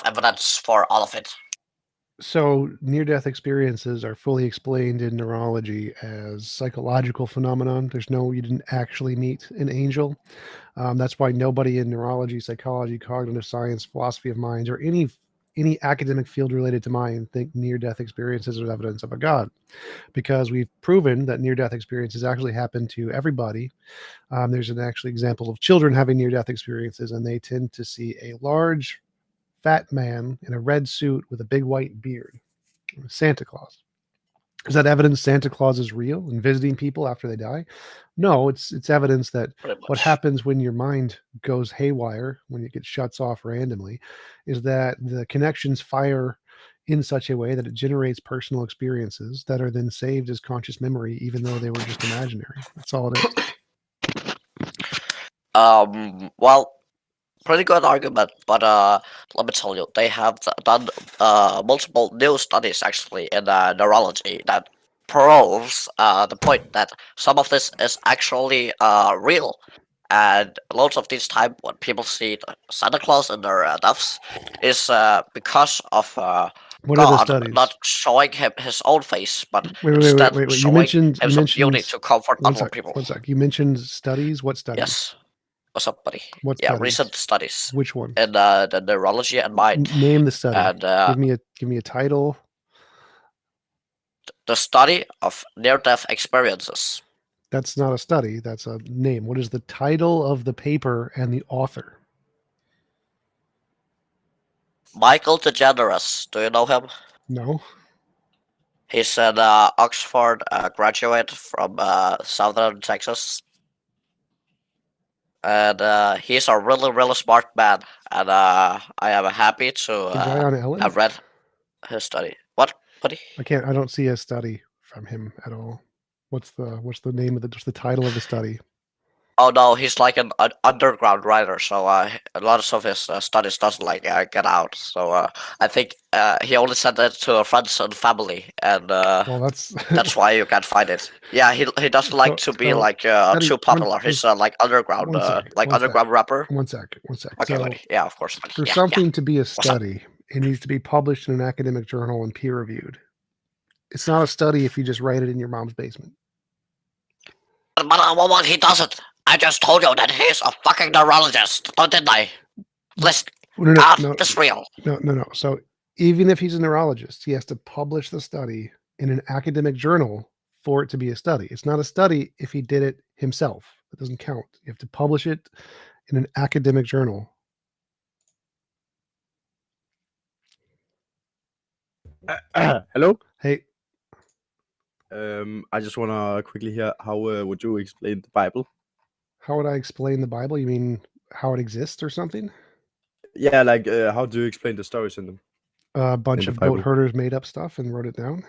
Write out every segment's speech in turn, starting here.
evidence for all of it. So near-death experiences are fully explained in neurology as psychological phenomenon. You didn't actually meet an angel. That's why nobody in neurology, psychology, cognitive science, philosophy of mind, or any academic field related to mind think near-death experiences are evidence of a god, because we've proven that near-death experiences actually happen to everybody. There's an actual example of children having near-death experiences, and they tend to see a large, fat man in a red suit with a big white beard, Santa Claus. Is that evidence Santa Claus is real and visiting people after they die? No, it's evidence that what happens when your mind goes haywire, when it gets shuts off randomly, is that the connections fire in such a way that it generates personal experiences that are then saved as conscious memory, even though they were just imaginary. That's all it is. Well, pretty good argument, but let me tell you, they have done multiple new studies actually in neurology that proves the point that some of this is actually real. And lots of this time, when people see Santa Claus in their deaths, is because of What are the God studies? not showing him his own face, but Wait. instead You showing mentioned him some beauty to comfort other people. One sec. You mentioned studies. What studies? Yes, or somebody. What Yeah, studies? recent studies Which one? in the neurology and mind. Name the study. And give me a title. The study of near-death experiences. That's not a study. That's a name. What is the title of the paper and the author? Michael DeGeneres. Do you know him? No. He's an Oxford graduate from southern Texas. And he's a really, really smart man. And I am happy to The guy on Ellen? have read his study. What, buddy? I don't see a study from him at all. What's the name of just the title of the study? Oh no, he's like an underground writer, so a lot of his studies doesn't get out. So I think he only sent it to friends and family, and Well, that's why you can't find it. Yeah, he doesn't like to be too popular. He's like underground, underground rapper. One sec. Okay, So, buddy. Yeah, of course. Buddy. For Yeah, something to be a study, it needs to be published in an academic journal and peer reviewed. It's not a study if you just write it in your mom's basement. But he doesn't. I just told you that he's a fucking neurologist, didn't I? Listen, God is real. No. So even if he's a neurologist, he has to publish the study in an academic journal for it to be a study. It's not a study if he did it himself. It doesn't count. You have to publish it in an academic journal. Hello? Hey. I just want to quickly hear, how would you explain the Bible? How would I explain the Bible? You mean how it exists or something? Yeah, like how do you explain the stories in them? A bunch of goat herders made up stuff and wrote it down.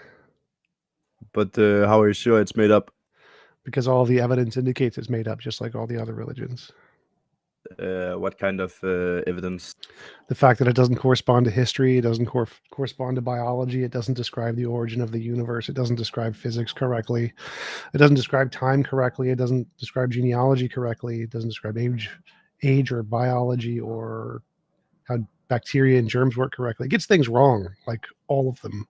But how are you sure it's made up? Because all the evidence indicates it's made up, just like all the other religions. What kind of evidence? The fact that it doesn't correspond to history, it doesn't correspond to biology, it doesn't describe the origin of the universe, it doesn't describe physics correctly, it doesn't describe time correctly, it doesn't describe genealogy correctly, it doesn't describe age or biology or how bacteria and germs work correctly. It gets things wrong, like all of them.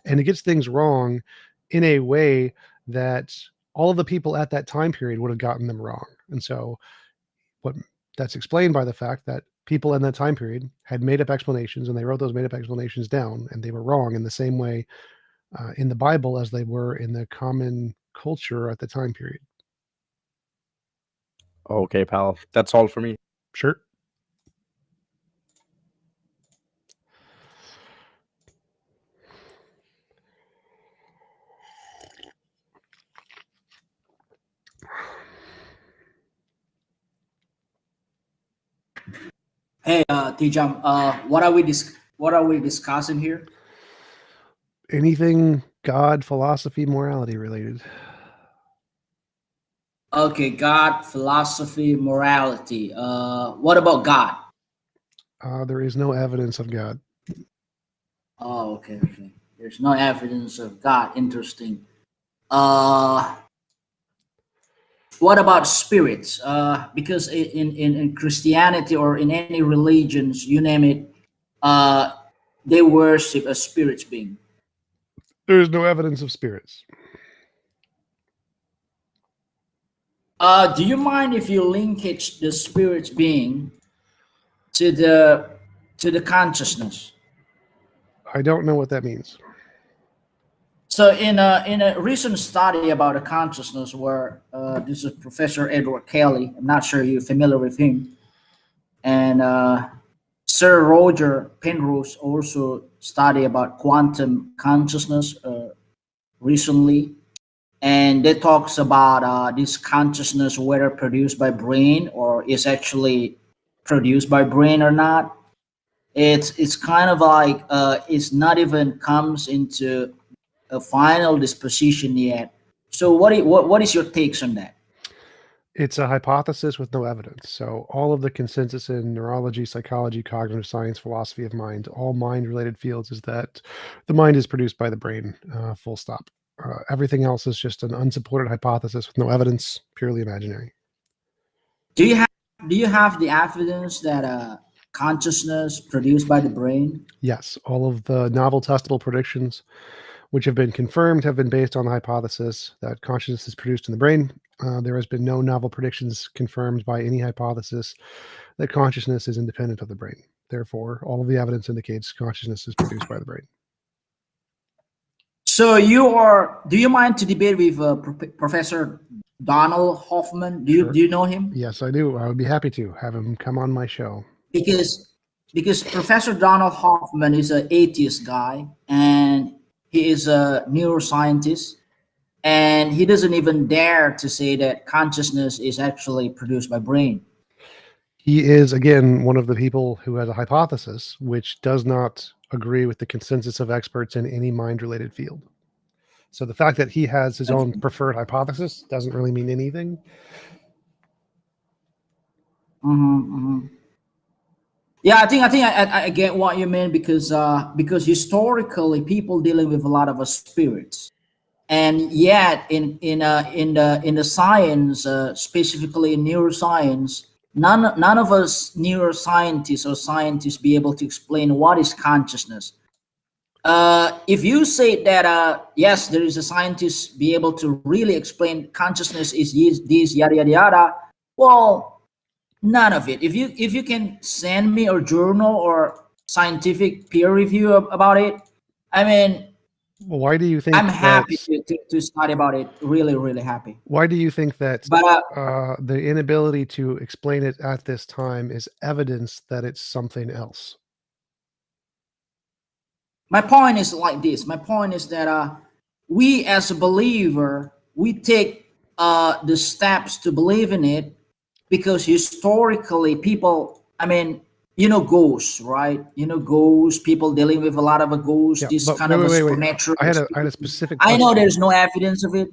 And it gets things wrong in a way that all of the people at that time period would have gotten them wrong. And so that's explained by the fact that people in that time period had made up explanations, and they wrote those made up explanations down, and they were wrong in the same way in the Bible as they were in the common culture at the time period. Okay, pal. That's all for me. Sure. Hey, TJump, what are we discussing here? Anything God, philosophy, morality related. Okay, God, philosophy, morality. What about God? There is no evidence of God. Oh, okay. There's no evidence of God. Interesting. What about spirits? Because in Christianity or in any religions, you name it, uh, they worship a spirit being. There is no evidence of spirits. Do you mind if you linkage the spirit being to the consciousness? I don't know what that means. So in a recent study about the consciousness, where this is Professor Edward Kelly, I'm not sure you're familiar with him, and Sir Roger Penrose also study about quantum consciousness recently, and they talks about this consciousness, whether produced by brain or is actually produced by brain or not. It's kind of like it's not even comes into a final disposition yet. So what is your takes on that? It's a hypothesis with no evidence. So all of the consensus in neurology, psychology, cognitive science, philosophy of mind, all mind-related fields is that the mind is produced by the brain, full stop. Everything else is just an unsupported hypothesis with no evidence, purely imaginary. Do you have the evidence that consciousness produced by the brain? Yes, all of the novel testable predictions which have been confirmed have been based on the hypothesis that consciousness is produced in the brain. There has been no novel predictions confirmed by any hypothesis that consciousness is independent of the brain. Therefore, all of the evidence indicates consciousness is produced by the brain. So do you mind to debate with Professor Donald Hoffman? Sure. Do you know him? Yes, I do. I would be happy to have him come on my show. Because Professor Donald Hoffman is an atheist guy, and he is a neuroscientist, and he doesn't even dare to say that consciousness is actually produced by brain. He is, again, one of the people who has a hypothesis which does not agree with the consensus of experts in any mind-related field. So the fact that he has his own preferred hypothesis doesn't really mean anything. Yeah, I get what you mean, because historically people dealing with a lot of spirits, and yet in the science, specifically in neuroscience, none of us neuroscientists or scientists be able to explain what is consciousness. If you say that yes, there is a scientist be able to really explain consciousness is this yada yada yada, well, none of it. If you can send me a journal or scientific peer review about it, I mean, Well, why do you think I'm happy that, to study about it. Really, really happy. why do you think that But the inability to explain it at this time is evidence that it's something else? my point is like this. My point is that we as a believer, we take the steps to believe in it, because historically people, I mean, ghosts, right? Ghosts, people dealing with a lot of a ghost, Yeah, this but kind of a wait. supernatural. I had a specific I know question. there's no evidence of it.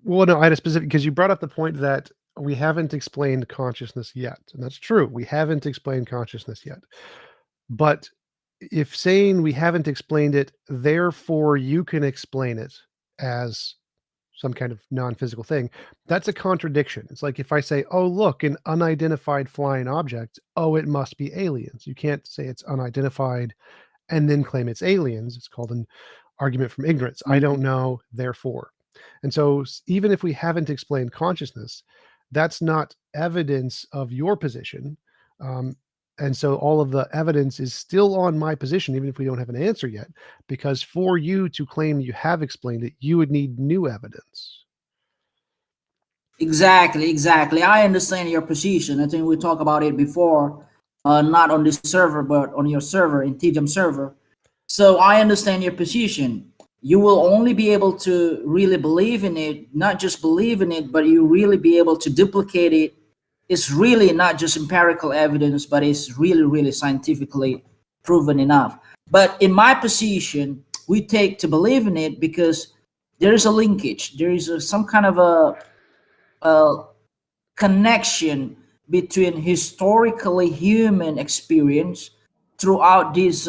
Well, no, I had a specific, because you brought up the point that we haven't explained consciousness yet. And that's true. We haven't explained consciousness yet. But if saying we haven't explained it, therefore you can explain it as some kind of non-physical thing, that's a contradiction. It's like if I say, oh, look, an unidentified flying object, oh, it must be aliens. You can't say it's unidentified and then claim it's aliens. It's called an argument from ignorance. I don't know, therefore. And so even if we haven't explained consciousness, that's not evidence of your position. And so all of the evidence is still on my position, even if we don't have an answer yet, because for you to claim you have explained it, you would need new evidence. Exactly. I understand your position. I think we talked about it before, not on this server, but on your server, in TJump server. So I understand your position. You will only be able to really believe in it, not just believe in it, but you really be able to duplicate it. It's really not just empirical evidence, but it's really, really scientifically proven enough. But in my position, we take to believe in it because there is a linkage. There is some kind of a connection between historically human experience throughout this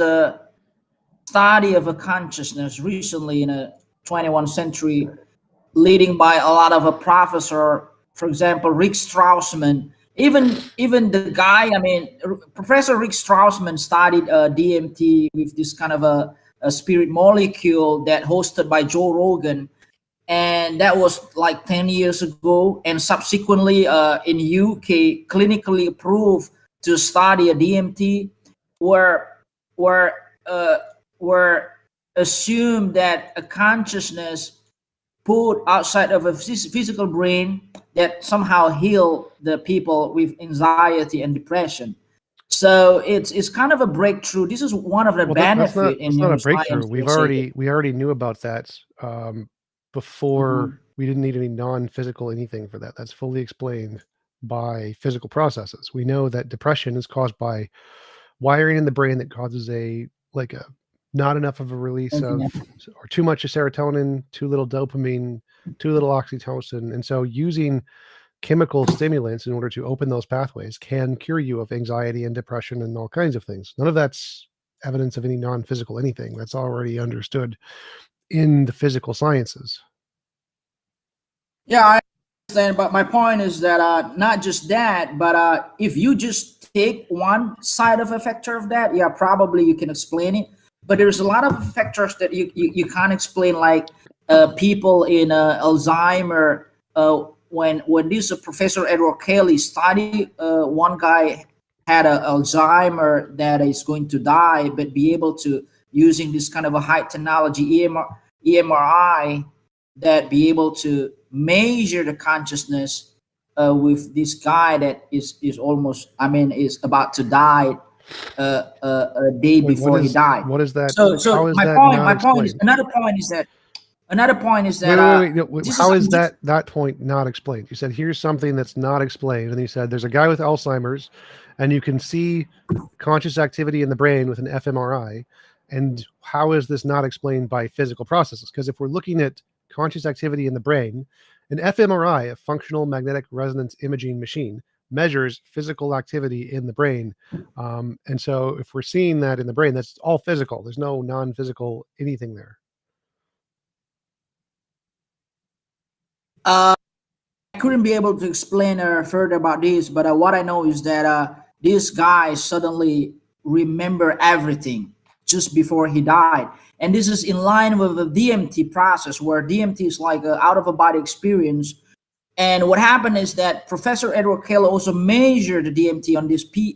study of a consciousness recently in a 21st century, leading by a lot of a professor, for example, Rick Strassman even the guy, I mean, Professor Rick Strassman studied DMT with this kind of a spirit molecule that hosted by Joe Rogan, and that was like 10 years ago. And subsequently in UK clinically approved to study a DMT, where where uh, where assumed that a consciousness put outside of a physical brain that somehow heal the people with anxiety and depression. So it's kind of a breakthrough. This is one of the Well, benefit in that's not a breakthrough. neuroscience. Let's say. We already knew about that before. Mhm. We didn't need any non-physical anything for that. That's fully explained by physical processes. We know that depression is caused by wiring in the brain that causes a not enough of a release of or too much of serotonin, too little dopamine, too little oxytocin, and so using chemical stimulants in order to open those pathways can cure you of anxiety and depression and all kinds of things. None of that's evidence of any non-physical anything. That's already understood in the physical sciences. Yeah, I understand, but my point is that not just that, but if you just take one side of a factor of that, yeah, probably you can explain it. But there's a lot of factors that you can't explain, like people in Alzheimer. When this Professor Edward Kelly study, one guy had a Alzheimer that is going to die, but be able to using this kind of a high technology EMRI that be able to measure the consciousness with this guy that is almost, I mean, is about to die a day before he died. What is that? So my point is another point is that wait. No, how is that point not explained? You said here's something that's not explained, and you said there's a guy with Alzheimer's, and you can see conscious activity in the brain with an fMRI. And how is this not explained by physical processes? Because if we're looking at conscious activity in the brain, an fMRI, a functional magnetic resonance imaging machine, measures physical activity in the brain. And so if we're seeing that in the brain, that's all physical. There's no non-physical anything there. I couldn't be able to explain further about this, but what I know is that this guy suddenly remember everything just before he died, and this is in line with the DMT process, where DMT is like an out of a body experience. And what happened is that Professor Edward Kelly also measured the DMT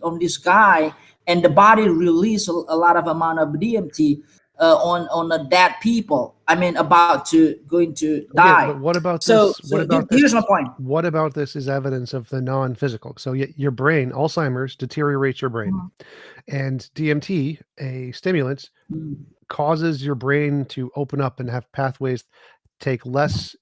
on this guy, and the body released a lot of amount of DMT on the dead people. I mean, about to going to die. But what about So, this? here's my point. What about this is evidence of the non-physical? So your brain, Alzheimer's deteriorates your brain, and DMT, a stimulant, causes your brain to open up and have pathways take less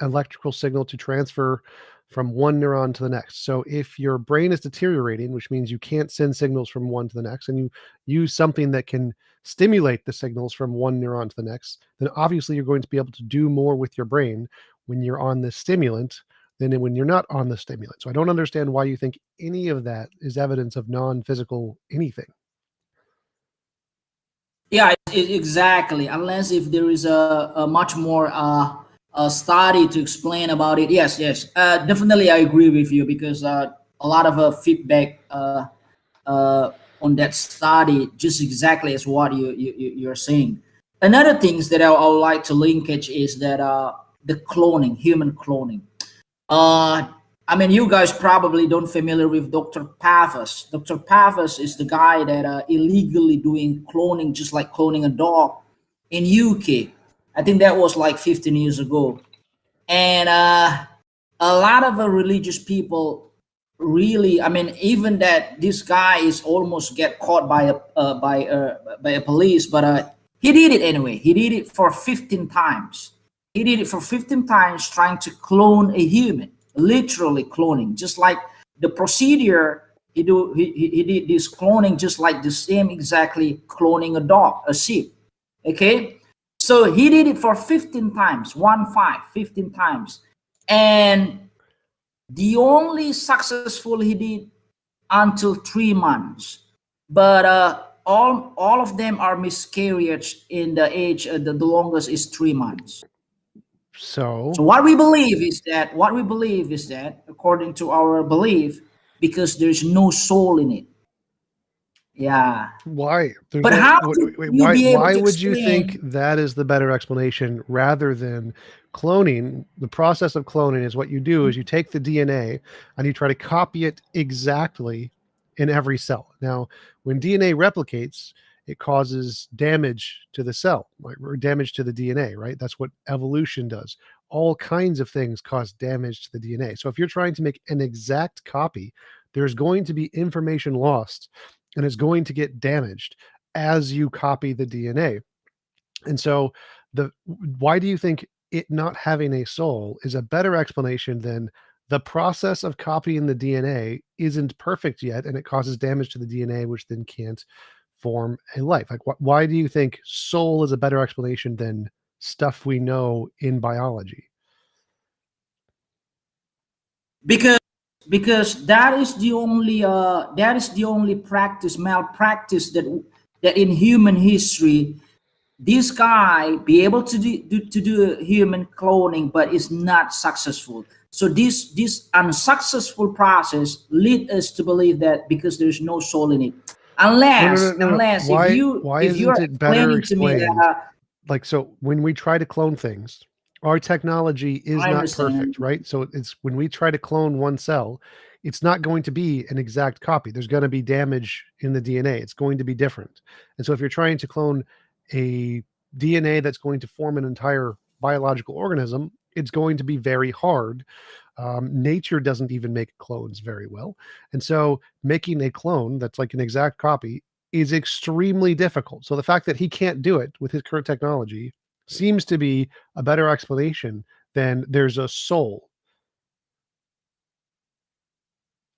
electrical signal to transfer from one neuron to the next. So if your brain is deteriorating, which means you can't send signals from one to the next, and you use something that can stimulate the signals from one neuron to the next, then obviously you're going to be able to do more with your brain when you're on this stimulant than when you're not on the stimulant. So I don't understand why you think any of that is evidence of non-physical anything. Yeah, exactly. Unless if there is a much more a study to explain about it. Yes. Definitely, I agree with you, because a lot of feedback on that study, just exactly as what you're saying. Another things that I would like to linkage is that the cloning, human cloning. I mean, you guys probably don't familiar with Dr. Pavas. Dr. Pavas is the guy that illegally doing cloning, just like cloning a dog in UK. I think that was like 15 years ago. And a lot of religious people really, I mean, even that this guy is almost get caught by a police, but he did it anyway. He did it for 15 times. He did it for 15 times, trying to clone a human, literally cloning, just like the procedure he did this cloning, just like the same exactly cloning a dog, a sheep. Okay, so he did it for 15 times, 15 times, and the only successful he did until 3 months, but all of them are miscarriage in the age. The longest is 3 months. So what we believe is that according to our belief because there's no soul in it. Yeah. Why? There's But no, how wait, can wait, wait, you why? be able Why to would you think explain? that is the better explanation rather than cloning? The process of cloning is what you do is you take the DNA and you try to copy it exactly in every cell. Now, when DNA replicates, it causes damage to the cell, like or damage to the DNA, right? That's what evolution does. All kinds of things cause damage to the DNA. So if you're trying to make an exact copy, there's going to be information lost and it's going to get damaged as you copy the DNA. And so why do you think it not having a soul is a better explanation than the process of copying the DNA isn't perfect yet and it causes damage to the DNA, which then can't form a life? Like, why do you think soul is a better explanation than stuff we know in biology? Because that is the only malpractice that in human history this guy be able to do human cloning, but is not successful. So this unsuccessful process lead us to believe that because there's no soul in it, No. unless Why if you're isn't it better explaining to me explained? that Like, so when we try to clone things, our technology is I not perfect, understand. right? So it's when we try to clone one cell, it's not going to be an exact copy. There's going to be damage in the DNA. It's going to be different. And so if you're trying to clone a DNA that's going to form an entire biological organism, it's going to be very hard. Nature doesn't even make clones very well. And so making a clone that's like an exact copy is extremely difficult. So the fact that he can't do it with his current technology seems to be a better explanation than there's a soul.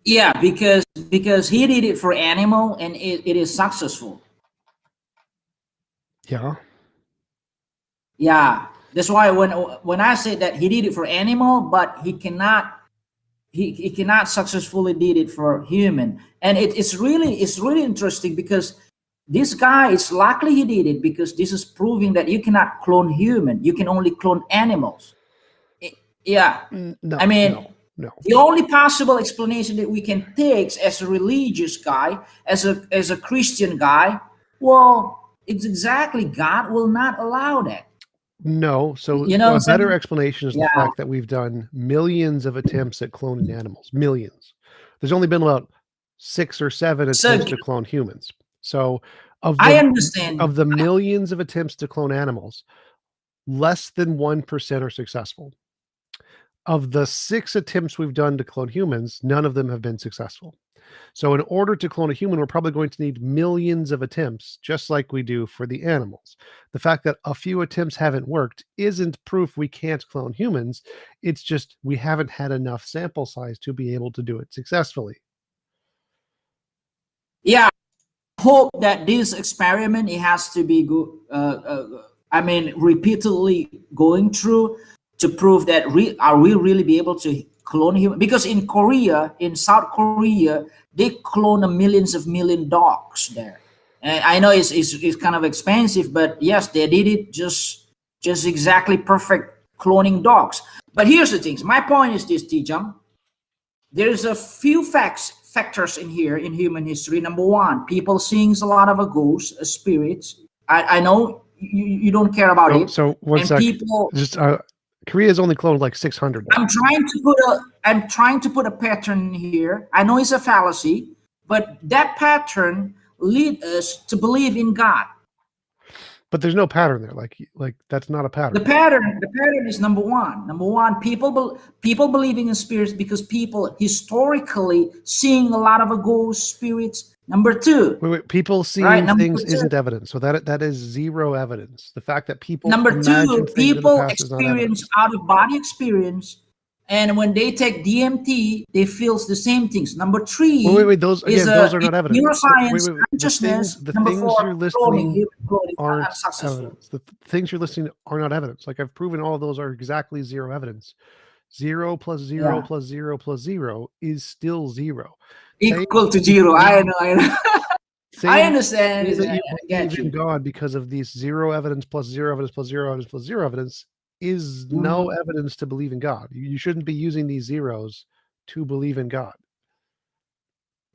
Yeah, because he did it for animal and it is successful. Yeah. Yeah, that's why when I said that he did it for animal, but he cannot successfully did it for human, and it's really interesting because this guy is luckily he did it because this is proving that you cannot clone human, you can only clone animals. Yeah, I No, mean no. the only possible explanation that we can take as a religious guy, as a Christian guy, well, it's exactly God will not allow that. No. So You know what a I'm better saying? explanation is the Yeah. fact that we've done millions of attempts at cloning animals. Millions. There's only been about 6 or 7 So attempts to clone humans. So of I the understand. millions of attempts to clone animals, less than 1% are successful. Of the 6 attempts we've done to clone humans, none of them have been successful. So in order to clone a human, we're probably going to need millions of attempts, just like we do for the animals. The fact that a few attempts haven't worked isn't proof we can't clone humans. It's just we haven't had enough sample size to be able to do it successfully. Yeah, hope that this experiment it has to be good. I mean, repeatedly going through to prove that are we really be able to clone human? Because in Korea, in South Korea, they clone a million dogs there. And I know it's kind of expensive, but yes, they did it just exactly perfect cloning dogs. But here's the things. My point is this, TJump. There's a few factors in here in human history. Number one, people seeing a lot of a ghosts, spirits. I know you don't care about it, So one and sec. people. Just Korea's only cloned like 600 now. I'm trying to put a pattern here. I know it's a fallacy, but that pattern lead us to believe in God. But there's no pattern there. Like that's not a pattern. The pattern is number one. Number one, people believing in spirits because people historically seeing a lot of a ghost spirits. Number two, Wait. People right? seeing things isn't evidence. So that is zero evidence. The fact that people Number imagine two, things in the people past is not experience evidence. out of body experience, and when they take DMT, they feel the same things. Number three Wait. Those is again, those are not evidence. neuroscience, Wait. consciousness. The Number things four, you're cloning, listing human cloning, aren't unsuccessful. evidence. The things you're listing are not evidence. Like I've proven all of those are exactly zero evidence. 0 plus 0 Yeah. plus 0 plus 0 is still 0. Equal to zero. I know. I Saying understand. that you I get believe in you. God because of these 0 evidence plus 0 evidence plus 0 evidence plus 0 evidence is no Mhm. evidence to believe in God. You shouldn't be using these zeros to believe in God.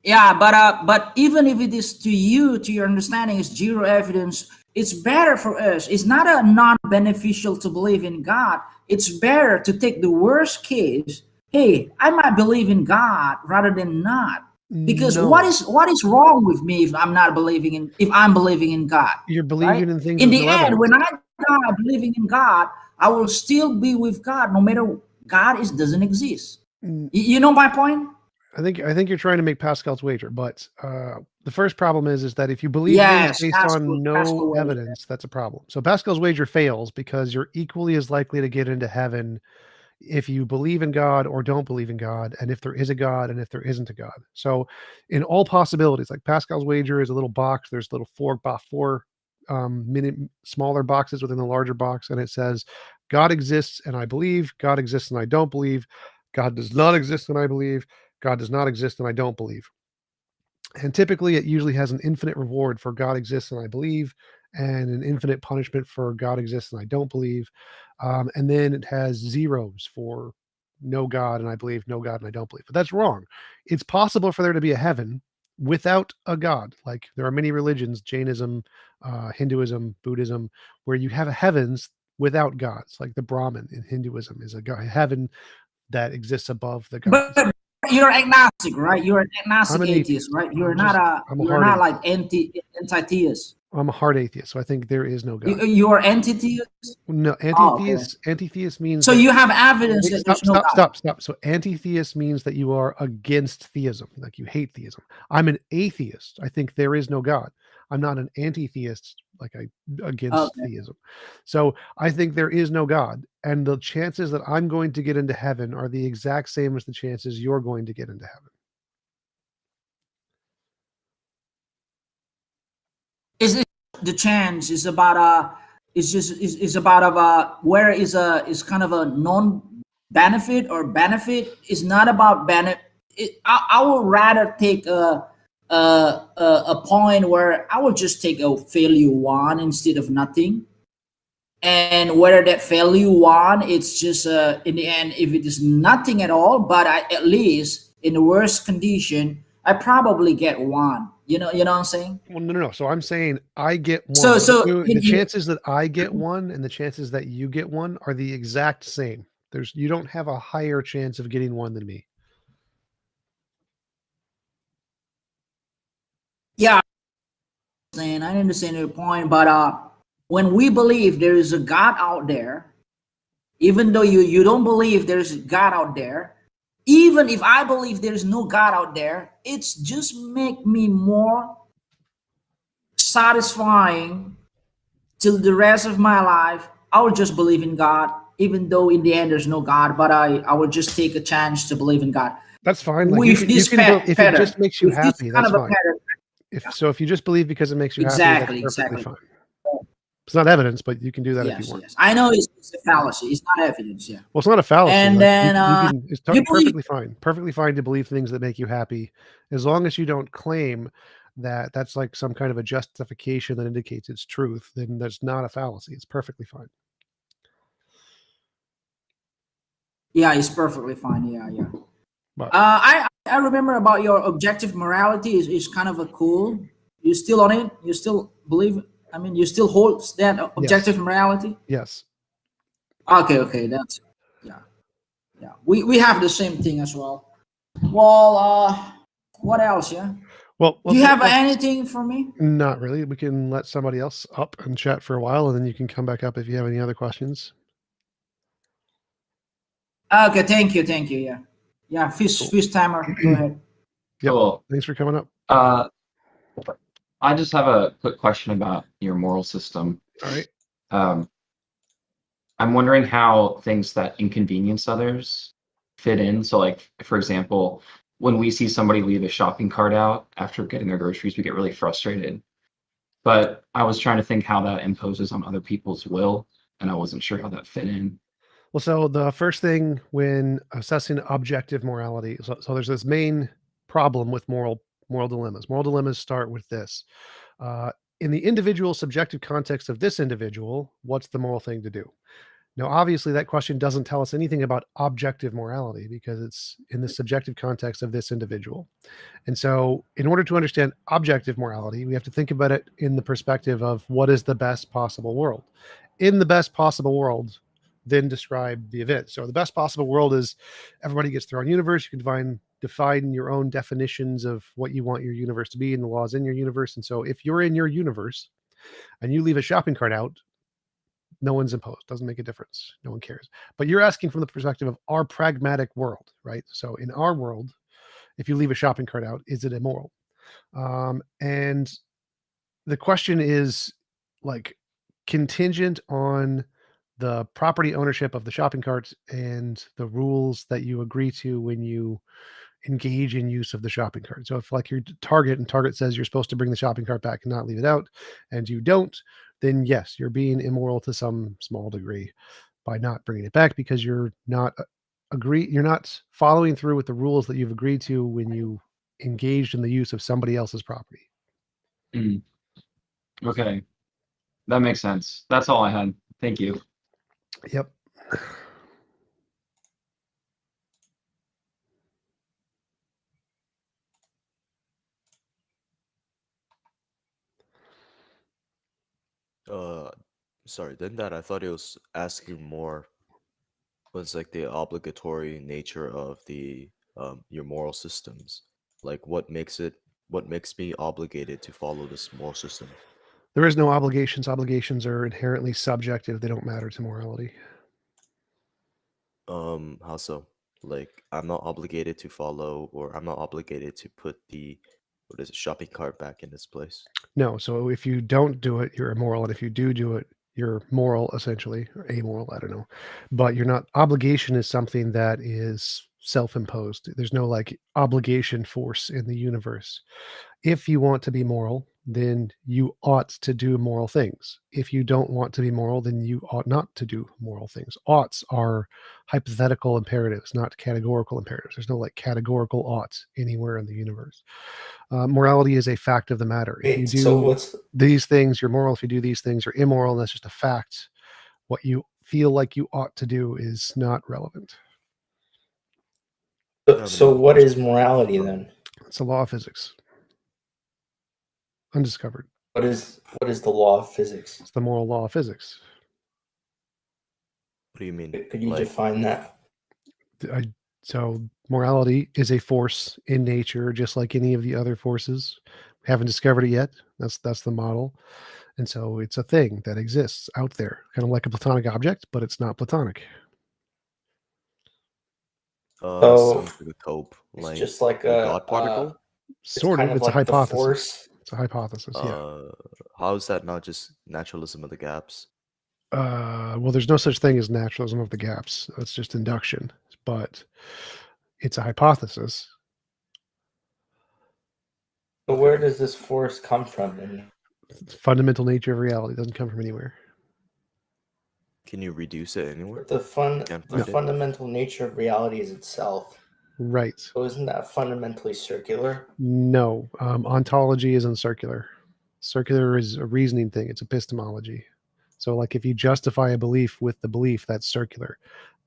Yeah, but even if it is to you, to your understanding, is zero evidence. It's better for us. It's not a non-beneficial to believe in God. It's better to take the worst case. Hey, I might believe in God rather than not. Because No, what is wrong with me if I'm not believing in if I'm believing in God, you're right? believing in things In with the no end, evidence. when I die believing in God, I will still be with God, no matter God is doesn't exist. Mm, You know my point? I think you're trying to make Pascal's wager, but the first problem is that if you believe things Yes, based that's on that's no the way. evidence, that's a problem. So Pascal's wager fails because you're equally as likely to get into heaven if you believe in God or don't believe in God, and if there is a God and if there isn't a God. So, in all possibilities, like Pascal's wager is a little box. There's little four minute smaller boxes within the larger box, and it says, "God exists and I believe. God exists and I don't believe. God does not exist and I believe. God does not exist and I don't believe." And typically, it usually has an infinite reward for God exists and I believe, and an infinite punishment for God exists and I don't believe. And then it has zeros for no God and I believe, no God and I don't believe. But that's wrong. It's possible for there to be a heaven without a God. Like there are many religions, Jainism, Hinduism, Buddhism, where you have heavens without gods. Like the Brahman in Hinduism is a heaven that exists above the But gods. you're agnostic, right? You're an I'm agnostic an atheist, atheist. right? You're not a I'm a you're hard not atheist. like anti-theist. I'm a hard atheist, so I think there is no God. You're anti-theist. No, Oh, okay. anti-theist means So that you have evidence wait, that stop, there's no stop, God. stop, stop. So anti-theist means that you are against theism, like you hate theism. I'm an atheist. I think there is no God. I'm not an anti-theist, like I against Okay. theism. So I think there is no God, and the chances that I'm going to get into heaven are the exact same as the chances you're going to get into heaven. Is it the chance is about it's just is about where is kind of a non benefit or benefit is not about benefit. I would rather take a point where I will just take a failure one instead of nothing, and whether that failure one it's just in the end if it is nothing at all, but I at least in the worst condition I probably get one. You know what I'm saying? Well, no, no, no. So I'm saying I get So one. so The chances that I get one and the chances that you get one are the exact same. You don't have a higher chance of getting one than me. yeah, I understand your point, but when we believe there is a God out there, even though you don't believe there's a God out there, even if I believe there's no God out there, it's just make me more satisfying till the rest of my life. I will just believe in God, even though in the end there's no God, but I will just take a chance to believe in God. That's fine. Like With you this can if it pattern, just makes you with this happy, kind that's of a fine. pattern. If you just believe because it makes you happy, that's Exactly, perfectly exactly. fine. It's not evidence, but you can do that if you Yes, want. yes. I know it's a fallacy. It's not evidence. Yeah. Well, it's not a fallacy. And Like then you can it's you believe. perfectly fine to believe things that make you happy, as long as you don't claim that that's like some kind of a justification that indicates it's truth. Then that's not a fallacy. It's perfectly fine. Yeah, it's perfectly fine. Yeah, yeah. But I remember about your objective morality is kind of a cool. You still on it? You still believe? I mean, you still hold that yes, objective morality? yes. Okay, okay. That's yeah, yeah. We have the same thing as well. Well, what else? Yeah. Well, Do you have let's anything for me? not really. We can let somebody else up and chat for a while, and then you can come back up if you have any other questions. Okay, thank you, thank you. Yeah, yeah. Cool. Fish timer. Go ahead. Yep. Cool. Thanks for coming up. Uh, I just have a quick question about your moral system. All right. Um, I'm wondering how things that inconvenience others fit in. So, like, for example, when we see somebody leave a shopping cart out after getting their groceries, we get really frustrated. But I was trying to think how that imposes on other people's will, and I wasn't sure how that fit in. Well, so the first thing when assessing objective morality, so there's this main problem with moral dilemmas. Moral dilemmas start with this: in the individual subjective context of this individual, what's the moral thing to do? Now, obviously, that question doesn't tell us anything about objective morality because it's in the subjective context of this individual. And so, in order to understand objective morality, we have to think about it in the perspective of what is the best possible world. In the best possible world, then describe the event. So, the best possible world is everybody gets their own universe. You can define your own definitions of what you want your universe to be and the laws in your universe. And so, if you're in your universe and you leave a shopping cart out, no one's imposed. Doesn't make a difference. No one cares. But you're asking from the perspective of our pragmatic world, right? So in our world, if you leave a shopping cart out, is it immoral? And the question is like contingent on the property ownership of the shopping cart and the rules that you agree to when you engage in use of the shopping cart. So if like you're Target and Target says you're supposed to bring the shopping cart back and not leave it out, and you don't, then yes, you're being immoral to some small degree by not bringing it back because you're not you're not following through with the rules that you've agreed to when you engaged in the use of somebody else's property. Okay, that makes sense. That's all I had. Thank you. Yep. Sorry, then that I thought it was asking more was like the obligatory nature of the your moral systems. Like what makes me obligated to follow this moral system? There is no obligations. Obligations are inherently subjective. They don't matter to morality. How so? Like I'm not obligated to follow, or I'm not obligated to put the shopping cart back in its place. No. So if you don't do it, you're immoral. And if you do it, you're moral, essentially, or amoral. I don't know. But you're not. Obligation is something that is self-imposed. There's no like obligation force in the universe. If you want to be moral, then you ought to do moral things. If you don't want to be moral, then you ought not to do moral things. Oughts are hypothetical imperatives, not categorical imperatives. There's no like categorical ought anywhere in the universe. Morality is a fact of the matter. If you Wait, do so what's these things, you're moral. If you do these things, you're immoral. And that's just a fact. What you feel like you ought to do is not relevant. so what is morality then? It's a law of physics. Undiscovered. What is the law of physics? It's the moral law of physics. What do you mean? Could you Like, define that? So morality is a force in nature, just like any of the other forces. We haven't discovered it yet. That's the model. And so it's a thing that exists out there, kind of like a platonic object, but it's not platonic. So, sounds like a cope, It's like just like a a God particle. Sort kind of. It's like a the hypothesis. force. It's a hypothesis. Yeah. How is that not just naturalism of the gaps? Well, there's no such thing as naturalism of the gaps. That's just induction, but it's a hypothesis. So where does this force come from? And It's the fundamental nature of reality. It doesn't come from anywhere. Can you reduce it anywhere? the Can't find it? fundamental nature of reality is itself. Right. So isn't that fundamentally circular? No. Ontology isn't circular. Circular is a reasoning thing. It's epistemology. So, like, if you justify a belief with the belief, that's circular.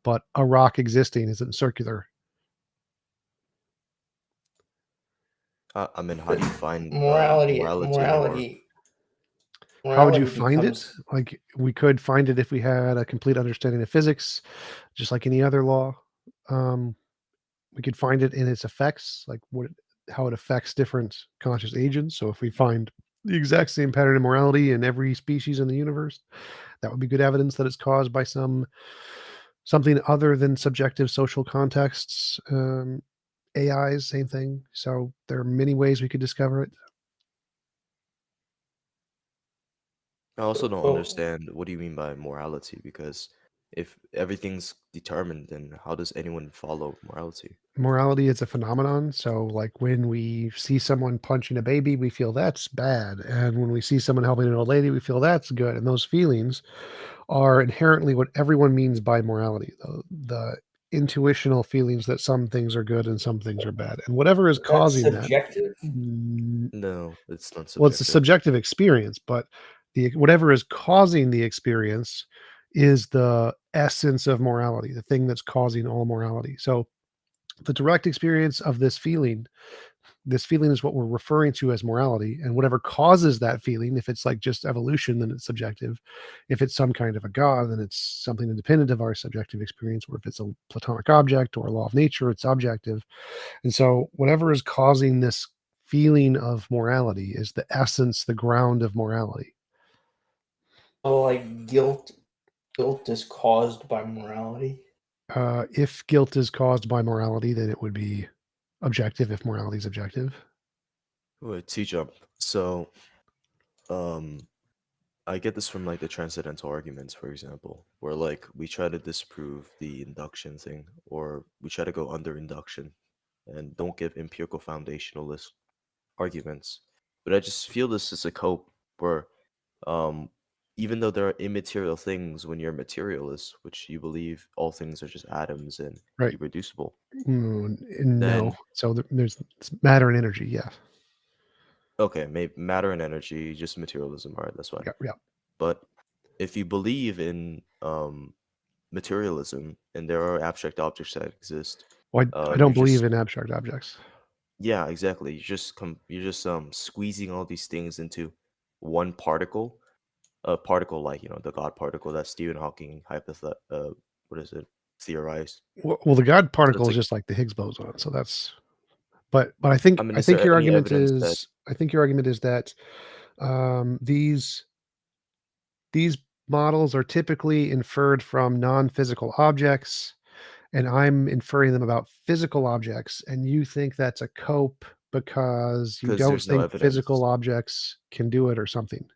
But a rock existing isn't circular. I mean, how do you find Morality. How would you morality find becomes- it? Like, we could find it if we had a complete understanding of physics, just like any other law. We could find it in its effects, like how it affects different conscious agents. So if we find the exact same pattern of morality in every species in the universe, that would be good evidence that it's caused by something other than subjective social contexts. AIs, same thing. So there are many ways we could discover it. I also don't Well- understand what do you mean by morality, because if everything's determined, then how does anyone follow morality? Morality is a phenomenon. So, like when we see someone punching a baby, we feel that's bad. And when we see someone helping an old lady, we feel that's good. And those feelings are inherently what everyone means by morality, the intuitional feelings that some things are good and some things are bad. And whatever is That's causing subjective. No, it's not subjective. well, it's a subjective experience, but whatever is causing the experience is the essence of morality, the thing that's causing all morality. So the direct experience of this feeling is what we're referring to as morality, and whatever causes that feeling, if it's like just evolution, then it's subjective. If it's some kind of a god, then it's something independent of our subjective experience. Or if it's a platonic object or a law of nature, it's objective. And so whatever is causing this feeling of morality is the essence, the ground of morality. So like guilt is caused by morality. If guilt is caused by morality, then it would be objective if morality is objective. Wait, TJump. So, I get this from like the transcendental arguments, for example, where like we try to disprove the induction thing, or we try to go under induction and don't give empirical foundationalist arguments. But I just feel this is a cope where, um, even though there are immaterial things when you're a materialist, which you believe all things are just atoms and Right. irreducible. No. Then- So there's matter and energy. Yeah. Okay, maybe matter and energy, just materialism. All right, that's fine. Yeah. But if you believe in materialism and there are abstract objects that exist, Well, I you don't believe just- in abstract objects. yeah, exactly. You're just squeezing all these things into one particle, a particle like the God particle that Stephen Hawking theorized. Well, the God particle is like- just like the Higgs boson. So that's, but I think I mean, I is think there your any argument evidence that- is that these models are typically inferred from non-physical objects, and I'm inferring them about physical objects, and you think that's a cope because you 'Cause don't there's no think evidence. physical objects can do it or something.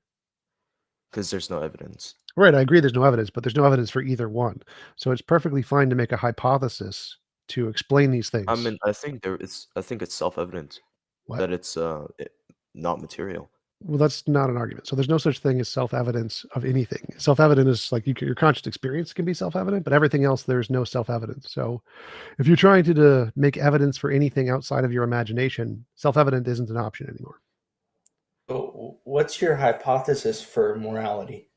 Because there's no evidence. Right, I agree there's no evidence, but there's no evidence for either one. So it's perfectly fine to make a hypothesis to explain these things. I mean, I think it's self-evident What? that it's not material. Well, that's not an argument. So there's no such thing as self-evidence of anything. Self-evident is like your conscious experience can be self-evident, but everything else, there's no self-evidence. So if you're trying to make evidence for anything outside of your imagination, self-evident isn't an option anymore. So what's your hypothesis for morality?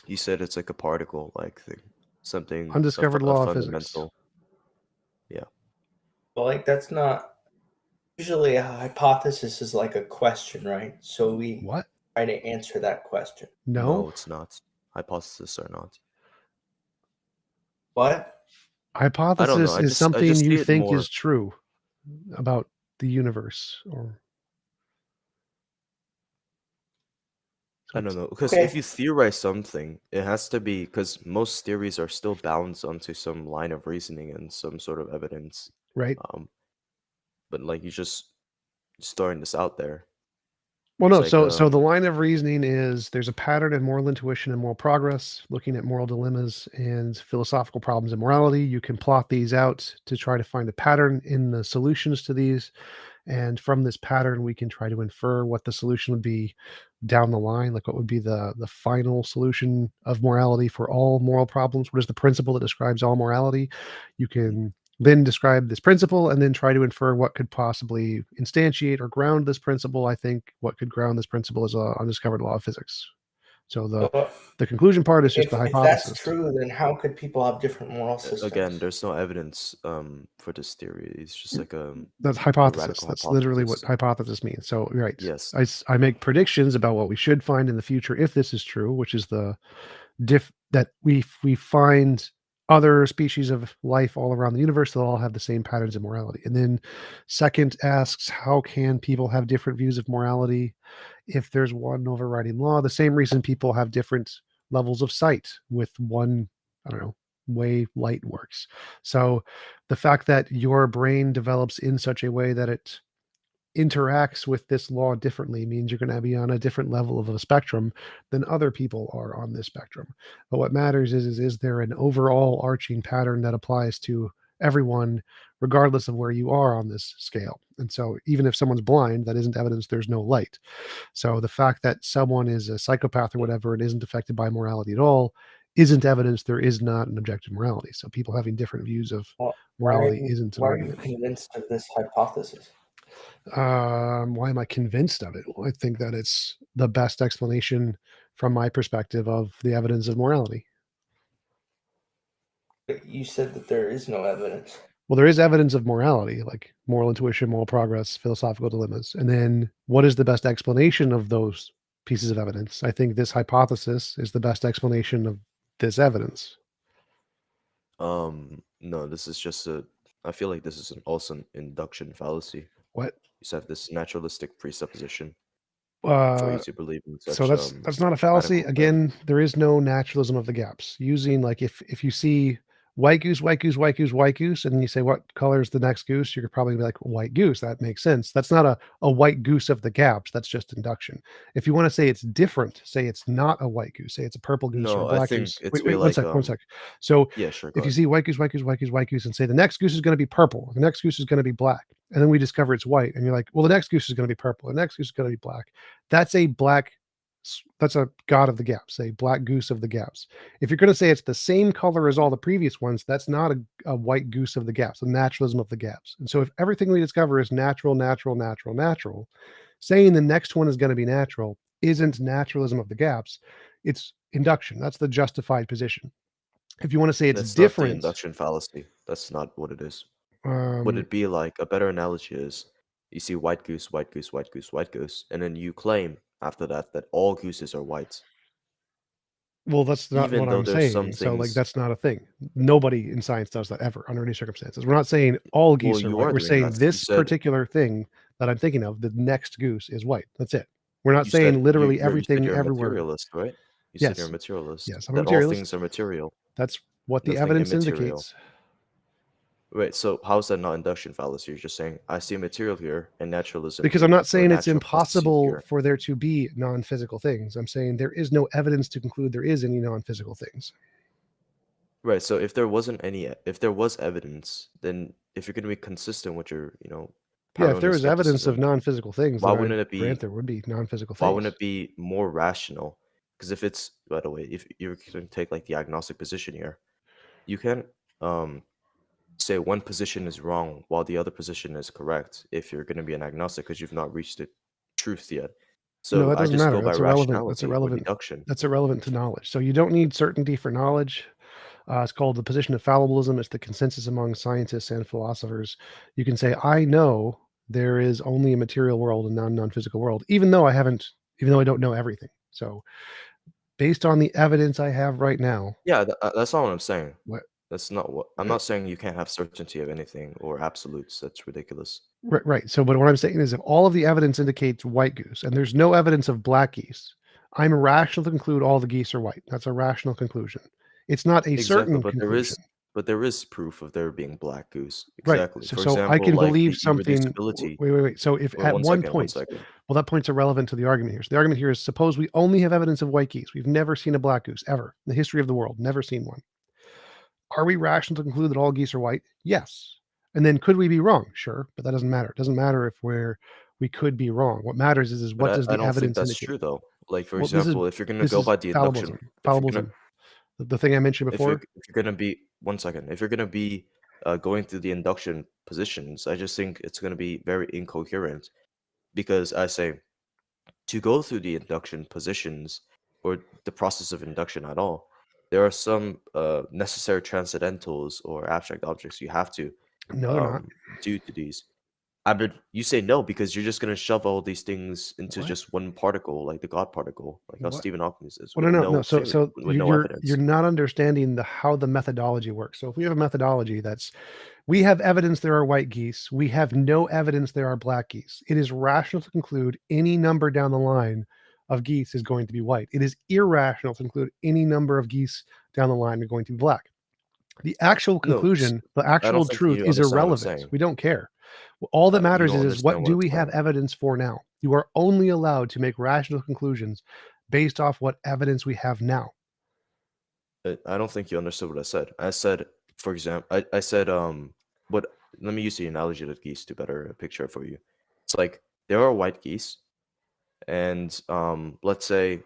You said it's like a particle-like thing, something Undiscovered law of physics. fundamental. Yeah. Well, like that's not usually a hypothesis is like a question, right? So we What? try to answer that question. No. it's not. Hypotheses are not. What? Hypothesis I is just something see you it think more- is true about the universe, or I don't know, because Okay. if you theorize something, it has to be because most theories are still bound onto some line of reasoning and some sort of evidence. right? But like you just throwing this out there. Well, no. It's like, So the line of reasoning is there's a pattern in moral intuition and moral progress, looking at moral dilemmas and philosophical problems and morality. You can plot these out to try to find a pattern in the solutions to these. And from this pattern, we can try to infer what the solution would be down the line, like what would be the final solution of morality for all moral problems. What is the principle that describes all morality? You can then describe this principle and then try to infer what could possibly instantiate or ground this principle. I think what could ground this principle is an undiscovered law of physics. So the conclusion part is just If, the if hypothesis. that's true, then how could people have different moral systems? again, there's no evidence for this theory. It's just like That's hypothesis. radical That's literally what hypothesis. hypothesis means. So right. Yes. I make predictions about what we should find in the future if this is true, which is that we find other species of life all around the universe that all have the same patterns of morality. And then second asks, how can people have different views of morality if there's one overriding law? The same reason people have different levels of sight with one, I don't know, way light works. So the fact that your brain develops in such a way that it interacts with this law differently means you're going to be on a different level of a spectrum than other people are on this spectrum. But what matters is there an overall arching pattern that applies to everyone regardless of where you are on this scale? And so even if someone's blind, that isn't evidence there's no light. So the fact that someone is a psychopath or whatever and isn't affected by morality at all isn't evidence there is not an objective morality. So people having different views of morality isn't an Why are you argument. convinced of this hypothesis? Why am I convinced of it? Well, I think that it's the best explanation from my perspective of the evidence of morality. You said that there is no evidence. Well, there is evidence of morality, like moral intuition, moral progress, philosophical dilemmas. And then what is the best explanation of those pieces of evidence? I think this hypothesis is the best explanation of this evidence. No, this is just a. I feel like this is also an induction fallacy. What? You just have this naturalistic presupposition for you to believe in So such that's not a fallacy. radical claim. Again, there is no naturalism of the gaps. Using like if you see white goose, white goose, white goose, white goose, and you say what color is the next goose, you're probably be like white goose. That makes sense. That's not a white goose of the gaps. That's just induction. If you want to say it's different, say it's not a white goose, say it's a purple goose or a No, I black think goose. it's Wait, way like one sec. So yeah, sure. if Go you ahead. see white goose, white goose, white goose, white goose, and say the next goose is going to be purple, the next goose is going to be black, and then we discover it's white, and you're like, well, the next goose is going to be purple, the next goose is going to be black. That's a god of the gaps, a black goose of the gaps. If you're going to say it's the same color as all the previous ones, that's not a white goose of the gaps, a naturalism of the gaps. And so if everything we discover is natural, natural, natural, natural, saying the next one is going to be natural isn't naturalism of the gaps. It's induction. That's the justified position. If you want to say it's That's not the different, induction fallacy. That's not what it is. Would um, it be like a better analogy is you see white goose, white goose, white goose, white goose, and then you claim after that that all gooses are white, well, that's not even what though I'm there's some saying. So, like, things. that's not a thing. Nobody in science does that ever under any circumstances. We're not saying all Well, geese are you white. are We're doing saying that. You this said particular thing that I'm thinking of, the next goose is white. That's it. We're not you said saying literally you said everything, you're a every word. materialist, right? You said you're a Yes. materialist. Yes, I'm a That all things materialist. are material, That's what the nothing evidence immaterial. indicates. Wait, so how is that not induction fallacy? You're just saying I see material here and naturalism Because here, I'm not or saying it's natural processes impossible here. for there to be non-physical things. I'm saying there is no evidence to conclude there is any non-physical things. Right. So if there wasn't any, if there was evidence, then if you're going to be consistent with your, Yeah, if there Pyrrhonian was evidence of skepticism, non-physical things, why then wouldn't I'd it grant be? there would be non-physical Why wouldn't things. it be more rational? Because if it's, by the way, if you're going to take like the agnostic position here, you can say one position is wrong while the other position is correct if you're going to be an agnostic because you've not reached the truth yet. No, So that I doesn't just matter. go by That's irrelevant. That's rationality or irrelevant. deduction. That's irrelevant to knowledge. So you don't need certainty for knowledge. It's called the position of fallibilism. It's the consensus among scientists and philosophers. You can say, I know there is only a material world and non-physical world, even though I don't know everything. So based on the evidence I have right now, Yeah, that's not what I'm saying. what That's not what I'm not saying. You can't have certainty of anything or absolutes. That's ridiculous. right. So, but what I'm saying is, if all of the evidence indicates white goose and there's no evidence of black geese, I'm rational to conclude all the geese are white. That's a rational conclusion. It's not a Exactly, certain but conclusion. there is proof of there being black goose. Right. Exactly. For So I example, can like believe the something. irreducibility. Wait. So if Wait, at one one second, point, 1 second. well, that point's irrelevant to the argument here. So the argument here is suppose we only have evidence of white geese. We've never seen a black goose ever in the history of the world. Never seen one. Are we rational to conclude that all geese are white? Yes. And then could we be wrong? Sure, but that doesn't matter. It doesn't matter if we could be wrong. What matters is what does But I the don't think evidence that's indicate? true though. Like for Well, this is example, if you're gonna go by the induction, fallibilism. if you're gonna Fallibilism. The thing I mentioned if you're before. if you're gonna be 1 second, if you're gonna be going through the induction positions, I just think it's gonna be very incoherent because I say to go through the induction positions or the process of induction at all, there are some necessary transcendentals or abstract objects you have to No, they're not. do to these. I mean, you say no because you're just gonna shove all these things into What? just one particle, like the God particle, like how What? Stephen Hawking says, Well, with no. no So, theory, with no you're evidence. not understanding how the methodology works. So, if we have a methodology we have evidence there are white geese, we have no evidence there are black geese. It is rational to conclude any number down the line of geese is going to be white. It is irrational to conclude any number of geese down the line are going to be black. The actual No, conclusion, the I don't actual think truth you is understand what I'm irrelevant. saying. We don't care. All that You matters don't is what understand what do I'm we have saying. evidence for now? You are only allowed to make rational conclusions based off what evidence we have now. I don't think you understood what I said. I said, for example, I said, what? Let me use the analogy of geese to better picture it for you. It's like there are white geese, and let's say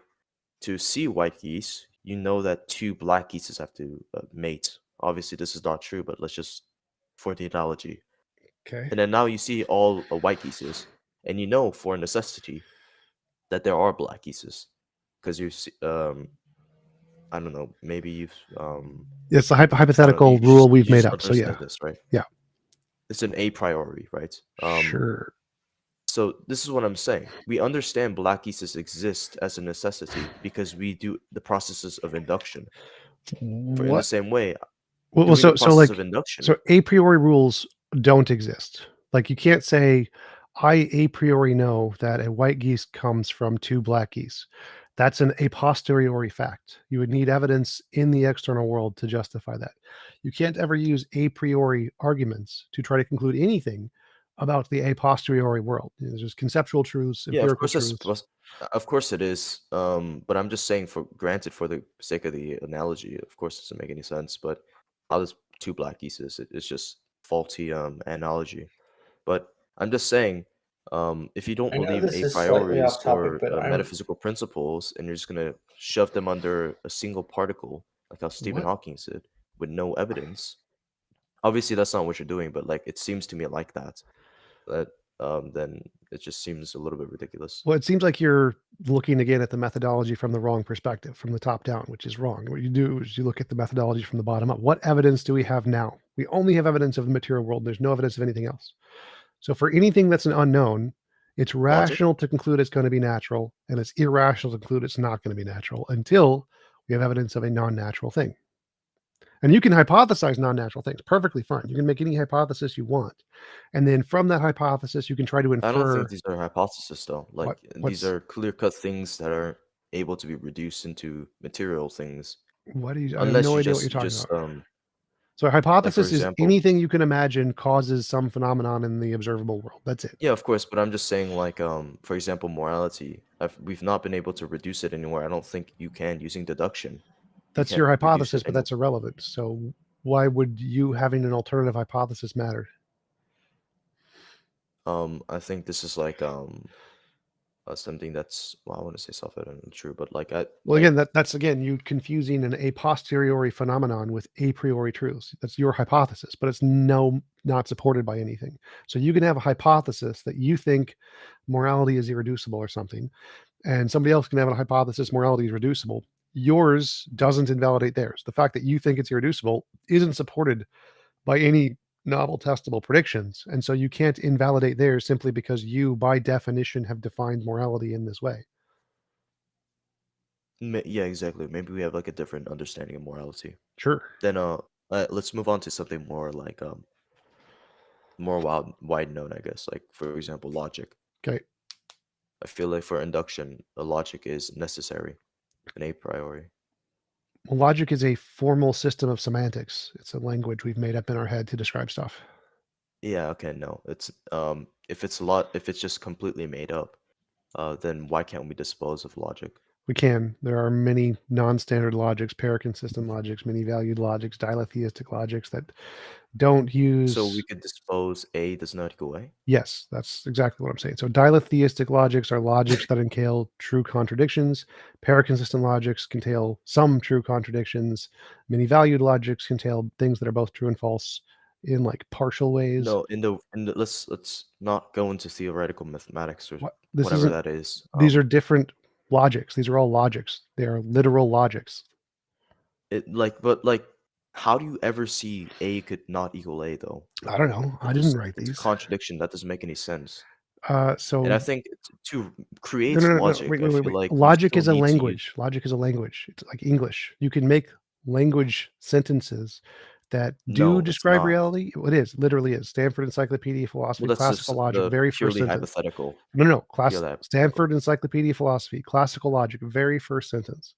to see white geese, you know that two black geese have to mate. Obviously, this is not true, but let's just for the analogy. Okay. And then now you see all white geeses, and you know for necessity that there are black geeses, because you see, I don't know. Maybe you've It's a I don't know, hypothetical rule we've made up. So yeah, understand this, right? Yeah. It's an a priori, right? sure. So this is what I'm saying. We understand black geeses exist as a necessity because we do the processes of induction. In the What? same way, Well, doing the so process like of induction. so a priori rules don't exist. Like you can't say I a priori know that a white geese comes from two black geese. That's an a posteriori fact. You would need evidence in the external world to justify that. You can't ever use a priori arguments to try to conclude anything about the a posteriori world. There's just conceptual truths, Yeah, of empirical course truths. of course it is. But I'm just saying, for granted, for the sake of the analogy, of course it doesn't make any sense. But how does two black geeses? It's just faulty analogy. But I'm just saying, if you don't I know believe this a is slightly prioris off topic, or but I'm metaphysical principles, and you're just gonna shove them under a single particle, like how Stephen What? Hawking said, with no evidence. Obviously, that's not what you're doing, but like it seems to me like that. That then it just seems a little bit ridiculous. Well, it seems like you're looking again at the methodology from the wrong perspective, from the top down, which is wrong. What you do is you look at the methodology from the bottom up. What evidence do we have now? We only have evidence of the material world. There's no evidence of anything else. So for anything that's an unknown, it's Logic? rational to conclude it's going to be natural, and it's irrational to conclude it's not going to be natural until we have evidence of a non-natural thing. And you can hypothesize non-natural things perfectly fine. You can make any hypothesis you want. And then from that hypothesis, you can try to I don't think infer these are hypotheses though. Like these what's are clear-cut things that are able to be reduced into material things. what do you, I have Unless no you idea what you're just talking just about. So a hypothesis is example, anything you can imagine causes some phenomenon in the observable world. That's it. yeah, of course, but I'm just saying, like, for example, morality. We've not been able to reduce it anywhere. I don't think you can using deduction. You That's can't your reduce hypothesis, it but that's irrelevant. So why would you having an alternative hypothesis matter? I think this is like something that's, well, I want to say self-evident and true, but like Well, again, that's again you confusing an a posteriori phenomenon with a priori truths. That's your hypothesis, but it's not supported by anything. So you can have a hypothesis that you think morality is irreducible or something, and somebody else can have a hypothesis morality is reducible. Yours doesn't invalidate theirs. The fact that you think it's irreducible isn't supported by any novel testable predictions, and so you can't invalidate theirs simply because you by definition have defined morality in this way. yeah, exactly. Maybe we have like a different understanding of morality. Sure. Then let's move on to something more like more wide known, I guess. Like for example, logic. Okay. I feel like for induction, a logic is necessary, an a priori. Well, logic is a formal system of semantics. It's a language we've made up in our head to describe stuff. Yeah, okay, no. It's if it's just completely made up, then why can't we dispose of logic? We can. There are many non-standard logics, paraconsistent logics, many-valued logics, diletheistic logics that don't use. So we could dispose A does not equal A? Yes, that's exactly what I'm saying. So diletheistic logics are logics that entail true contradictions. Paraconsistent logics contain some true contradictions. Many-valued logics contain things that are both true and false in like partial ways. No, in the let's not go into theoretical mathematics or This whatever isn't. that is. These are different logics. These are all logics. They are literal logics. But like, how do you ever see A could not equal A though? I don't know. I didn't write It's a these. contradiction that doesn't make any sense. So And I think to create no. logic, Wait. I feel like you Logic still is a need to use- language. Logic is a language. It's like English. You can make language sentences that do No, it's describe not. reality. It is literally is. Stanford Encyclopedia of Philosophy, Well, that's just classical logic, very first purely sentence. hypothetical. No. Purely hypothetical. Stanford Encyclopedia of Philosophy, classical logic, very first sentence.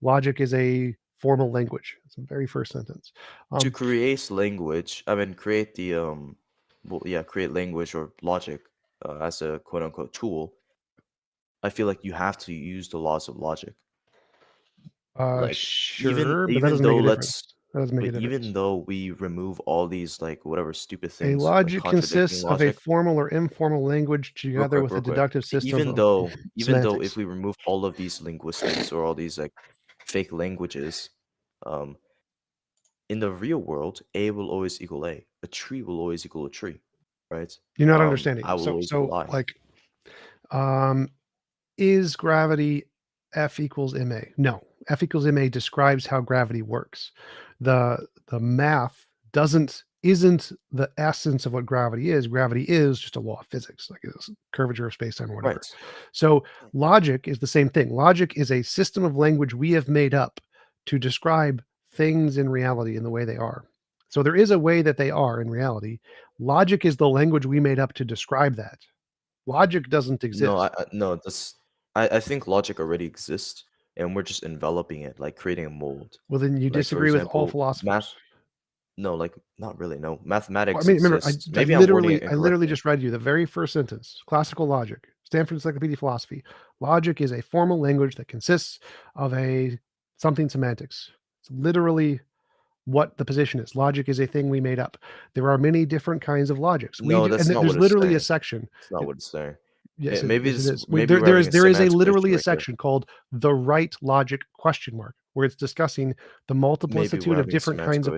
Logic is a formal language. It's the very first sentence. To create language, I mean, create the create language or logic as a quote unquote tool. I feel like you have to use the laws of logic. Like Sure, but that even doesn't though make a difference. That doesn't make a difference. even though we remove all these like whatever stupid A things, like logic contradicting consists of a logic, formal or informal language together with a real quick. deductive system Even of though semantics. if we remove all of these linguistics or all these like fake languages, in the real world, A will always equal A. A tree will always equal a tree, right? You're not understanding. I will always equal I. Like, is gravity F equals ma? No, F equals ma describes how gravity works. The math isn't the essence of what gravity is. Gravity is just a law of physics, like it's curvature of space-time or whatever. Right. So logic is the same thing. Logic is a system of language we have made up to describe things in reality in the way they are. So there is a way that they are in reality. Logic is the language we made up to describe that. Logic doesn't exist. No, I think logic already exists, and we're just enveloping it, like creating a mold. Well, then you Like, for disagree with all example, philosophers. No, like not really. No, Well, mathematics I mean, remember, exists. Maybe I'm wording it I literally incorrectly. just read you the very first sentence. Classical logic, Stanford Encyclopedia of Philosophy. Logic is a formal language that consists of something semantics. It's literally what the position is. Logic is a thing we made up. There are many different kinds of logics. No, that's not There's what it's literally saying. a section. It's not what it's saying. Yes, Maybe yes, it is. maybe we're having a There is a semantics literally issue a right here. section called the right logic question mark, where it's discussing the multiplicity we're of having a different kinds of semantical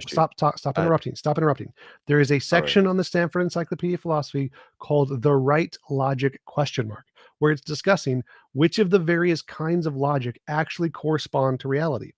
issue. stop interrupting. There is a section on the Stanford Encyclopedia of Philosophy called the right logic question mark, where it's discussing which of the various kinds of logic actually correspond to reality.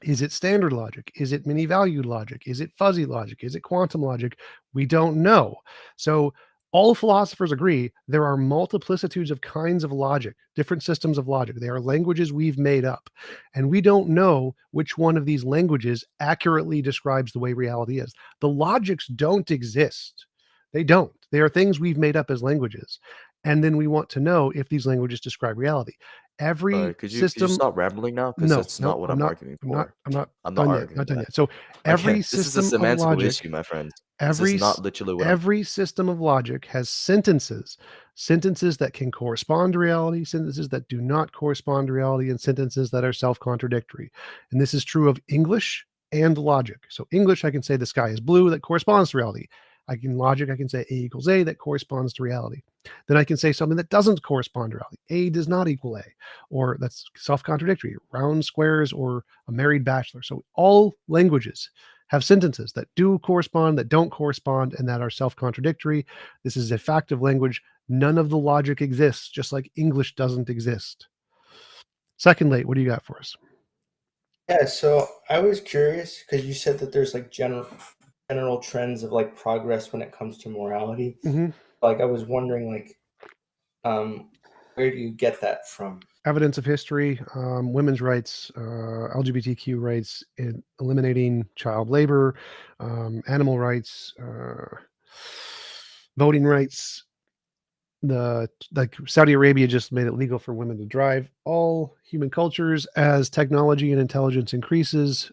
Is it standard logic? Is it many valued logic? Is it fuzzy logic? Is it quantum logic? We don't know. So all philosophers agree there are multiplicitudes of kinds of logic, different systems of logic. They are languages we've made up. And we don't know which one of these languages accurately describes the way reality is. The logics don't exist. They don't. They are things we've made up as languages. And then we want to know if these languages describe reality. Every Could you system. stop rambling now? Because No, that's no, not what I'm arguing I'm not. for. I'm not I'm not done yet. arguing Not done that. yet. So every Again, this is a system of semantical logic, issue, my friend. This is not literally what I'm. every system of logic has sentences that can correspond to reality, sentences that do not correspond to reality, and sentences that are self-contradictory. And this is true of English and logic. So English, I can say the sky is blue, that corresponds to reality. I can say A equals A, that corresponds to reality. Then I can say something that doesn't correspond to reality. A does not equal A, or that's self-contradictory, round squares or a married bachelor. So all languages have sentences that do correspond, that don't correspond, and that are self-contradictory. This is a fact of language. None of the logic exists, just like English doesn't exist. Second late, what do you got for us? Yeah, so I was curious because you said that there's like general trends of like progress when it comes to morality. Mhm. Like I was wondering, like, where do you get that from? Evidence of history, women's rights, LGBTQ rights, eliminating child labor, animal rights, voting rights. Like Saudi Arabia just made it legal for women to drive. All human cultures, as technology and intelligence increases,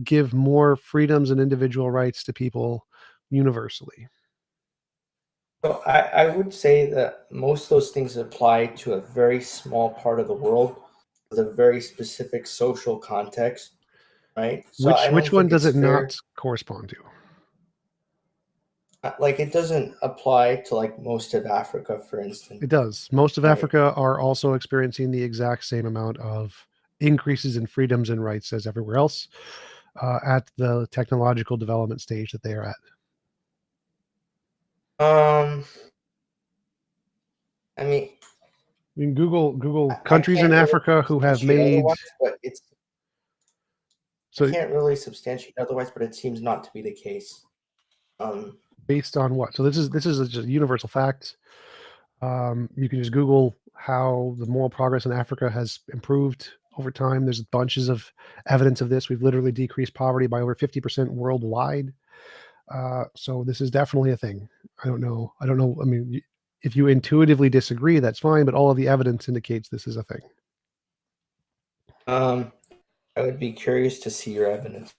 give more freedoms and individual rights to people universally. So I would say that most of those things apply to a very small part of the world with a very specific social context, right? So I don't Which one think does it's it fair. not correspond to? Like it doesn't apply to like most of Africa, for instance. It does. Most of Right. Africa are also experiencing the exact same amount of increases in freedoms and rights as everywhere else at the technological development stage that they are at. I mean, You can Google I countries in can't really Africa who have substantiate made. otherwise, but it's So I can't really substantiate otherwise, but it seems not to be the case. based on what? So this is just a universal fact. You can just Google how the moral progress in Africa has improved over time. There's bunches of evidence of this. We've literally decreased poverty by over 50% worldwide. So this is definitely a thing. I don't know. I mean, if you intuitively disagree, that's fine, but all of the evidence indicates this is a thing. I would be curious to see your evidence.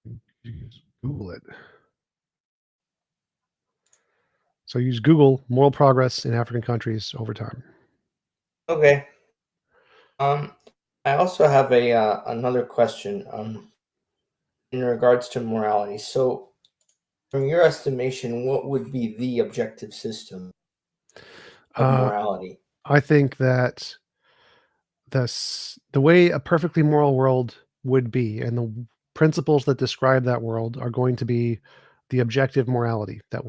You can just Google it. So use Google moral progress in African countries over time. Okay. I also have another question in regards to morality. So, from your estimation, what would be the objective system of morality? I think that the way a perfectly moral world would be, and the principles that describe that world are going to be the objective morality that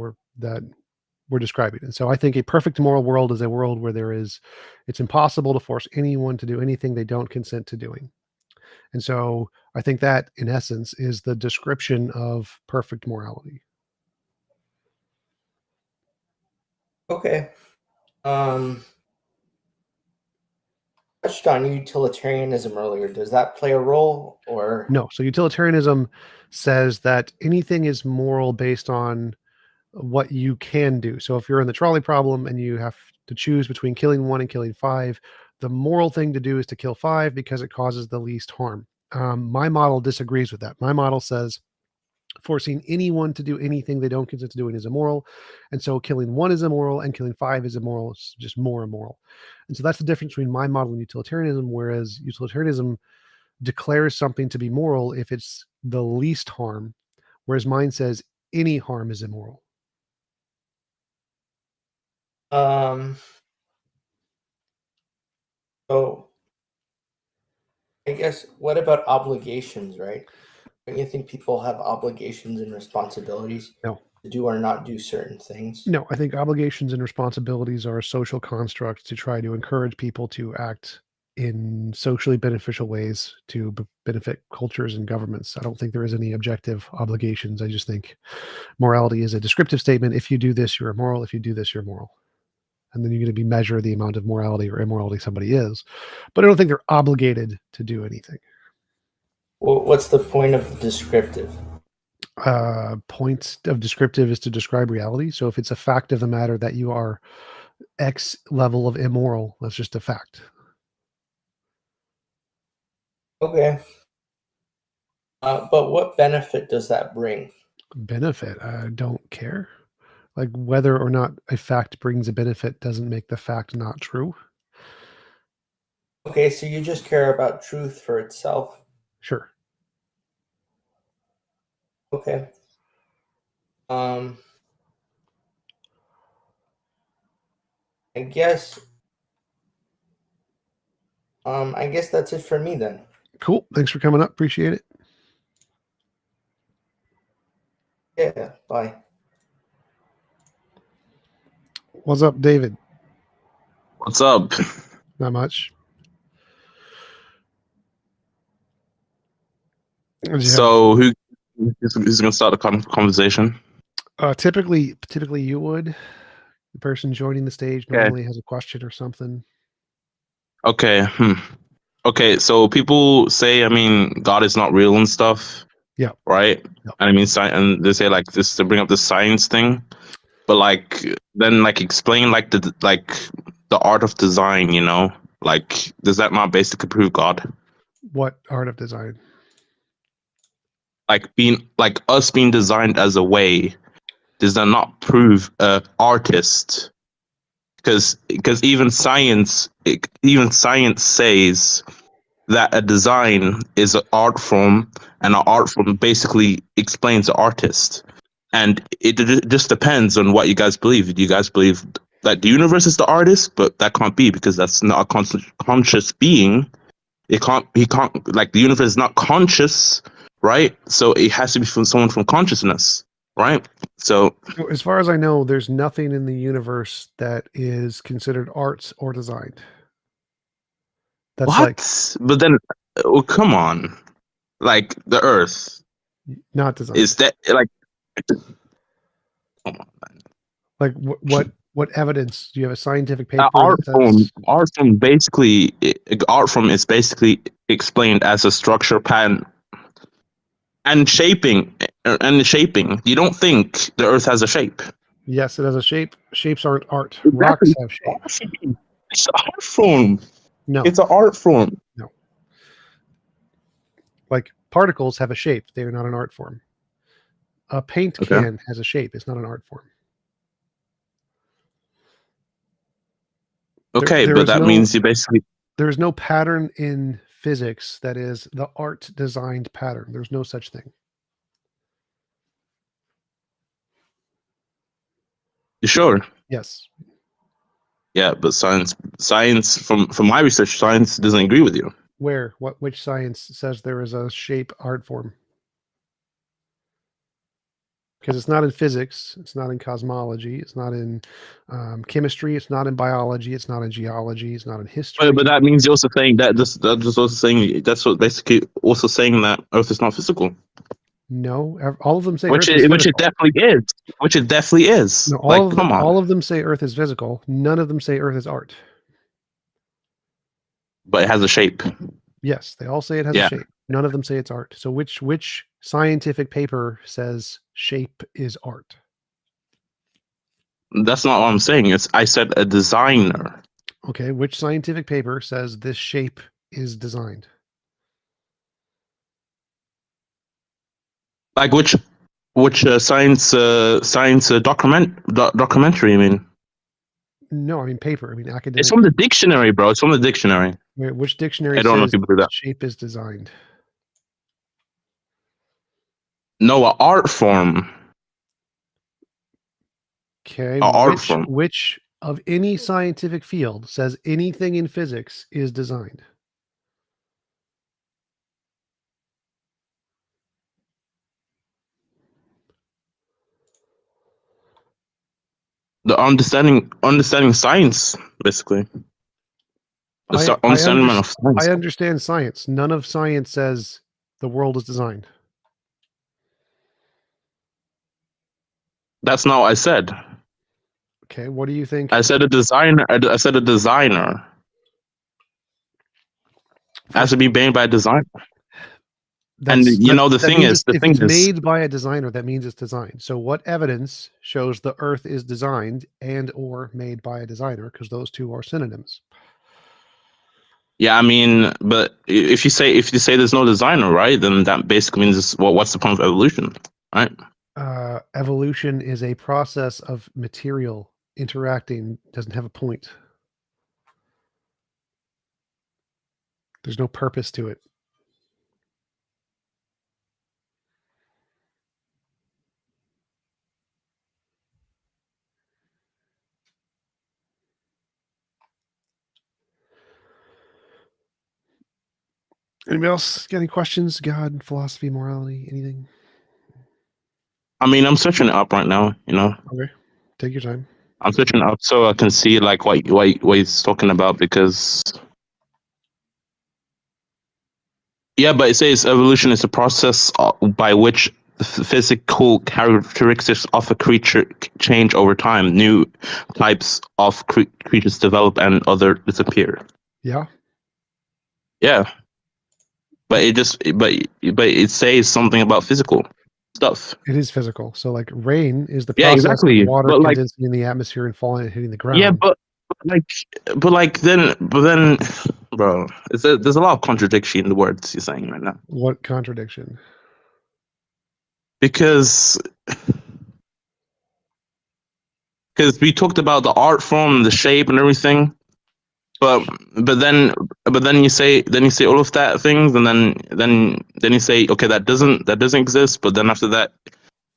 we're describing. And so I think a perfect moral world is a world where it's impossible to force anyone to do anything they don't consent to doing. And so I think that, in essence, is the description of perfect morality. Okay. Touched on utilitarianism earlier. Does that play a role, or No. So utilitarianism says that anything is moral based on what you can do. So if you're in the trolley problem and you have to choose between killing 1 and killing 5, the moral thing to do is to kill 5 because it causes the least harm. My model disagrees with that. My model says forcing anyone to do anything they don't consent to doing is immoral. And so killing 1 is immoral and killing 5 is immoral. It's just more immoral. And so that's the difference between my model and utilitarianism, whereas utilitarianism declares something to be moral if it's the least harm, whereas mine says any harm is immoral. so I guess what about obligations, right? Don't you think people have obligations and responsibilities No. to do or not do certain things? No, I think obligations and responsibilities are a social construct to try to encourage people to act in socially beneficial ways to benefit cultures and governments. I don't think there is any objective obligations. I just think morality is a descriptive statement. If you do this, you're immoral. If you do this, you're moral. And then you're going to be measure the amount of morality or immorality somebody is. But I don't think they're obligated to do anything. Well, what's the point of the descriptive? Point of descriptive is to describe reality. So if it's a fact of the matter that you are X level of immoral, that's just a fact. Okay. But what benefit does that bring? Benefit? I don't care. Like whether or not a fact brings a benefit doesn't make the fact not true. Okay, so you just care about truth for itself. Sure. Okay. I guess that's it for me then. Cool. Thanks for coming up. Appreciate it. Yeah, bye. What's up, David? What's up? Not much. So who's gonna start the conversation? Typically you would. The person joining the stage Okay. normally has a question or something. Okay. Okay. So people say, I mean, God is not real and stuff. Yeah. Right. Yep. And I mean, and they say like this to bring up the science thing, but like then like explain like the art of design. You know, like does that not basically prove God? What art of design? Like us being designed as a way, does that not prove artist? Because even science says that a design is an art form, and an art form basically explains the artist. And it just depends on what you guys believe. Do you guys believe that the universe is the artist? But that can't be, because that's not a conscious being. He can't like the universe is not conscious, right? So it has to be from someone from consciousness, right? So As far as I know, there's nothing in the universe that is considered arts or designed. That's what? like But then, oh, come on, like the Earth not designed. is that like? Come on, man. Like what evidence? Do you have a scientific paper? Art that form, says- art form is basically explained as a structure, pattern, and shaping. You don't think the Earth has a shape? Yes, it has a shape. Shapes aren't art. Exactly. Rocks have shape. It's an art form. No, It's an art form. like particles have a shape. They are not an art form. A paint Okay. can has a shape. It's not an art form. Okay, there but is that no- means you basically. There is no pattern in physics that is the art designed pattern. There's no such thing. You sure? Yes. Yeah, but science from my research, science doesn't agree with you. Where? Which science says there is a shape art form? because it's not in physics, it's not in cosmology, it's not in chemistry, it's not in biology, it's not in geology, it's not in history. But that means you're also saying that that's also saying that's what basically also saying that Earth is not physical. No, all of them say Which Earth is it physical. definitely is. Which it definitely is. No, Like, come on. all of them say Earth is physical. None of them say Earth is art. But it has a shape. Yes, they all say it has Yeah. a shape. None of them say it's art. So which scientific paper says shape is art? That's not what I'm saying. I said a designer. Okay, which scientific paper says this shape is designed? Like which science documentary? I mean, No, I mean paper. I mean it's academic. from the dictionary, bro. It's from the dictionary. Wait, which dictionary I don't know if says people do that. shape is designed? No, an art form. Okay, Art form. which of any scientific field says anything in physics is designed? The understanding science, basically. The understanding of science. I understand science. None of science says the world is designed. That's not what I said. Okay, what do you think? I said a designer. I said a designer. It has to be made by a designer. And the thing is, if it's made by a designer, that means it's designed. So what evidence shows the Earth is designed and or made by a designer? Because those two are synonyms. Yeah, I mean, but if you say there's no designer, right? Then that basically means what's the point of evolution, right? Evolution is a process of material interacting. Doesn't have a point. There's no purpose to it. Anybody else got any questions? God, philosophy, morality, anything? I mean, I'm searching it up right now. Okay, take your time. I'm searching it up so I can see like what he's talking about, because yeah, but it says evolution is a process by which the physical characteristics of a creature change over time. New types of creatures develop and other disappear. Yeah. Yeah. But it says something about physical stuff. It is physical. So like rain is the Yeah, process exactly. of water But, like- condensing in the atmosphere and falling and hitting the ground. Yeah, but then, bro, there's a lot of contradiction in the words you're saying right now. What contradiction? Because we talked about the art form, the shape, and everything. But then you say all of that things, and then you say, okay, that doesn't exist. But then after that,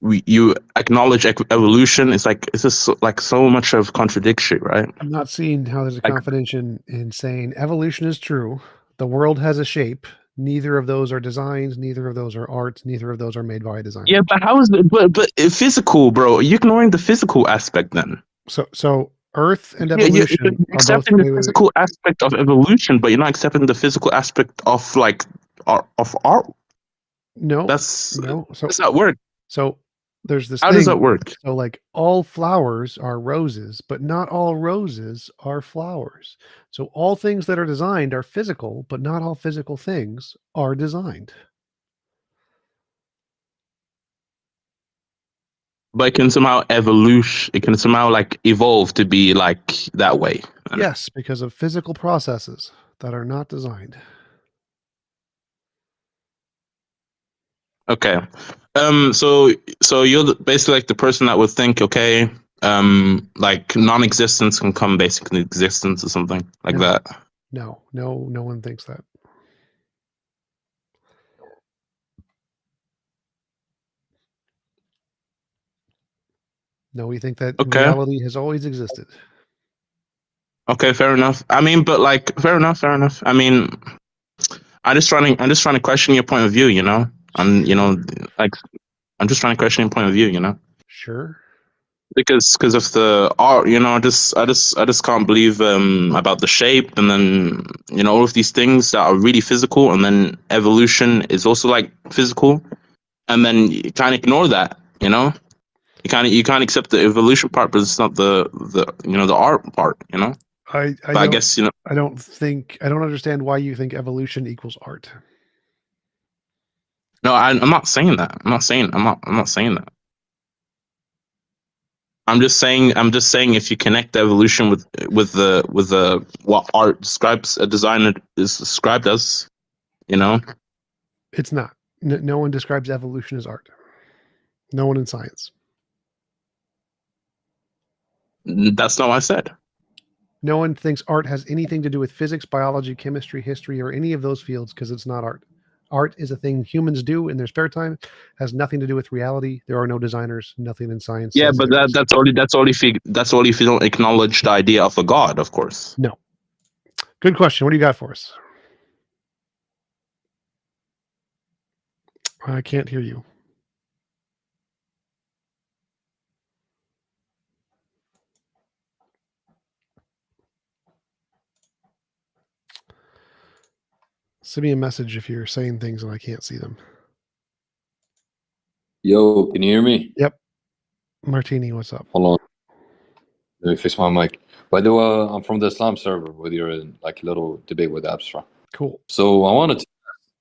you acknowledge evolution. It's just like so much of contradiction, right? I'm not seeing how there's a contradiction in saying evolution is true. The world has a shape. Neither of those are designs. Neither of those are art. Neither of those are made by a designer. Yeah, but how is it? But physical, bro. You're ignoring the physical aspect then. So Earth and Yeah, evolution you're accepting the physical aspect of evolution, but you're not accepting the physical aspect of like art. No, that's no. So does that work? So there's this. How thing. does that work? So like all flowers are roses, but not all roses are flowers. So all things that are designed are physical, but not all physical things are designed. But it can somehow it can somehow like evolve to be like that way. Yes, because of physical processes that are not designed. Okay. So you're basically like the person that would think, okay, like non-existence can come basically existence or something like that. No one thinks that. No, we think that reality has always existed. Okay, fair enough. I mean, but like, fair enough. I mean, I'm just trying to question your point of view, and like, I'm just trying to question your point of view, you know. Sure. Because of the art, you know, I just can't believe about the shape, and then all of these things that are really physical, and then evolution is also like physical, and then you can't ignore that, you know. You can't accept the evolution part, but it's not the the art part, you know. I But I guess I don't understand why you think evolution equals art. no, I'm not saying that. I'm not saying that. I'm just saying if you connect the evolution with the what art describes a designer is described as, you know. It's not. No one describes evolution as art. No one in science. That's not what I said. No one thinks art has anything to do with physics, biology, chemistry, history, or any of those fields because it's not art. Art is a thing humans do in their spare time, has nothing to do with reality. There are no designers, nothing in science. Yeah, says but there is. that's only if you don't acknowledge the idea of a god, of course. No. Good question. What do you got for us? I can't hear you. Send me a message if you're saying things and I can't see them. Yo, can you hear me? Yep. Martini, what's up? Hold on. Let me fix my mic. By the way, I'm from the Islam server with your like little debate with Abstra. Cool. So I wanted to.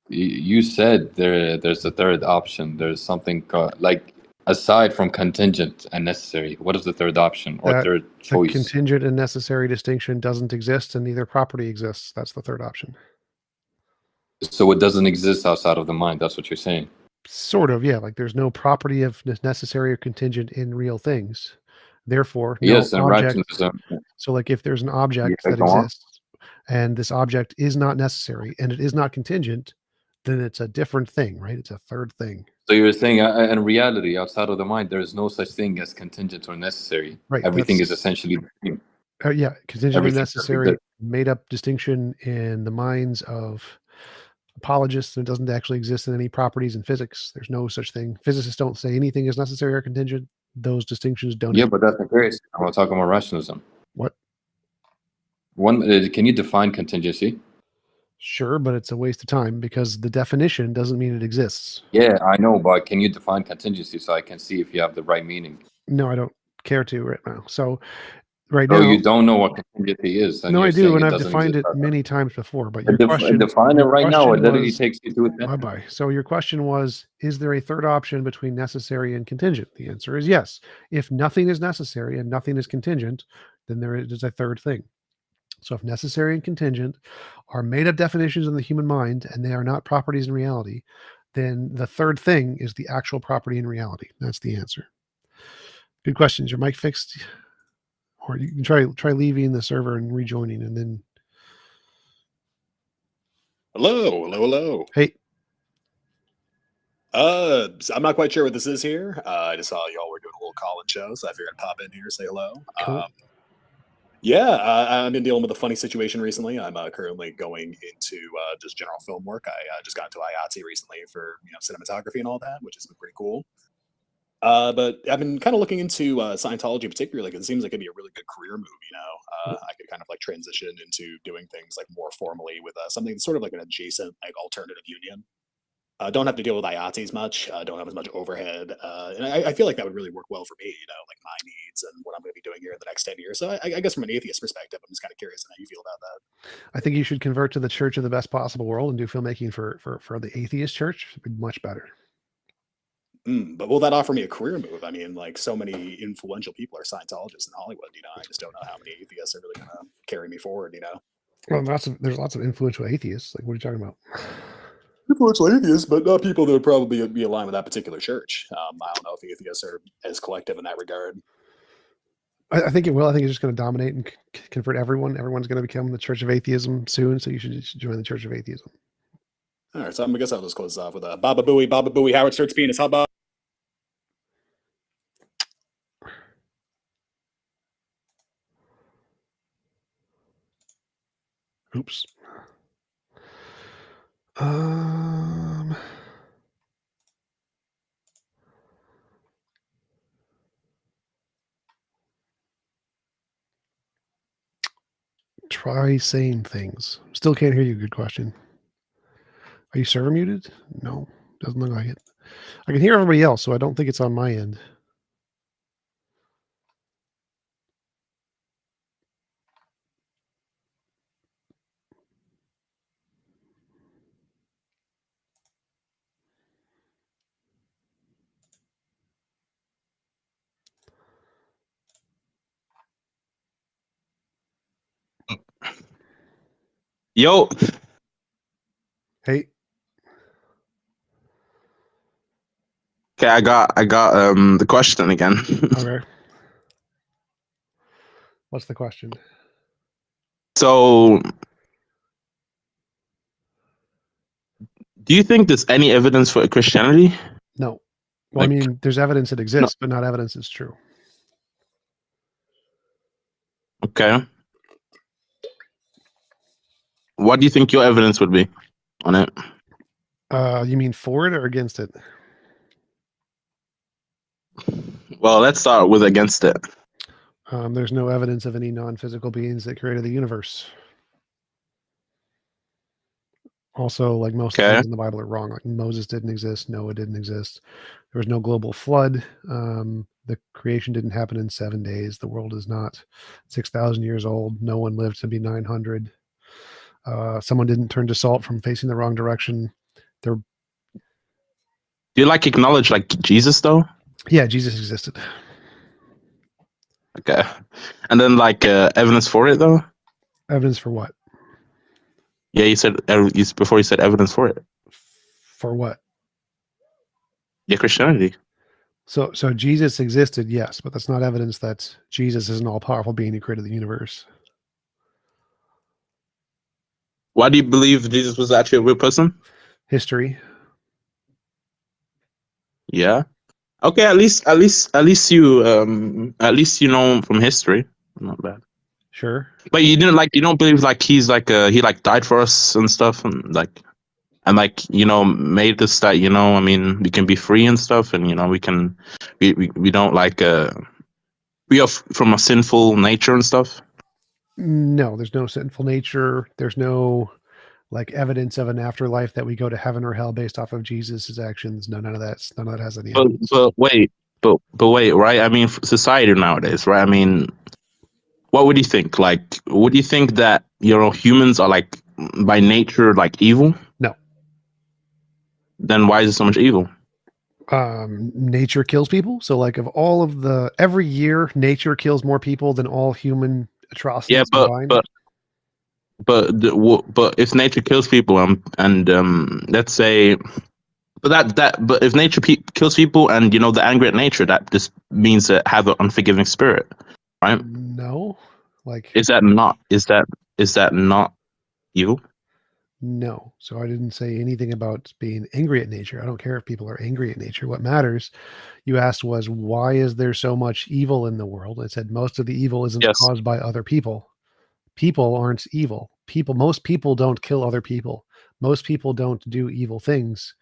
You said there's a third option. There's something like aside from contingent and necessary. What is the third option or third The choice? contingent and necessary distinction doesn't exist and neither property exists. That's the third option. So it doesn't exist outside of the mind. That's what you're saying. Sort of, yeah. Like there's no property of necessary or contingent in real things. Therefore, no Yes, and object. rationalism. So like if there's an object Yeah, that go on. exists and this object is not necessary and it is not contingent, then it's a different thing, right? It's a third thing. So you're saying in reality, outside of the mind, there is no such thing as contingent or necessary. Right. Everything is essentially the same. Yeah, contingent and Everything necessary, made up distinction in the minds of apologists, and it doesn't actually exist in any properties in physics. There's no such thing. Physicists don't say anything is necessary or contingent. Those distinctions don't Yeah, exist. but that's empiricism. I'm talking about rationalism. What? Can you define contingency? Sure, but it's a waste of time because the definition doesn't mean it exists. Yeah, I know, but can you define contingency so I can see if you have the right meaning? No, I don't care to right now. So right No, now, you don't know what contingency is. And no, I you're do, saying and it I've doesn't defined it exist. many times before. But your Define it right now. It literally was, takes you to it. bye-bye. So your question was, is there a third option between necessary and contingent? The answer is yes. If nothing is necessary and nothing is contingent, then there is a third thing. So if necessary and contingent are made up definitions in the human mind and they are not properties in reality, then the third thing is the actual property in reality. That's the answer. Good question. Is your mic fixed? Or you can try leaving the server and rejoining and then. Hello. Hey. I'm not quite sure what this is here. I just saw y'all were doing a little call-in show, so I figured I'd pop in here, say hello. Cool. I've been dealing with a funny situation recently. I'm currently going into just general film work. I just got into IATSE recently for cinematography and all that, which has been pretty cool. But I've been kind of looking into Scientology particularly because it seems like it'd be a really good career move. I could kind of like transition into doing things like more formally with something sort of like an adjacent like alternative union. Don't have to deal with IATSE as much. Don't have as much overhead, and I feel like that would really work well for me. Like my needs and what I'm going to be doing here in the next 10 years. So I guess from an atheist perspective, I'm just kind of curious on how you feel about that. I think you should convert to the Church of the Best Possible World and do filmmaking for the atheist church. It'd be much better. But will that offer me a career move? I mean, like so many influential people are Scientologists in Hollywood. I just don't know how many atheists are really going to carry me forward. Well, there's lots of influential atheists. Like, what are you talking about? Influential atheists, but not people that would probably be aligned with that particular church. I don't know if atheists are as collective in that regard. I think it will. I think it's just going to dominate and convert everyone. Everyone's going to become the Church of Atheism soon, so you should join the Church of Atheism. All right, so I guess I'll just close off with a Baba Booey, Howard starts being his hubba. Oops. Try saying things. Still can't hear you. Good question. Are you server muted? No, doesn't look like it. I can hear everybody else, so I don't think it's on my end. Yo, Hey, okay, I got the question again. okay. What's the question? So, do you think there's any evidence for Christianity? No. Well, I Like, mean, there's evidence it exists, but not evidence it's true. okay. What do you think your evidence would be on it? You mean for it or against it? Well, let's start with against it. There's no evidence of any non-physical beings that created the universe. Also, like most of the Okay. things in the Bible are wrong. Like Moses didn't exist, Noah didn't exist. There was no global flood. The creation didn't happen in 7 days. The world is not 6,000 years old. No one lived to be 900. Someone didn't turn to salt from facing the wrong direction. There, Do you like acknowledge like Jesus though? yeah, Jesus existed. Okay. And then like evidence for it though? Evidence for what? Yeah, you said before you said evidence for it. For what? Yeah, Christianity. So Jesus existed, yes, but that's not evidence that Jesus is an all-powerful being who created the universe. Why do you believe Jesus was actually a real person? History. Yeah. Okay, at least you know from history. Not bad. Sure. But you don't believe like he's like he like died for us and stuff and like made this that I mean we can be free and stuff and we don't like we are from a sinful nature and stuff. No, there's no sinful nature. There's no like evidence of an afterlife that we go to heaven or hell based off of Jesus's actions. None of that has any evidence. But wait, right? I mean, society nowadays, right? I mean, what would you think? Like, would you think that humans are like by nature like evil? No. Then why is there so much evil? Nature kills people. So like every year, nature kills more people than all human atrocities Yeah, combined. but if nature kills people, and let's say, but if nature kills people, and the angry at nature, that just means that have an unforgiving spirit, right? No. Like Is that not evil? no. So I didn't say anything about being angry at nature. I don't care if people are angry at nature. What matters, you asked, was why is there so much evil in the world? I said most of the evil isn't Yes. caused by other people. People aren't evil. Most people don't kill other people. Most people don't do evil things.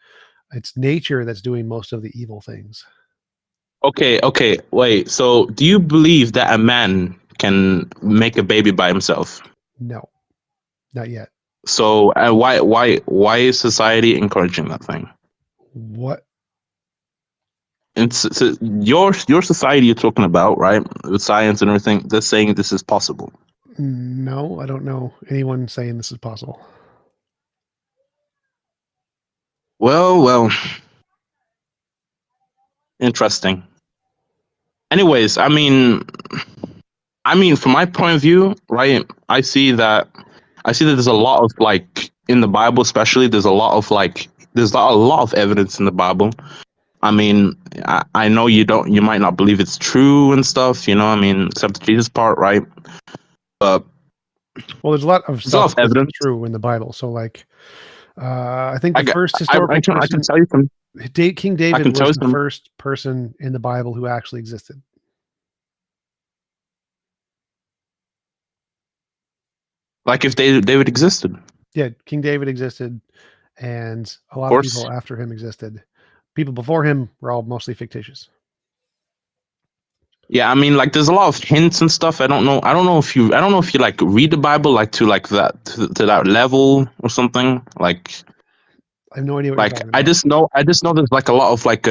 It's nature that's doing most of the evil things. Okay, wait. So, do you believe that a man can make a baby by himself? No, not yet. So, why is society encouraging that thing? What? It's your society you're talking about, right? With science and everything, they're saying this is possible. No, I don't know anyone saying this is possible. Well, interesting. Anyways, I mean, from my point of view, right? I see that there's a lot of like in the Bible, especially. There's a lot of evidence in the Bible. I mean, I know you might not believe it's true and stuff. I mean, except the Jesus part, right? But Well, there's a lot of there's a lot stuff of evidence. that's true in the Bible. So, like, I think I the got- first I historical can person, tell you some. King David can tell was you the some. first person in the Bible who actually existed. Like if David existed. Yeah, King David existed, and a lot of course. people after him existed. People before him were all mostly fictitious. Yeah, I mean, like, there's a lot of hints and stuff. I don't know. I don't know if you like read the Bible like to like that to that level or something. Like, I have no idea what you're talking about. I just know there's like a lot of like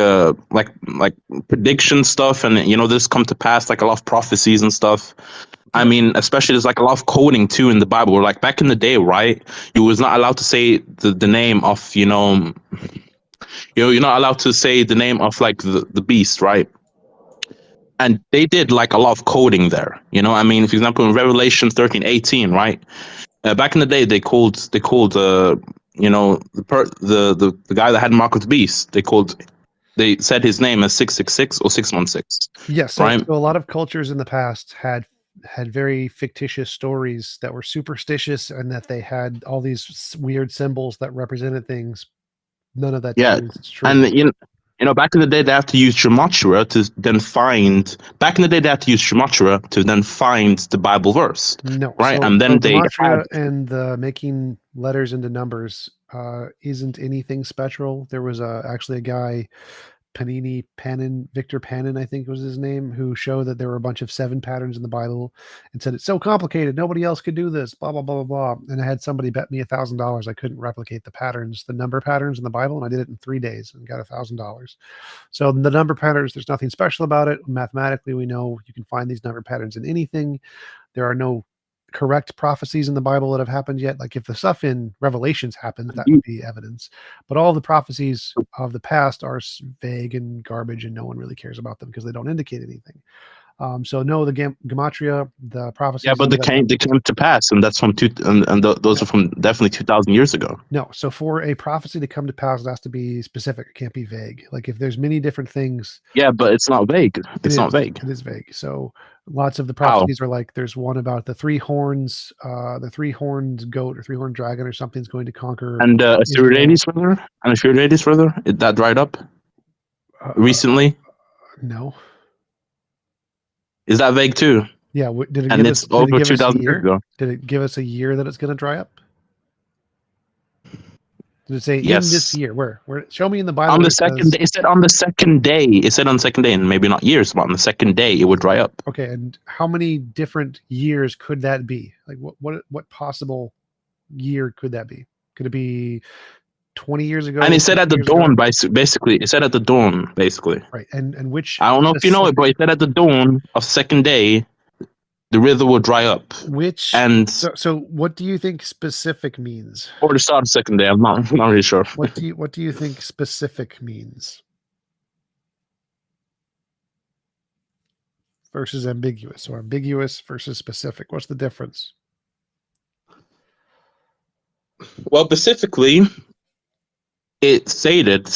prediction stuff, and this come to pass, like a lot of prophecies and stuff. I mean, especially there's like a lot of coding too in the Bible. Where, like, back in the day, right? You was not allowed to say the name of you're not allowed to say the name of like the beast, right? And they did like a lot of coding there. I mean, for example, in Revelation 13:18, right? Back in the day, they called the guy that had mark of the beast. They said his name as 666 or 616. Yes, so, right? so a lot of cultures in the past had very fictitious stories that were superstitious, and that they had all these weird symbols that represented things. None of that Yeah, means it's true. and back in the day, they have to use gematria to then find. Back in the day, they had to use gematria to then find the Bible verse. No, right? So, And then they gematria had, and making letters into numbers isn't anything special. There was actually a guy, Victor Panin, I think was his name, who showed that there were a bunch of 7 patterns in the Bible and said it's so complicated, nobody else could do this, blah blah blah blah blah. And I had somebody bet me $1,000 I couldn't replicate the number patterns in the Bible, and I did it in 3 days and got $1,000. So the number patterns, there's nothing special about it. Mathematically, we know you can find these number patterns in anything. There are no correct prophecies in the Bible that have happened yet. Like, if the stuff in Revelations happened, that would be evidence. But all the prophecies of the past are vague and garbage, and no one really cares about them because they don't indicate anything. So no, the gematria, the prophecies. yeah, but they came to pass, and that's from those are from definitely 2,000 years ago. No, so for a prophecy to come to pass, it has to be specific. It can't be vague. Like, if there's many different things. Yeah, but it's not vague. It's not vague. It is vague. So lots of the prophecies are like, there's one about the 3 horns, the 3-horned goat or 3-horned dragon or something's going to conquer. And Assyriades further, that dried up recently. No. Is that vague too? Yeah. Did it and give it's us, over did it give us a 2,000 years year? ago. Did it give us a year that it's going to dry up? Did it say in Yes. this year? Where? Show me in the Bible. On where the it second says- day, it said on the second day. It said on the second day, and maybe not years, but on the second day, it would dry up. Okay, and how many different years could that be? Like, what possible year could that be? Could it be 20 years ago? And it said at the 50 years ago? dawn, basically. It said at the dawn, basically. Right, and which? I don't know if you know it, but it said at the dawn of second day, the river will dry up. Which? And So what do you think specific means? or the start of second day, I'm not really sure. What do you think specific means? Versus ambiguous, or ambiguous versus specific. What's the difference? Well, specifically, it stated.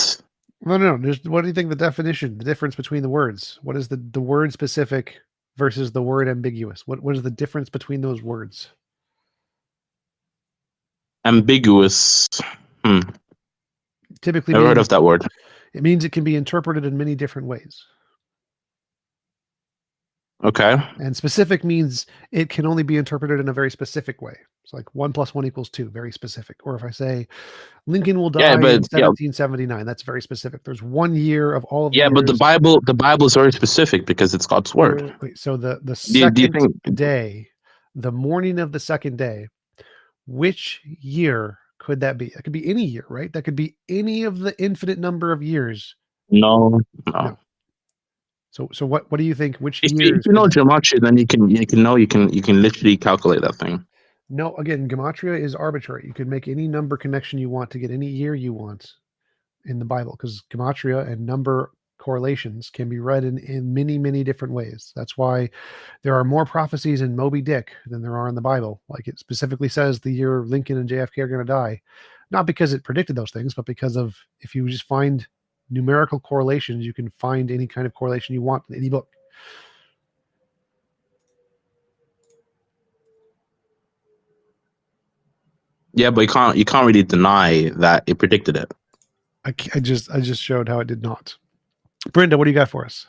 No. What do you think the difference between the words? What is the word specific versus the word ambiguous? What is the difference between those words? Ambiguous. Typically, Never heard of that word. It means it can be interpreted in many different ways. Okay. And specific means it can only be interpreted in a very specific way. It's like 1 + 1 = 2, very specific. Or if I say Lincoln will die in 1779, that's very specific. There's 1 year of all of the years. But the Bible is very specific because it's God's word. Wait, so the second day, the morning of the second day, which year could that be? It could be any year, right? That could be any of the infinite number of years. No. So what do you think? Which if years? you know gematria, then you can literally calculate that thing. No, again, gematria is arbitrary. You can make any number connection you want to get any year you want in the Bible, because gematria and number correlations can be read in many different ways. That's why there are more prophecies in Moby Dick than there are in the Bible. Like, it specifically says the year Lincoln and JFK are going to die, not because it predicted those things, but because of, if you just find numerical correlations, you can find any kind of correlation you want in any book. Yeah, but you can't really deny that it predicted it. I just showed how it did not. Brenda, what do you got for us?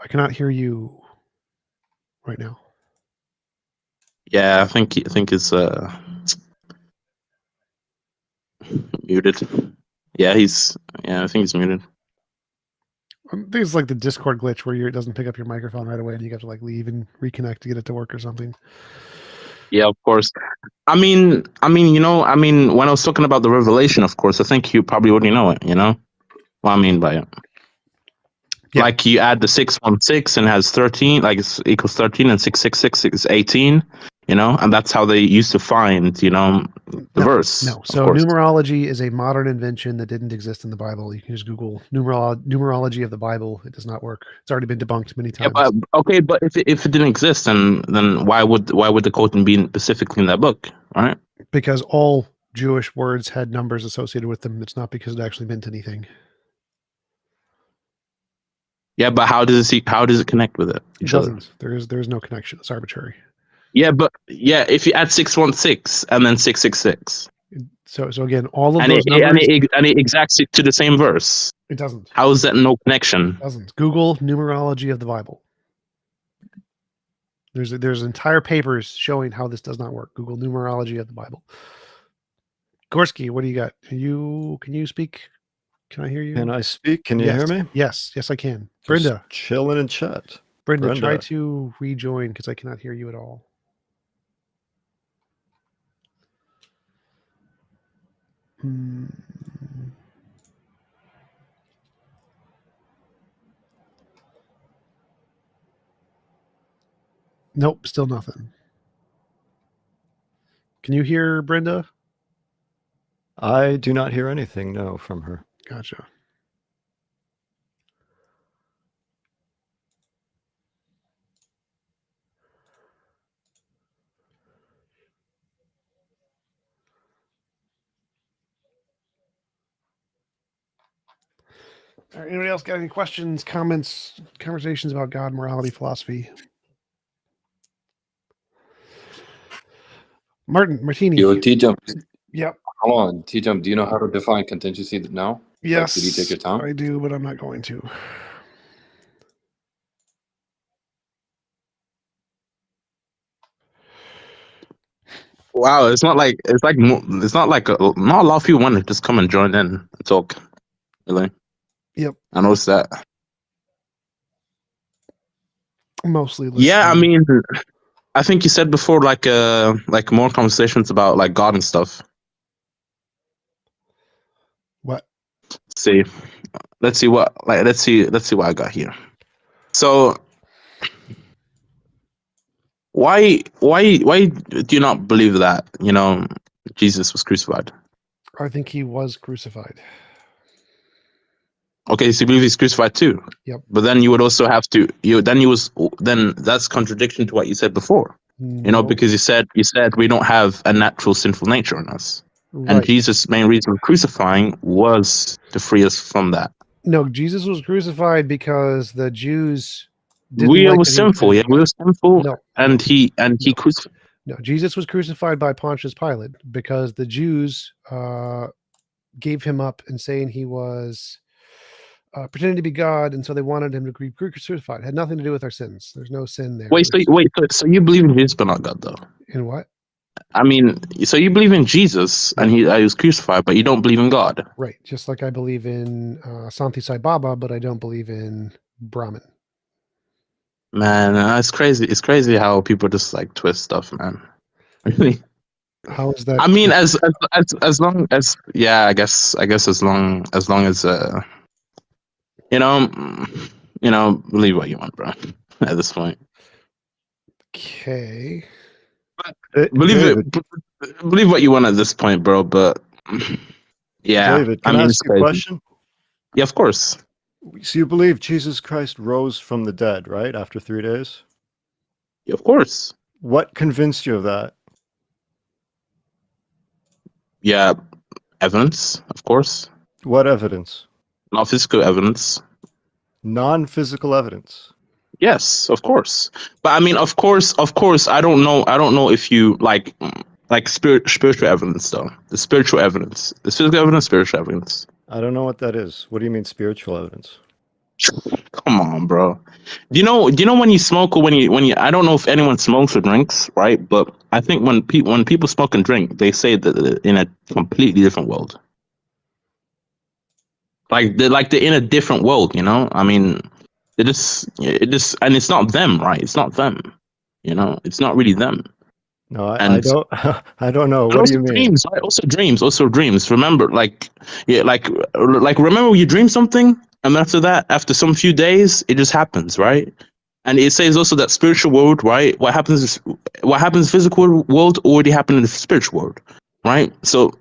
I cannot hear you right now. Yeah, I think it's muted. I think he's muted. I think it's like the Discord glitch where it doesn't pick up your microphone right away, and you have to like leave and reconnect to get it to work or something. Yeah, of course. I mean, when I was talking about the revelation, of course, I think you probably already know it. You know what I mean by it. Yeah. Like you add the 616 and it has 13, like it's equals 13, and 666 is 18. You know, and that's how they used to find, the verse. No, of so course. numerology is a modern invention that didn't exist in the Bible. You can just Google numerology of the Bible. It does not work. It's already been debunked many Yeah, times. but okay, but if it didn't exist, then why would the quoting be specifically in that book, right? Because all Jewish words had numbers associated with them. It's not because it actually meant anything. Yeah, but how does it connect with it? It doesn't. There is no connection. It's arbitrary. Yeah, but if you add 616 and then 666, So again, all of and those it numbers. and it exacts it to the same verse. It doesn't. How is that no connection? It doesn't. Google numerology of the Bible. There's entire papers showing how this does not work. Google numerology of the Bible. Gorski, what do you got? Can you speak? Can I hear you? Can I speak? Can you Yes. hear me? Yes, I can. Just Brenda, chilling in chat. Brenda, try Brenda. to rejoin because I cannot hear you at all. Nope, still nothing. Can you hear Brenda? I do not hear anything, no, from her. Gotcha. All right, anybody else got any questions, comments, conversations about God, morality, philosophy? Martini. Yo, TJump. Yep. Hold on, TJump. Do you know how to define contingency now? Yes, Like, did you take your time? I do, but I'm not going to. Wow, not a lot of people want to just come and join in and talk. Really? Yep. I noticed that. Mostly. Yeah, I mean, I think you said before, like more conversations about like God and stuff. What? Let's see what I got here. So, why do you not believe that Jesus was crucified? I think he was crucified. Okay, so you believe he's crucified too. Yep. But then you would also have to then that's contradiction to what you said before. No. Because you said we don't have a natural sinful nature in us. Right. And Jesus' main reason for crucifying was to free us from that. No, Jesus was crucified because the Jews didn't We like were that he was sinful, yeah, we were sinful, No. and he crucified. No, Jesus was crucified by Pontius Pilate because the Jews gave him up and saying he was pretending to be God, and so they wanted him to be crucified. It had nothing to do with our sins. There's no sin there. So you believe in Jesus but not God, though? In what? I mean, so you believe in Jesus and he was crucified, but you don't believe in God. Right. Just like I believe in Santi Sai Baba, but I don't believe in Brahman. Man, it's crazy. It's crazy how people just like twist stuff, man. Really. How is that? I mean, as long as I guess as long as believe what you want, bro. At this point. Okay. Believe what you want at this point, bro. But yeah, David, can I ask you a question? Yeah, of course. So you believe Jesus Christ rose from the dead, right? After 3 days? Yeah, of course. What convinced you of that? Yeah, evidence, of course. What evidence? Not physical evidence. Non-physical evidence. Yes, of course. But I mean, of course, I don't know if you like spiritual evidence though. The spiritual evidence. The physical evidence, spiritual evidence. I don't know what that is. What do you mean spiritual evidence? Come on, bro. Do you know when you smoke or when you I don't know if anyone smokes or drinks, right? But I think when people smoke and drink, they say that in a completely different world. they're in a different world, you know. I mean, and it's not them, right? It's not them, you know. It's not really them. No, I And don't. I don't know. and What do also you mean? dreams, right? Also dreams. Remember, like remember you dream something, and after that, after some few days, it just happens, right? And it says also that spiritual world, right? What happens in the physical world already happened in the spiritual world, right? So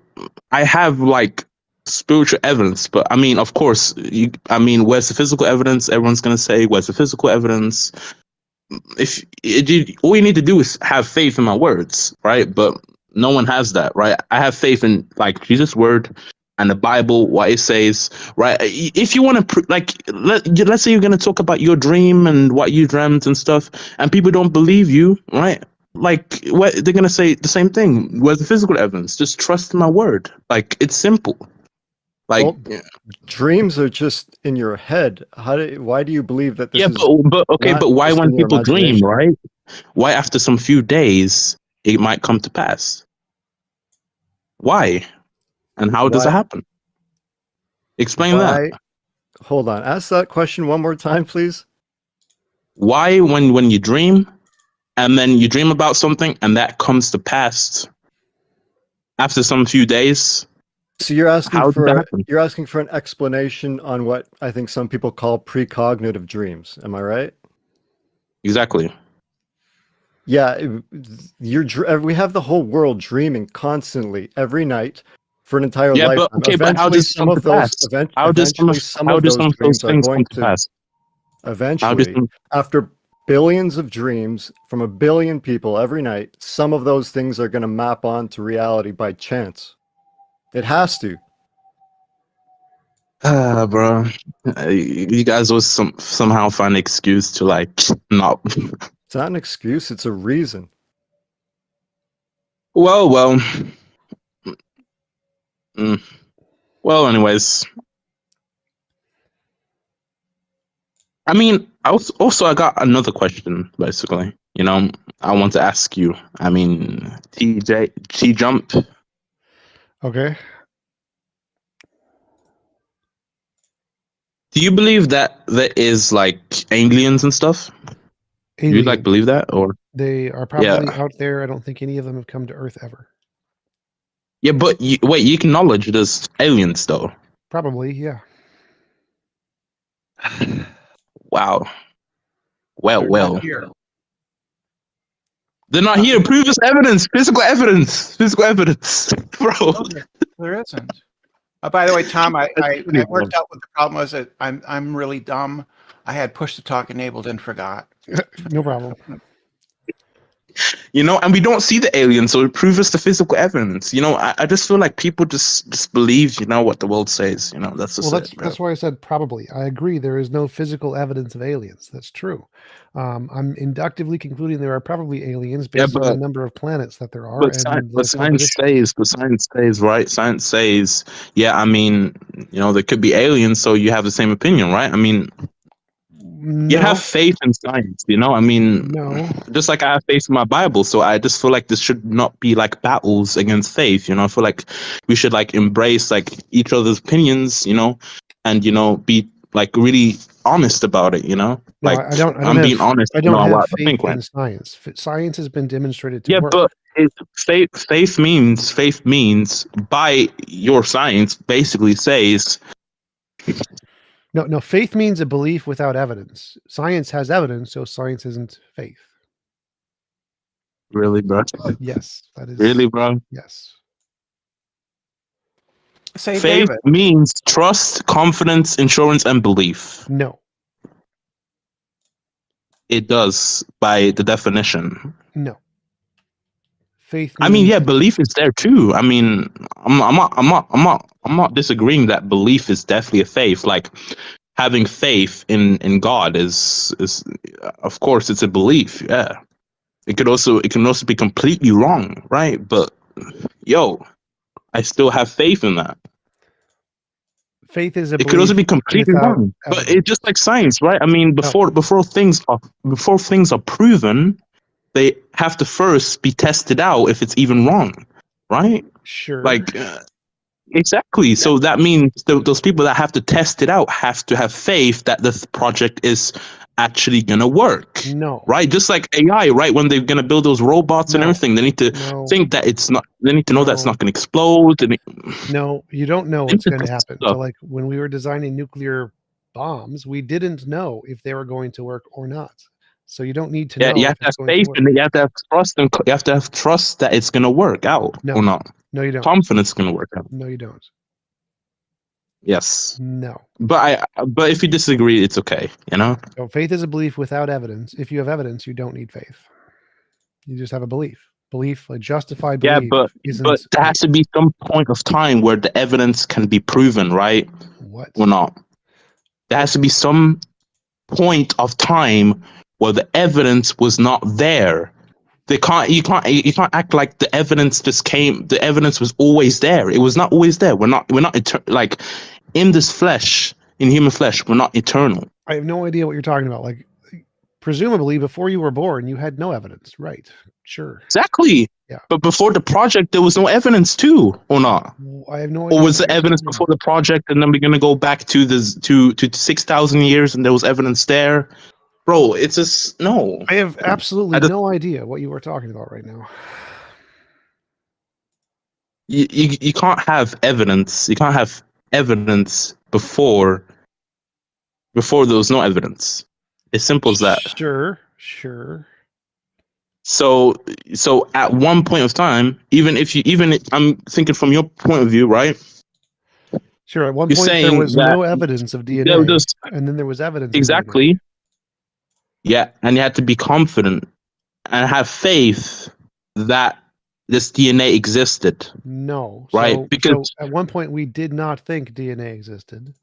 I have like spiritual evidence, but I mean, of course, where's the physical evidence? Everyone's gonna say, where's the physical evidence? All you need to do is have faith in my words, right? But no one has that, right? I have faith in like Jesus' word and the Bible, what it says, right? If you want to, let's say you're going to talk about your dream and what you dreamt and stuff, and people don't believe you, right? Like, they're going to say the same thing. Where's the physical evidence? Just trust my word. Like, it's simple. Like, Well, dreams are just in your head. Why do you believe that this yeah, is but why just when in your people dream, imagination? right? Why after some few days it might come to pass? Why? And how does Why? it happen? Explain Why? that. Hold on. Ask that question one more time, please. Why when you dream and then you dream about something and that comes to pass after some few days? So you're asking How did that happen? you're asking for an explanation on what I think some people call precognitive dreams. Am I right? Exactly. Yeah, we have the whole world dreaming constantly every night for an entire Yeah, lifetime. but okay, but how Eventually, does it some come to of those pass? How does some of those dreams are things come going to to pass? eventually, after billions of dreams from a billion people every night, some of those things are going to map onto reality by chance. It has to. Bro, you guys always somehow find an excuse to like not. It's not an excuse, it's a reason. Well. Well, anyways. I mean, I got another question, basically. You know, I want to ask you. I mean, TJump. Okay. Do you believe that there is like aliens and stuff? Do you like believe that, or They are probably out there. I don't think any of them have come to Earth ever. yeah? But you acknowledge there's aliens, though. Probably, yeah. Wow. Well. Here. They're not here. Prove us evidence. Physical evidence, bro. There isn't. By the way, Tom, I worked out what the problem was. That I'm really dumb. I had push to talk enabled and forgot. No problem. You know, and we don't see the aliens, so prove us the physical evidence. You know, I just feel like people just believe, you know, what the world says. You know, that's just that's why I said probably. I agree. There is no physical evidence of aliens. That's true. I'm inductively concluding there are probably aliens based on the number of planets that there are. But science says, right? Science says, yeah. I mean, you know, there could be aliens, so you have the same opinion, right? I mean, you have faith in science, you know. I mean, just like I have faith in my Bible, so I just feel like this should not be like battles against faith. You know, I feel like we should like embrace like each other's opinions, you know, and you know, be like really honest about it. You know, no, like I don't being honest. I don't have I faith think, in science. Science has been demonstrated to yeah, work. but faith means by your science basically says. No, faith means a belief without evidence. Science has evidence, so science isn't faith. Really, bro? Yes, that is. Really, bro? Yes. Say, faith David. means trust, confidence, insurance, and belief. No. It does by the definition. No. Faith. I mean, yeah, belief is there too. I mean, I'm not disagreeing that belief is definitely a faith. Like having faith in God is of course it's a belief. Yeah, it can also be completely wrong, right? But yo, I still have faith in that. Faith is a it could also be completely wrong, but it's just like science, right? I mean, before things are proven, they have to first be tested out if it's even wrong, right? Sure. Like, Exactly. So that means those people that have to test it out have to have faith that the project is actually gonna work. No. Right? Just like AI, right? When they're gonna build those robots and No. everything, they need to No. think that it's not. They need to know that it's No. not gonna explode. And No, you don't know They what's need to going to test happen. stuff. So, like when we were designing nuclear bombs, we didn't know if they were going to work or not. So you don't need to Yeah, know you if have to have it's going to faith work. in it. You have to have trust, and you have to have trust that it's gonna work out No. or not. No, you don't. Confidence gonna work out. No, you don't. Yes, No. but if you disagree, it's okay. You know. So faith is a belief without evidence. If you have evidence, you don't need faith. You just have a belief. Belief, a justified Yeah, belief, but isn't there has to be some point of time where the evidence can be proven, right? What? Or not. There has to be some point of time where the evidence was not there. You can't act like the evidence just came. The evidence was always there. It was not always there. We're not like in this flesh, in human flesh. We're not eternal. I have no idea what you're talking about. Like, presumably, before you were born, you had no evidence, right? Sure. Exactly. Yeah. But before the project, there was no evidence too, or not? I have no idea. Or was what the you're evidence talking before about. the project, and then we're gonna go back to to 6,000 years, and there was evidence there, bro? It's just no. I have absolutely I just- no idea what you are talking about right now. You can't have evidence. You can't have evidence before there was no evidence. As simple as that. Sure. So at one point of time, I'm thinking from your point of view, right? Sure. At one You're point, there saying was that no evidence of there DNA, was- and then there was evidence. Of DNA. Exactly. Yeah, and you had to be confident and have faith that this DNA existed. No. Right? So Because at one point, we did not think DNA existed.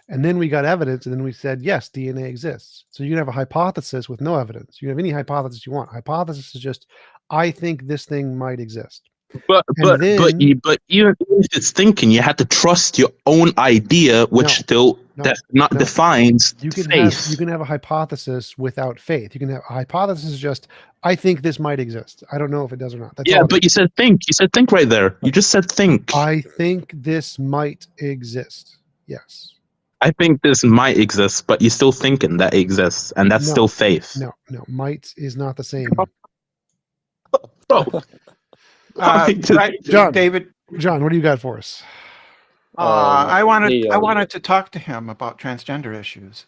And then we got evidence, and then we said, yes, DNA exists. So you can have a hypothesis with no evidence. You can have any hypothesis you want. Hypothesis is just, I think this thing might exist. but then- even if it's thinking, you had to trust your own idea, which No. defines You can faith. have a hypothesis without faith. You can have a hypothesis is just, I think this might exist. I don't know if it does or not. That's Yeah, all it but is. you said think. You said think right there. You just said think. I think this might exist. Yes. I think this might exist, but you're still thinking that it exists, and that's No. still faith. No. Might is not the same. Bro. Right, John. David. John, what do you got for us? I wanted to talk to him about transgender issues.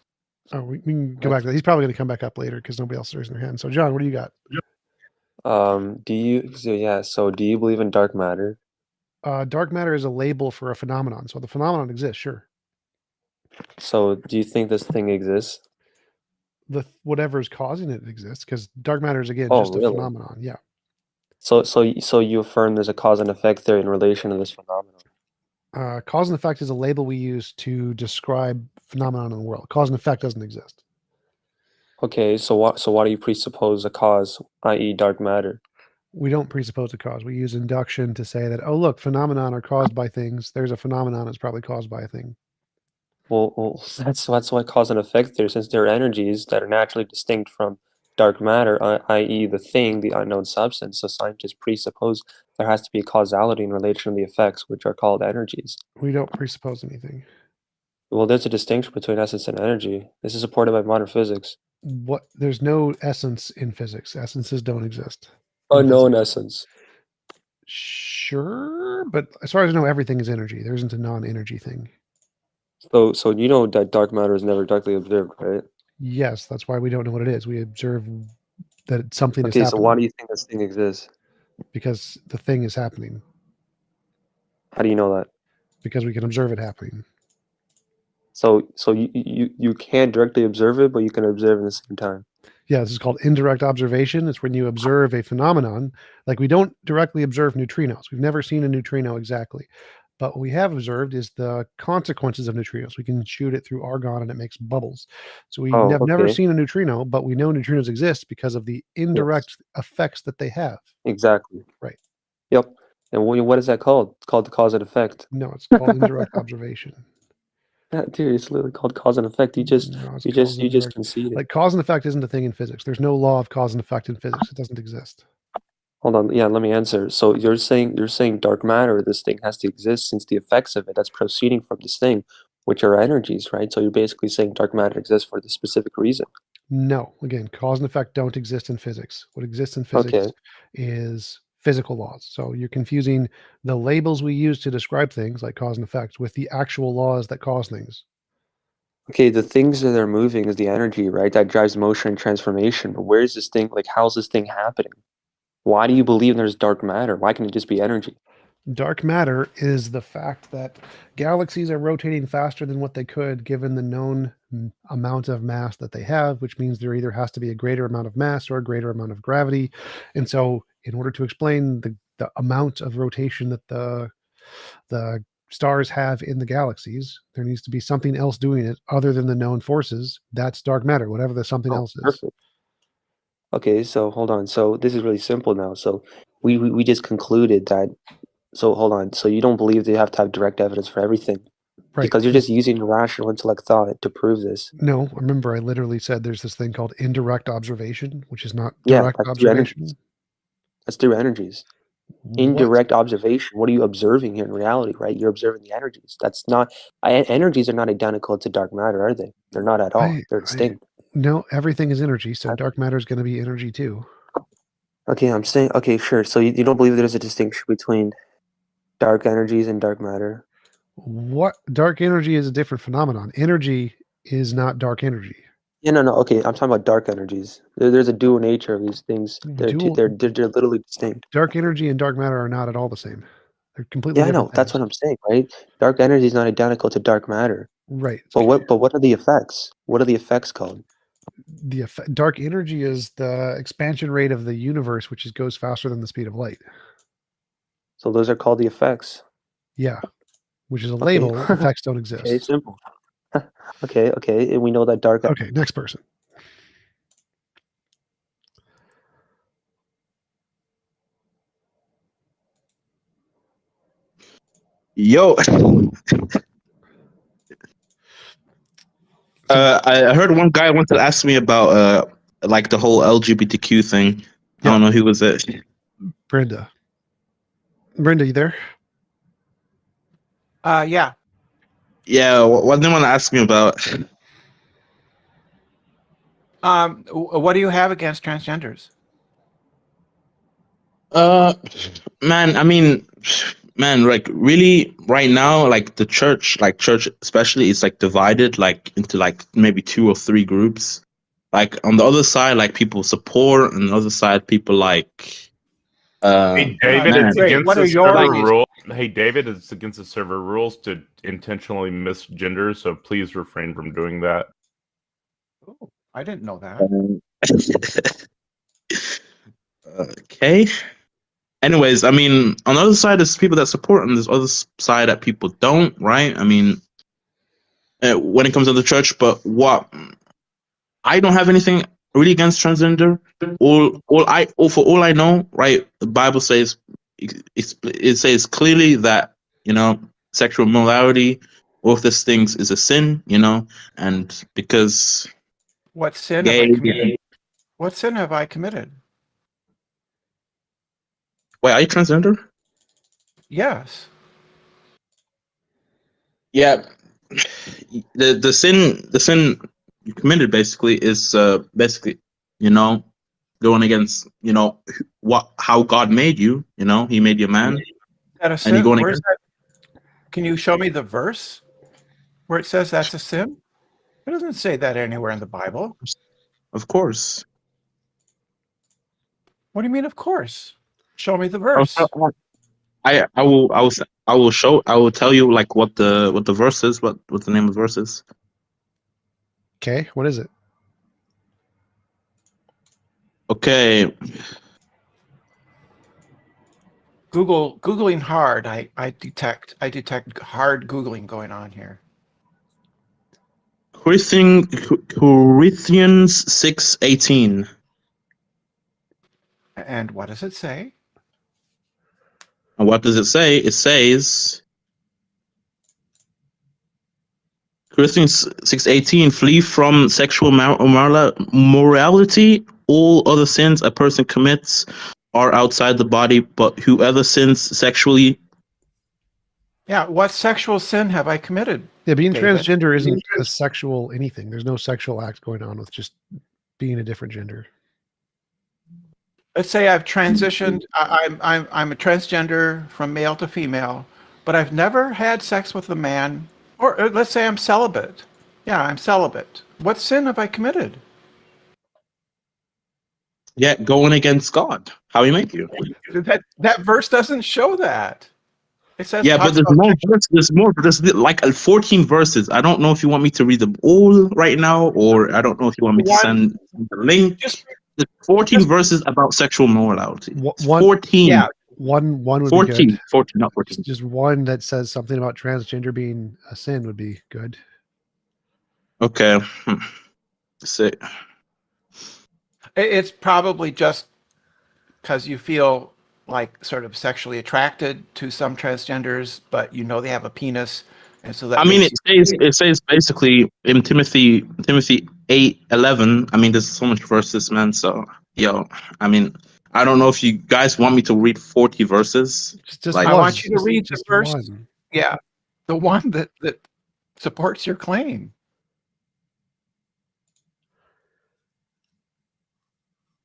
Oh, we can go back to that. He's probably going to come back up later because nobody else is raising their hand. So, John, what do you got? Do you believe in dark matter? Dark matter is a label for a phenomenon. So the phenomenon exists, sure. So do you think this thing exists? Whatever is causing it exists, because dark matter is again Oh, just a really? phenomenon. Yeah. So you affirm there's a cause and effect theory in relation to this phenomenon. Cause and effect is a label we use to describe phenomenon in the world. Cause and effect doesn't exist. Okay, so why do you presuppose a cause, i.e., dark matter? We don't presuppose a cause. We use induction to say that, oh, look, phenomenon are caused by things. There's a phenomenon that's probably caused by a thing. Well, that's why cause and effect theory, since they're energies that are naturally distinct from dark matter, i.e., the thing, the unknown substance. So scientists presuppose there has to be a causality in relation to the effects, which are called energies. We don't presuppose anything. Well, there's a distinction between essence and energy. This is supported by modern physics. There's no essence in physics. Essences don't exist. Unknown essence. Sure, but as far as I know, everything is energy. There isn't a non-energy thing. So you know that dark matter is never directly observed, right? Yes, that's why we don't know what it is. We observe that something is Okay, happening. so why do you think this thing exists? Because the thing is happening. How do you know that? Because we can observe it happening. So you can't directly observe it, but you can observe at the same time. Yeah, this is called indirect observation. It's when you observe a phenomenon. Like we don't directly observe neutrinos. We've never seen a neutrino exactly. But what we have observed is the consequences of neutrinos. We can shoot it through argon and it makes bubbles. So we have never okay. seen a neutrino, but we know neutrinos exist because of the indirect effects that they have. Exactly. Right. Yep. And what is that called? It's called the cause and effect. No, it's called indirect observation. Yeah, dude, it's literally called cause and effect. You just concede it. Like cause and effect isn't a thing in physics. There's no law of cause and effect in physics. It doesn't exist. Hold on. Yeah, let me answer. So you're saying dark matter, this thing has to exist since the effects of it that's proceeding from this thing, which are energies, right? So you're basically saying dark matter exists for this specific reason. No, again, cause and effect don't exist in physics. What exists in physics Okay. is physical laws. So you're confusing the labels we use to describe things like cause and effect with the actual laws that cause things. Okay, the things that are moving is the energy, right? That drives motion and transformation. But where is this thing? Like, how's this thing happening? Why do you believe there's dark matter? Why can't it just be energy? Dark matter is the fact that galaxies are rotating faster than what they could given the known amount of mass that they have, which means there either has to be a greater amount of mass or a greater amount of gravity. And so, in order to explain the amount of rotation that the stars have in the galaxies, there needs to be something else doing it other than the known forces. That's dark matter, whatever the something else is. Perfect. Okay, so hold on. So this is really simple now. So we just concluded that. So hold on. So you don't believe they have to have direct evidence for everything, Right. because you're just using your rational intellect thought to prove this. No, remember I literally said there's this thing called indirect observation, which is not Yeah, direct that's through observation. energies. That's through energies. What? Indirect observation. What are you observing here in reality, right? You're observing the energies. That's not energies are not identical to dark matter, are they? They're not at all. They're distinct. No, everything is energy, so dark matter is going to be energy too. Okay, I'm saying okay, sure. So you don't believe there's a distinction between dark energies and dark matter? What dark energy is a different phenomenon. Energy is not dark energy. Yeah, no. Okay, I'm talking about dark energies. There's a dual nature of these things. They're literally distinct. Dark energy and dark matter are not at all the same. They're completely Yeah, I different know. That's what I'm saying, right? Dark energy is not identical to dark matter. Right. But what are the effects? What are the effects called? The dark energy is the expansion rate of the universe, which goes faster than the speed of light. So those are called the effects. Yeah, which is a label. Effects don't exist. Okay, simple. Okay, and we know that dark. Okay, next person. Yo. I heard one guy wanted to ask me about like the whole LGBTQ thing. I don't know who was it. Brenda, you there? Yeah. Yeah, what did they want to ask me about? What do you have against transgenders? Man, I mean, man, like really right now, like the church especially, is like divided like into like maybe 2 or 3 groups. Like on the other side, like people support, and the other side, people like. Hey David, man. it's against What are the your server views? rule. Hey David, it's against the server rules to intentionally misgender, so please refrain from doing that. Oh, I didn't know that. Okay. Anyways, I mean, on the other side, there's people that support, and there's other side that people don't, right? I mean, when it comes to the church, but what I don't have anything really against transgender. For all I know, right? The Bible says it says clearly that sexual immorality, all of these things is a sin, and because What sin have I committed? What sin have I committed? Wait, are you transgender? Yes. Yeah. The sin you committed basically is going against how God made you. He made you a man. Is that a And you're sin? going Where's against. that? Can you show me the verse where it says that's a sin? It doesn't say that anywhere in the Bible. Of course. What do you mean? Of course. Show me the verse. I will tell you like what the verse is, what the name of the verse is. Okay, what is it? Okay. Googling hard. I detect hard Googling going on here. Corinthians 6:18. And what does it say? And what does it say? It says Corinthians 6:18, flee from sexual morality, all other sins a person commits are outside the body, but whoever sins sexually. Yeah, what sexual sin have I committed? Yeah, being David? transgender isn't a sexual anything. There's no sexual act going on with just being a different gender. Let's say I've transitioned. I'm a transgender from male to female, but I've never had sex with a man. Or let's say I'm celibate. Yeah, I'm celibate. What sin have I committed? Yeah, going against God. How he make you? That verse doesn't show that. It says Yeah, but talks there's about more. There's more. There's like 14 verses. I don't know if you want me to read them all right now, or I don't know if you want me to send the link. There's 14 verses about sexual morality. It's 14. Yeah, one would 14, be good. 14, not 14. Just one that says something about transgender being a sin would be good. Okay. Say. It's probably just because you feel like sort of sexually attracted to some transgenders, but you know they have a penis, and so that. I mean, it says basically in Timothy 8:11. I mean, there's so much verses, man. So I mean, I don't know if you guys want me to read 40 verses. Just I want you to read the verse. Yeah, the one that supports your claim.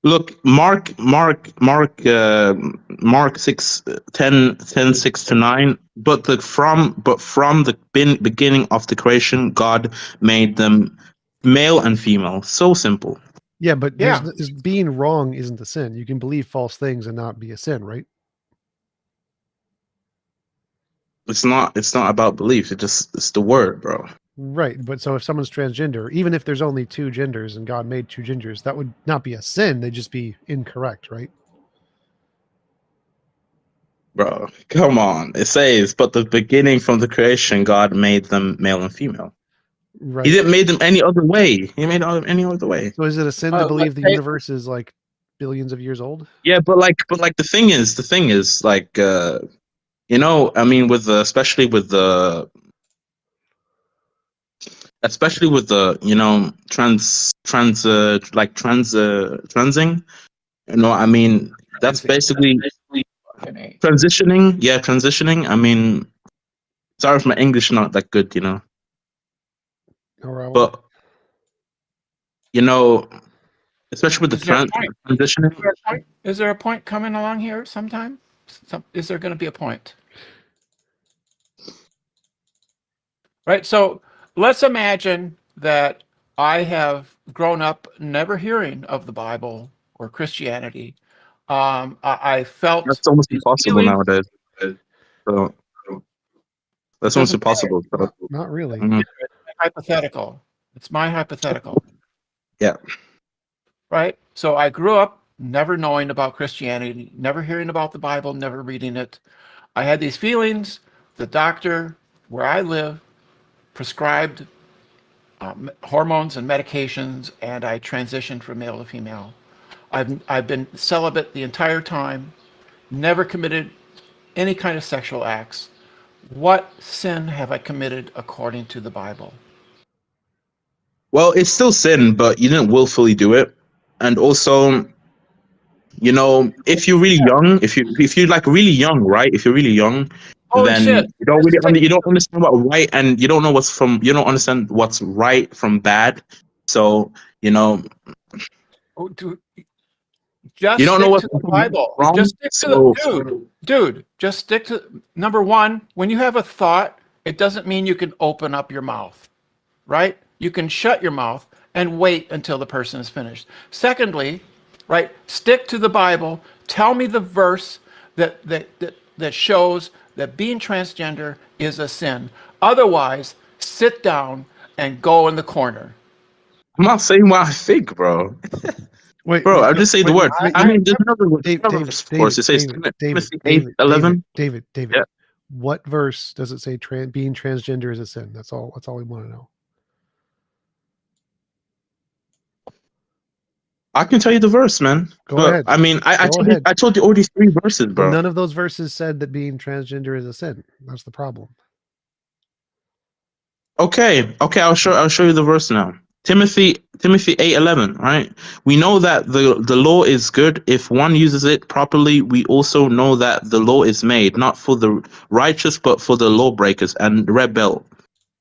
Look, Mark 6:10, 6-9. But from the beginning of the creation, God made them male and female. So simple. Yeah, but being wrong isn't a sin. You can believe false things and not be a sin, right? It's not about belief. It's the word, bro. Right, but so if someone's transgender, even if there's only two genders and God made two genders, that would not be a sin. They'd just be incorrect, right? Bro, come on. It says, but the beginning from the creation, God made them male and female. Right. He didn't make them any other way. He made them any other way. So is it a sin to believe the universe is like billions of years old? Yeah, but the thing is like I mean, with especially with the transing, I mean, that's basically transitioning. Yeah, transitioning. I mean, sorry if my English not that good, but especially with the transitioning. Is there a point coming along here sometime? Is there going to be a point? Right. So let's imagine that I have grown up never hearing of the Bible or Christianity. I felt that's almost impossible nowadays. So that's almost impossible. Not really. Mm-hmm. Hypothetical. It's my hypothetical. Yeah. Right. So I grew up never knowing about Christianity, never hearing about the Bible, never reading it. I had these feelings. The doctor where I live prescribed hormones and medications, and I transitioned from male to female. I've been celibate the entire time, never committed any kind of sexual acts. What sin have I committed according to the Bible? Well, it's still sin, but you didn't willfully do it. And also, if you're really young, if you're like really young, right? If you're really young, then you don't really you don't understand what right and you don't know you don't understand what's right from bad. So Just you don't know stick to the Bible. Wrong, just stick to dude. Just stick to number one. When you have a thought, it doesn't mean you can open up your mouth, right? You can shut your mouth and wait until the person is finished. Secondly, right? Stick to the Bible. Tell me the verse that shows that being transgender is a sin. Otherwise, sit down and go in the corner. I'm not saying what I think, bro. Wait, bro, I'm just saying the word. I mean, there's another word. Of course, it says Timothy 8:11. David. Yeah. What verse does it say being transgender is a sin? That's all we want to know. I can tell you the verse, man. Go ahead. I mean, I told you all these 3 verses, bro. But none of those verses said that being transgender is a sin. That's the problem. Okay. I'll show you the verse now. Timothy 8:11, right? We know that the law is good if one uses it properly. We also know that the law is made not for the righteous but for the lawbreakers and rebels,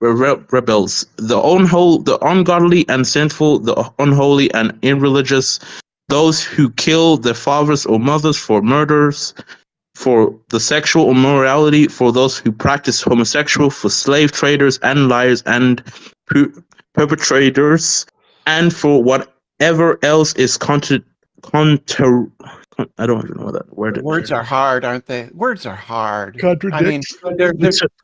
the ungodly and sinful, the unholy and irreligious, those who kill their fathers or mothers, for murders, for the sexual immorality, for those who practice homosexual, for slave traders and liars and perpetrators, and for whatever else is I don't even know what that word is. Words are hard, aren't they? Words are hard. Contradict. I mean, they're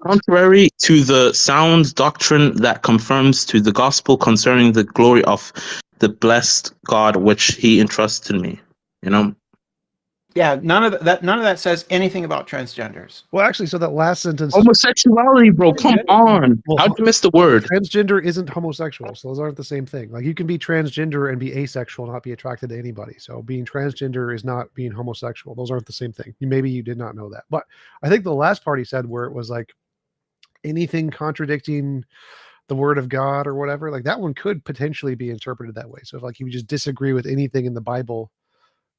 Contrary to the sound doctrine that confirms to the gospel concerning the glory of the blessed God which he entrusted me. You know? yeah, none of that says anything about transgenders. Well, actually, so that last sentence. Homosexuality, bro. Come on. Well, How'd you miss the word? Transgender isn't homosexual, so those aren't the same thing. Like, you can be transgender and be asexual, not be attracted to anybody. So being transgender is not being homosexual. Those aren't the same thing. Maybe you did not know that. But I think the last part he said, where it was like anything contradicting the word of God or whatever, like that one could potentially be interpreted that way. So if like you just disagree with anything in the Bible,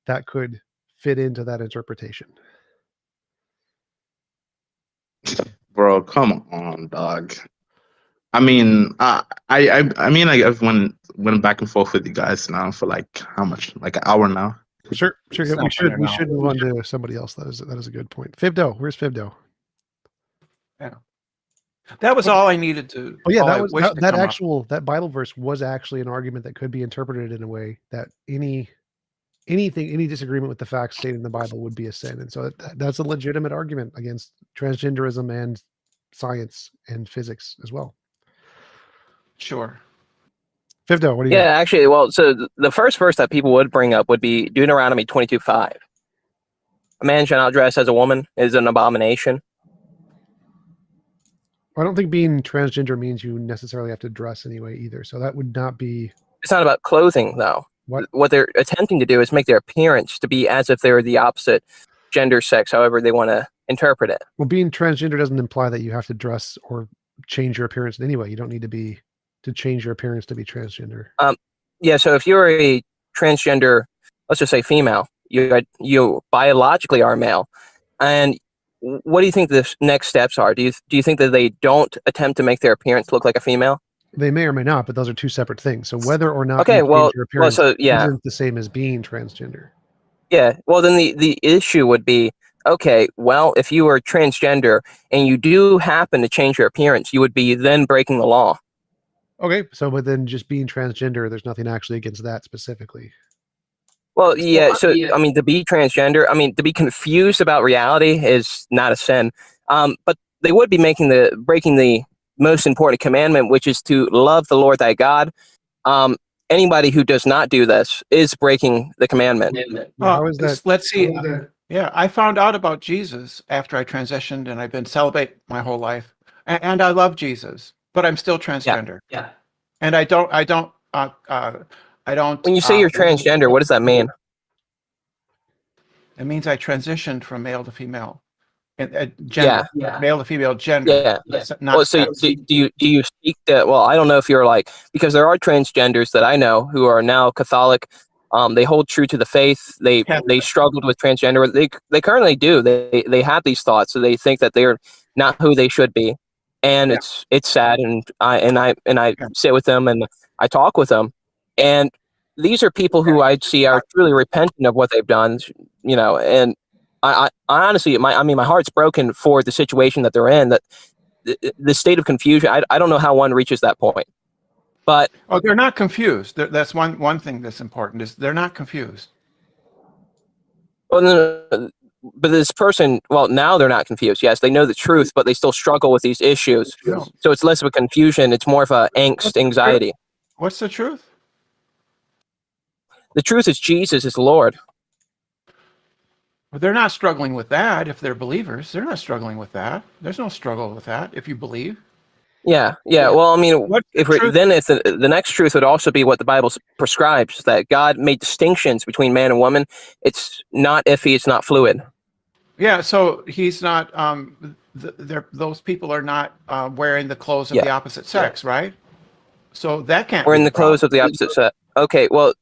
that could fit into that interpretation. Bro, come on, dog. I mean, I've went back and forth with you guys now for like how much? Like an hour now. Sure. We should move on to somebody else. That is a good point. Fibdo, where's Fibdo? Yeah, that was all I needed to. Oh yeah, that Bible verse was actually an argument that could be interpreted in a way that any disagreement with the facts stated in the Bible would be a sin, and so that's a legitimate argument against transgenderism and science and physics as well. Sure. Fibdo, what do you? Yeah, actually, well, so the first verse that people would bring up would be Deuteronomy 22:5. A man shall not dress as a woman is an abomination. I don't think being transgender means you necessarily have to dress anyway either. So that would not be. It's not about clothing, though. What they're attempting to do is make their appearance to be as if they're the opposite gender, sex, however they want to interpret it. Well, being transgender doesn't imply that you have to dress or change your appearance in any way. You don't need to change your appearance to be transgender. Yeah. So if you're a transgender, let's just say female, you biologically are male, and what do you think the next steps are? Do you think that they don't attempt to make their appearance look like a female? They may or may not, but those are two separate things. So whether or not your appearance yeah, isn't the same as being transgender. Yeah. Well, then the issue would be, okay, well, if you were transgender and you do happen to change your appearance, you would be then breaking the law. Okay. So, but then just being transgender, there's nothing actually against that specifically. Well, yeah. So, I mean, to be transgender, to be confused about reality is not a sin. But they would be breaking the most important commandment, which is to love the Lord thy God. Anybody who does not do this is breaking the commandment. How is that? Let's see. Yeah, I found out about Jesus after I transitioned, and I've been celibate my whole life, and I love Jesus, but I'm still transgender. Yeah. And I don't. When you say you're transgender, what does that mean? It means I transitioned from male to female. Yeah. Male to female gender. Yeah. Well, so do you speak that? Well, I don't know if you're because there are transgenders that I know who are now Catholic. They hold true to the faith. They struggled with transgender. They currently do. They have these thoughts, so they think that they're not who they should be, and it's sad. And I sit with them and I talk with them, and these are people who I see are truly repentant of what they've done. And I honestly, my heart's broken for the situation that they're in. That the state of confusion. I don't know how one reaches that point. But they're not confused. That's one thing that's important is they're not confused. Well, no, but this person, now they're not confused. Yes, they know the truth, but they still struggle with these issues. No. So it's less of a confusion. It's more of a angst, anxiety. What's the truth? The truth is Jesus is Lord. Well, they're not struggling with that if they're believers. They're not struggling with that. There's no struggle with that if you believe. Yeah. Well, the next truth would also be what the Bible prescribes, that God made distinctions between man and woman. It's not iffy. It's not fluid. Yeah. So he's not. Those people are not wearing the clothes of the opposite sex, right? So that can't Or be in the the problem. clothes of the opposite sex. Okay, well,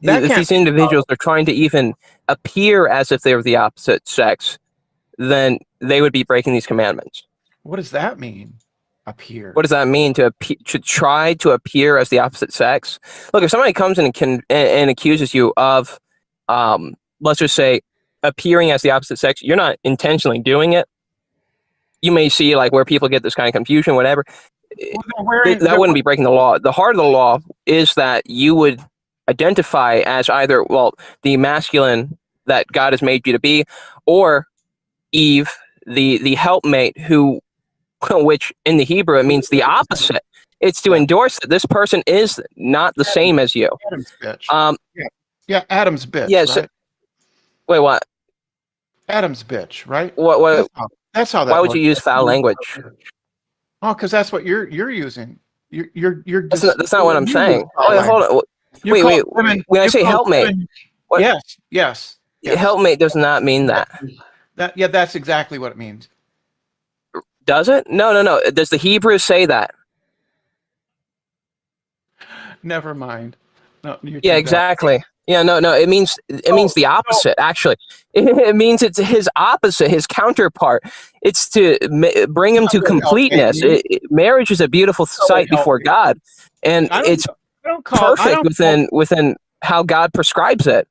That if can't these be the individuals are trying to even appear as if they're the opposite sex, then they would be breaking these commandments. What does that mean? Appear. What does that mean to try to appear as the opposite sex? Look, if somebody comes in and accuses you of, let's just say, appearing as the opposite sex, you're not intentionally doing it. You may see like where people get this kind of confusion, whatever. That wouldn't be breaking the law. The heart of the law is that you would identify as either, well, the masculine that God has made you to be, or Eve, the helpmate, who, which in the Hebrew it means the opposite. It's to endorse that this person is not the same as you. Adam's bitch. Yeah, Adam's bitch. Yes. Right? Wait, what? Adam's bitch, right? What? That's how that Why would works. you use foul language? Oh, because that's what you're using. You're That's not what I'm saying. Oh, hold on. You Wait, call wait. women- When I you say call helpmate, women- what? Yes. Helpmate does not mean that. That's exactly what it means. Does it? No. Does the Hebrew say that? Never mind. No, you're Yeah, too exactly. Yeah, no. It means the opposite. Actually, it means it's his opposite, his counterpart. It's to bring him to completeness. Marriage is a beautiful sight before God, and it's perfect within how God prescribes it.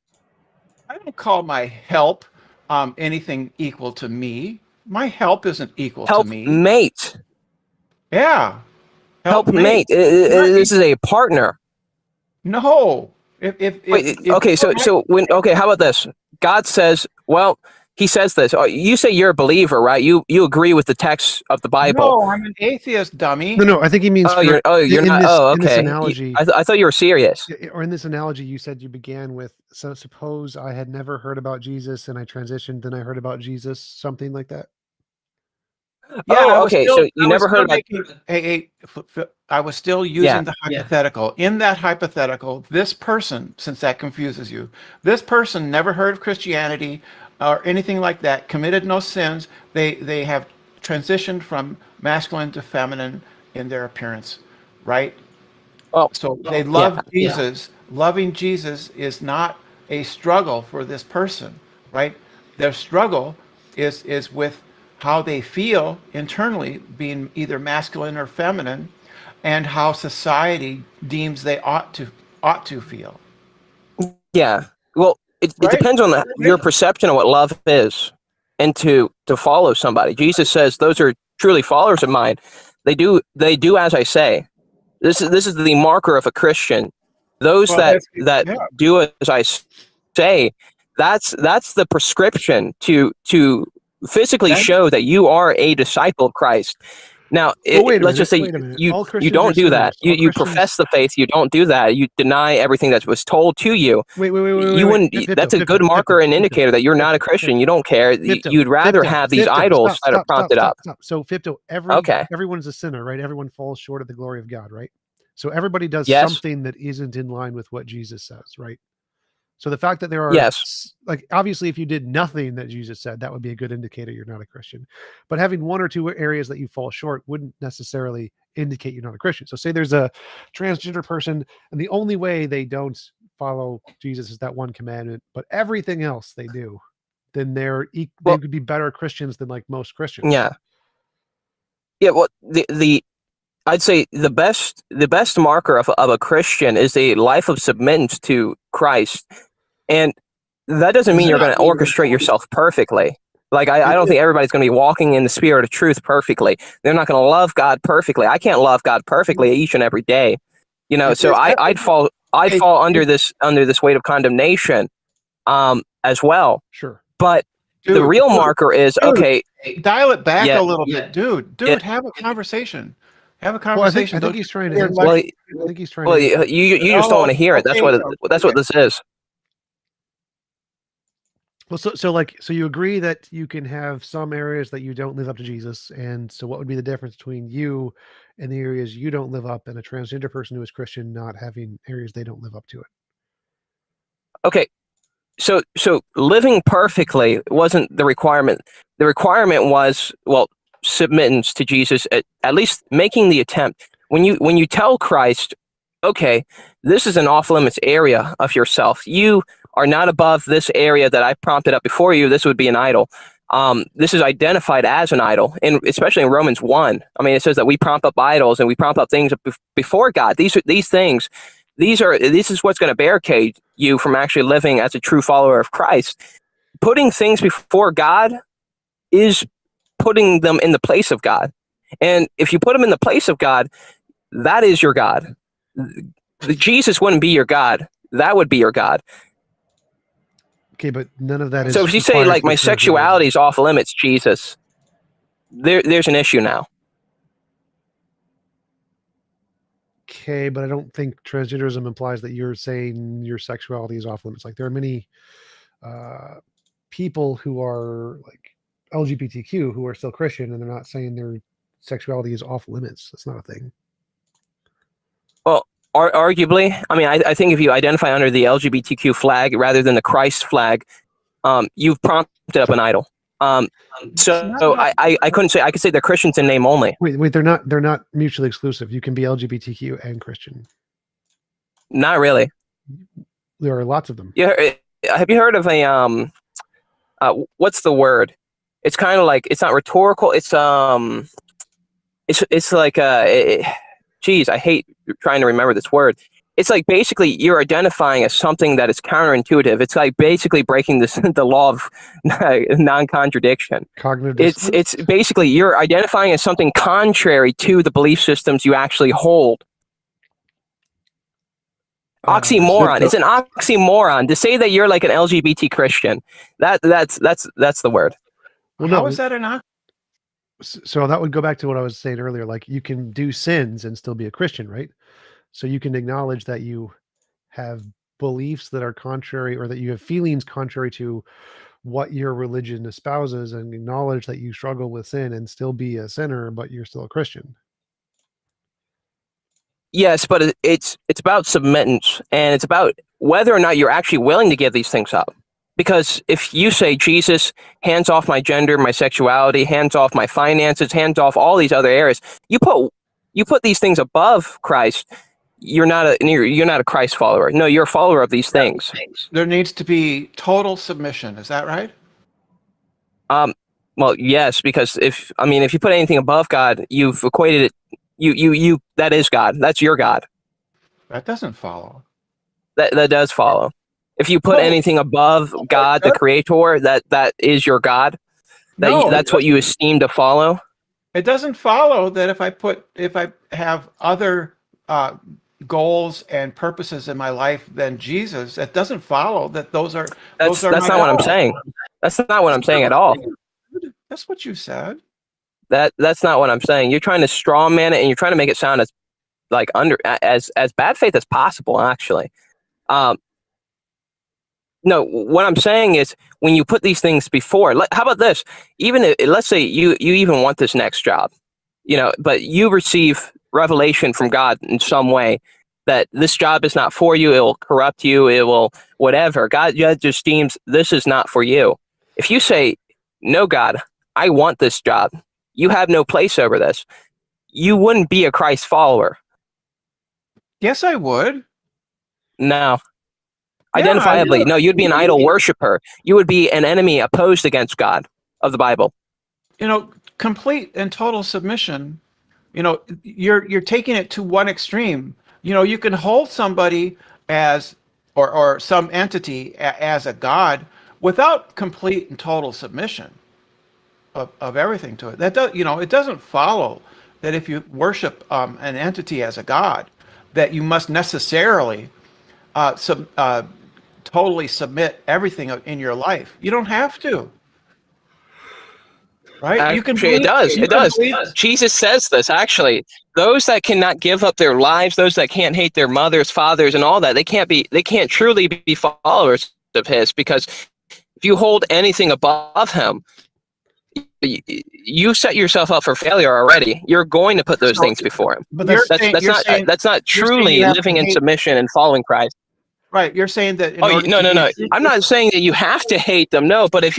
I don't call my help anything equal to me. My help isn't equal to me. Helpmate. Yeah. Helpmate. This is a partner. No. Okay, so how about this? God says, well, he says this. You say you're a believer, right? You agree with the text of the Bible. No, I'm an atheist, dummy. No, I think he means. You're not. In this Okay. analogy, I thought you were serious. Or in this analogy, you said you began with. So suppose I had never heard about Jesus and I transitioned, then I heard about Jesus, something like that. Yeah, okay. So you never heard about. I was still using the hypothetical. In that hypothetical, this person, since that confuses you, this person never heard of Christianity or anything like that, committed no sins. They have transitioned from masculine to feminine in their appearance, right? So they love Jesus. Loving Jesus is not a struggle for this person, right? Their struggle is with how they feel internally, being either masculine or feminine, and how society deems they ought to feel. Yeah. Well, it depends on your perception of what love is, and to follow somebody. Jesus says those are truly followers of mine. They do as I say. This is the marker of a Christian. Those that do as I say. That's the prescription to physically show that you are a disciple of Christ. Now, let's just say you don't do that. You profess the faith. You don't do that. You deny everything that was told to you. Wait. You wouldn't. That's a good marker and indicator that you're not a Christian. You don't care. You'd rather have these idols that are prompted up. So, Fipto, everyone's a sinner, right? Everyone falls short of the glory of God, right? So everybody does something that isn't in line with what Jesus says, right? So the fact that there are, like, obviously, if you did nothing that Jesus said, that would be a good indicator you're not a Christian. But having one or two areas that you fall short wouldn't necessarily indicate you're not a Christian. So say there's a transgender person, and the only way they don't follow Jesus is that one commandment, but everything else they do, then they could be better Christians than like most Christians. Yeah. Well, I'd say the best marker of a Christian is a life of submittance to Christ. And that doesn't mean you're going to orchestrate yourself perfectly. Like, I don't think everybody's going to be walking in the spirit of truth perfectly. They're not going to love God perfectly. I can't love God perfectly each and every day. So I'd fall under this weight of condemnation as well. Sure. But the real marker is, okay. Dial it back a little bit. Dude, have a conversation. Have a conversation. I think he's trying to. I think he's trying. Well, you just don't want to hear it. That's what this is. Well, so you agree that you can have some areas that you don't live up to Jesus, and so what would be the difference between you and the areas you don't live up, and a transgender person who is Christian not having areas they don't live up to it? Okay, so living perfectly wasn't the requirement. The requirement was, well, submittance to Jesus, at least making the attempt. When you tell Christ, okay, this is an off-limits area of yourself. You are not above this area that I prompted up before you. This would be an idol. This is identified as an idol, and especially in Romans 1. I mean, it says that we prompt up idols and we prompt up things before God. These things, this is what's going to barricade you from actually living as a true follower of Christ. Putting things before God is putting them in the place of God. And if you put them in the place of God, that is your God. Jesus wouldn't be your God. That would be your God. Okay, but none of that is. So if you say like my sexuality is off limits, Jesus, there's an issue now. Okay, but I don't think transgenderism implies that you're saying your sexuality is off limits. Like there are many people who are like LGBTQ who are still Christian, and they're not saying their sexuality is off limits. That's not a thing. Well, arguably, I mean, I think if you identify under the LGBTQ flag rather than the Christ flag, you've prompted up an idol. So I couldn't say. I could say they're Christians in name only. Wait, they're not mutually exclusive. You can be LGBTQ and Christian. Not really. There are lots of them. Yeah, have you heard of a what's the word? It's kind of like, it's not rhetorical. It's like geez, I hate trying to remember this word. It's like basically you're identifying as something that is counterintuitive. It's like basically breaking the law of non-contradiction. Cognitive dissonance? It's basically you're identifying as something contrary to the belief systems you actually hold. Oxymoron. It's an oxymoron to say that you're like an LGBT Christian. That's the word. Well, How is that an So that would go back to what I was saying earlier. Like you can do sins and still be a Christian, right? So you can acknowledge that you have beliefs that are contrary, or that you have feelings contrary to what your religion espouses, and acknowledge that you struggle with sin and still be a sinner, but you're still a Christian. Yes, but it's about submittance, and it's about whether or not you're actually willing to give these things up. Because if you say, Jesus, hands off my gender, my sexuality, hands off my finances, hands off all these other areas, you put these things above Christ, you're not a Christ follower. No, you're a follower of these things. There needs to be total submission. Is that right? Well, yes, because if you put anything above God, you've equated it. You that is God. That's your God. That doesn't follow. That does follow. If you put anything above God, the Creator, that is your God. That's what you esteem to follow. It doesn't follow that if I have other goals and purposes in my life than Jesus, it doesn't follow that those are. That's not what I'm saying. That's not what I'm saying at all. That's what you said. That's not what I'm saying. You're trying to straw man it, and you're trying to make it sound as like as bad faith as possible. Actually, no. What I'm saying is when you put these things before. How about this? Even let's say you even want this next job, but you receive revelation from God in some way that this job is not for you. It will corrupt you. It will whatever. God just deems this is not for you. If you say, no, God, I want this job. You have no place over this. You wouldn't be a Christ follower. Yes, I would. No. Identifiably. No, you'd be an idol worshiper. You would be an enemy opposed against God of the Bible. Complete and total submission. You're taking it to one extreme. You can hold somebody as or some entity as a God without complete and total submission of everything to it. That does, it doesn't follow that if you worship an entity as a God, that you must necessarily totally submit everything in your life. You don't have to. Right? Actually, it does. It does. Jesus says this, actually. Those that cannot give up their lives, those that can't hate their mothers, fathers, and all that, they can't truly be followers of his, because if you hold anything above him, you set yourself up for failure already. You're going to put those things before him. But that's not truly living in submission and following Christ. Right, you're saying that. No. I'm not saying that you have to hate them. No, but if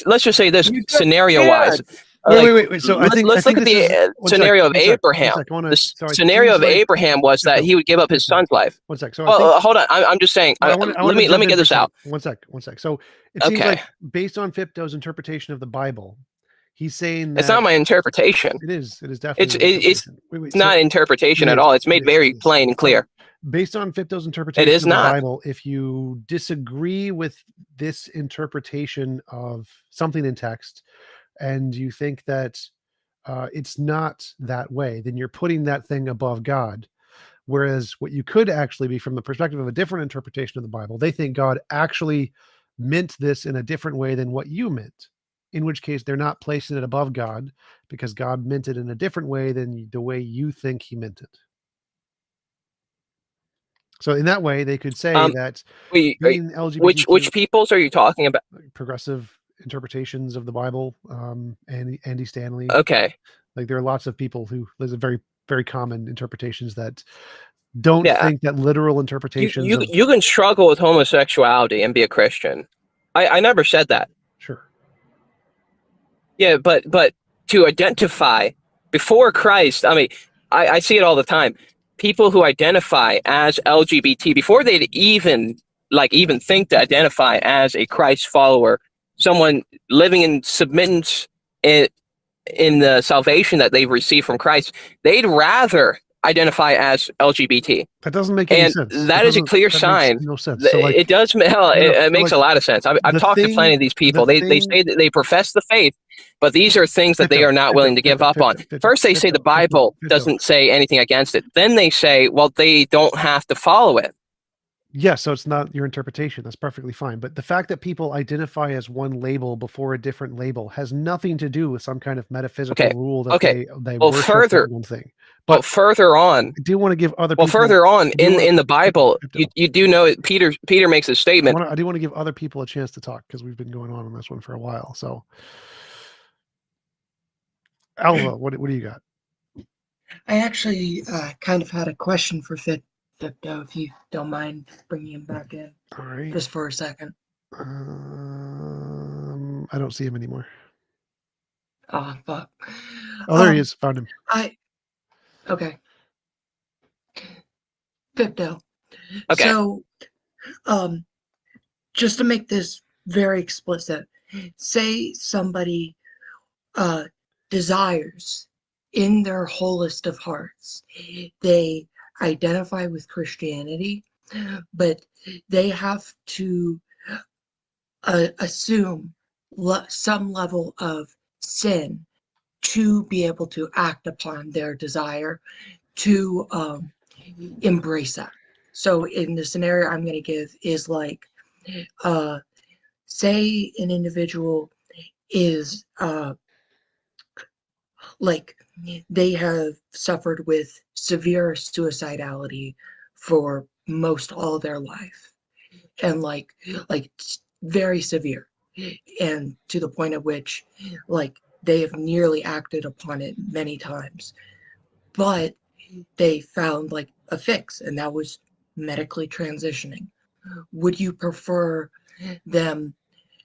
let's just say this scenario-wise, Wait. So I think let's look at the scenario of Abraham. The scenario of Abraham was that he would give up his son's life. One sec. So well, hold on. I'm just saying. Well, let me get this out. One sec. So it seems like, based on Fipto's interpretation of the Bible, he's saying that it's not my interpretation. It is definitely. It's not interpretation at all. It's made very plain and clear. Based on Fipto's interpretation of the Bible, if you disagree with this interpretation of something in text, and you think that it's not that way, then you're putting that thing above God. Whereas what you could actually be, from the perspective of a different interpretation of the Bible, they think God actually meant this in a different way than what you meant, in which case they're not placing it above God, because God meant it in a different way than the way you think he meant it. So in that way, they could say that being LGBTQ, which peoples are you talking about? Progressive interpretations of the Bible, Andy Stanley. Okay. Like, there are lots of people who, there's a very, very common interpretations that don't think that literal interpretations. You can struggle with homosexuality and be a Christian. I never said that. Sure. Yeah, but to identify before Christ, I mean, I see it all the time. People who identify as LGBT before they'd even think to identify as a Christ follower, someone living in submittance in the salvation that they've received from Christ, they'd rather identify as LGBT. That doesn't make any sense. That is a clear sign. No sense. So, like, it does. It makes a lot of sense. I've talked to plenty of these people. They say that they profess the faith, but these are things that they are not willing to give up on. First, they say the Bible doesn't say anything against it. Then they say, well, they don't have to follow it. Yeah, so it's not your interpretation. That's perfectly fine. But the fact that people identify as one label before a different label has nothing to do with some kind of metaphysical rule that they worship that one thing. But further on, I do want to give other people. Well, further on in the Bible, you do know Peter makes a statement. I do want to give other people a chance to talk, because we've been going on this one for a while. So, Alva, what do you got? I actually kind of had a question for Fipto, if you don't mind bringing him back in. All right. Just for a second. I don't see him anymore. Oh, fuck. Oh, there he is. Found him. Okay. Fipto. Okay. So, just to make this very explicit, say somebody desires in their wholest of hearts, they identify with Christianity, but they have to assume some level of sin to be able to act upon their desire to embrace that. So in the scenario I'm going to give is like, say an individual is like they have suffered with severe suicidality for most all their life, and like very severe, and to the point at which like they have nearly acted upon it many times, but they found like a fix, and that was medically transitioning. Would you prefer them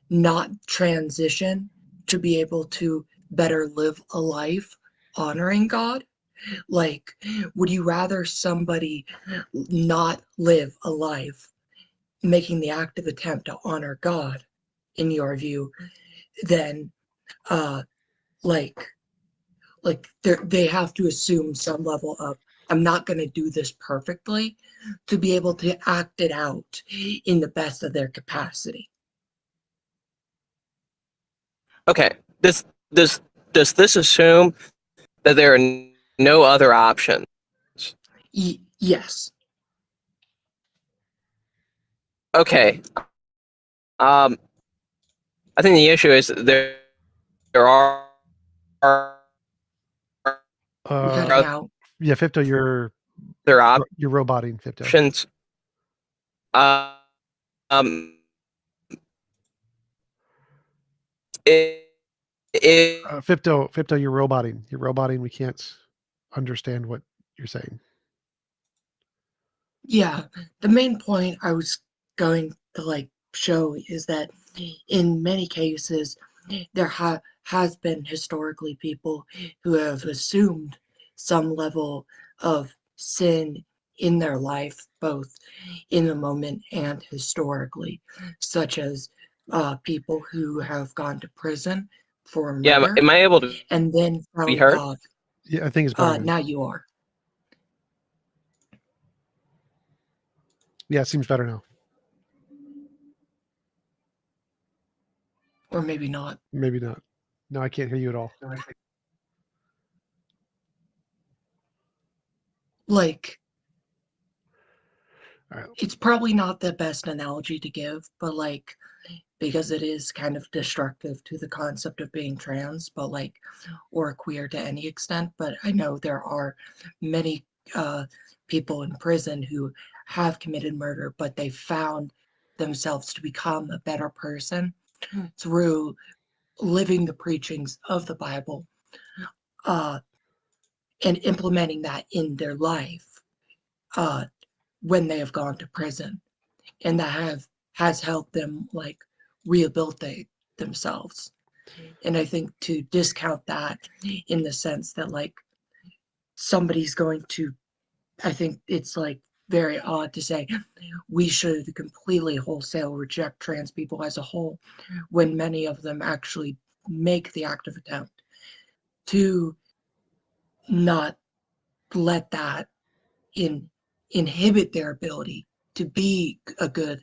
not transition to be able to better live a life honoring God? Like, would you rather somebody not live a life making the active attempt to honor God, in your view, than they have to assume some level of, I'm not going to do this perfectly, to be able to act it out in the best of their capacity? Okay. Does this assume that there are no other options? Yes. Okay. I think the issue is there are yeah, Fipto, you're roboting, Fipto. Options. Fipto, you're roboting. You're roboting. We can't understand what you're saying. Yeah, the main point I was going to like show is that in many cases, there has been historically people who have assumed some level of sin in their life, both in the moment and historically, such as people who have gone to prison for Yeah, murder am I able to and then be found heard? God. Yeah, I think it's better. Now you are. Yeah, it seems better now. Or maybe not. Maybe not. No, I can't hear you at all. Like, All right. it's probably not the best analogy to give, but like, because it is kind of destructive to the concept of being trans, but like, or queer to any extent. But I know there are many people in prison who have committed murder, but they found themselves to become a better person through living the preachings of the Bible and implementing that in their life when they have gone to prison, and that has helped them like rehabilitate themselves. And I think to discount that in the sense that like somebody's going to, I think it's like very odd to say we should completely wholesale reject trans people as a whole when many of them actually make the active attempt to not let that inhibit their ability to be a good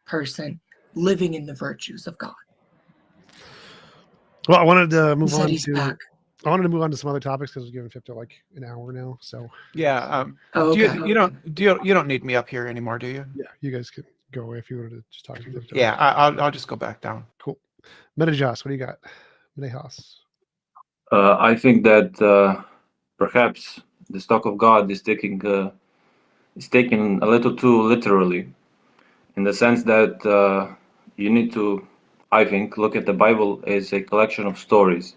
person living in the virtues of God. Well, I wanted to move He said on he's to. back. I wanted to move on to some other topics because we're giving 50 like an hour now. So Yeah. Oh, Do okay. you don't need me up here anymore, do you? yeah, you guys can go away if you wanted to just talk to 50. Yeah, I'll just go back down. Cool. Metajas, what do you got? Metajas. I think that perhaps the stock of God is taken a little too literally, in the sense that you need to, I think, look at the Bible as a collection of stories.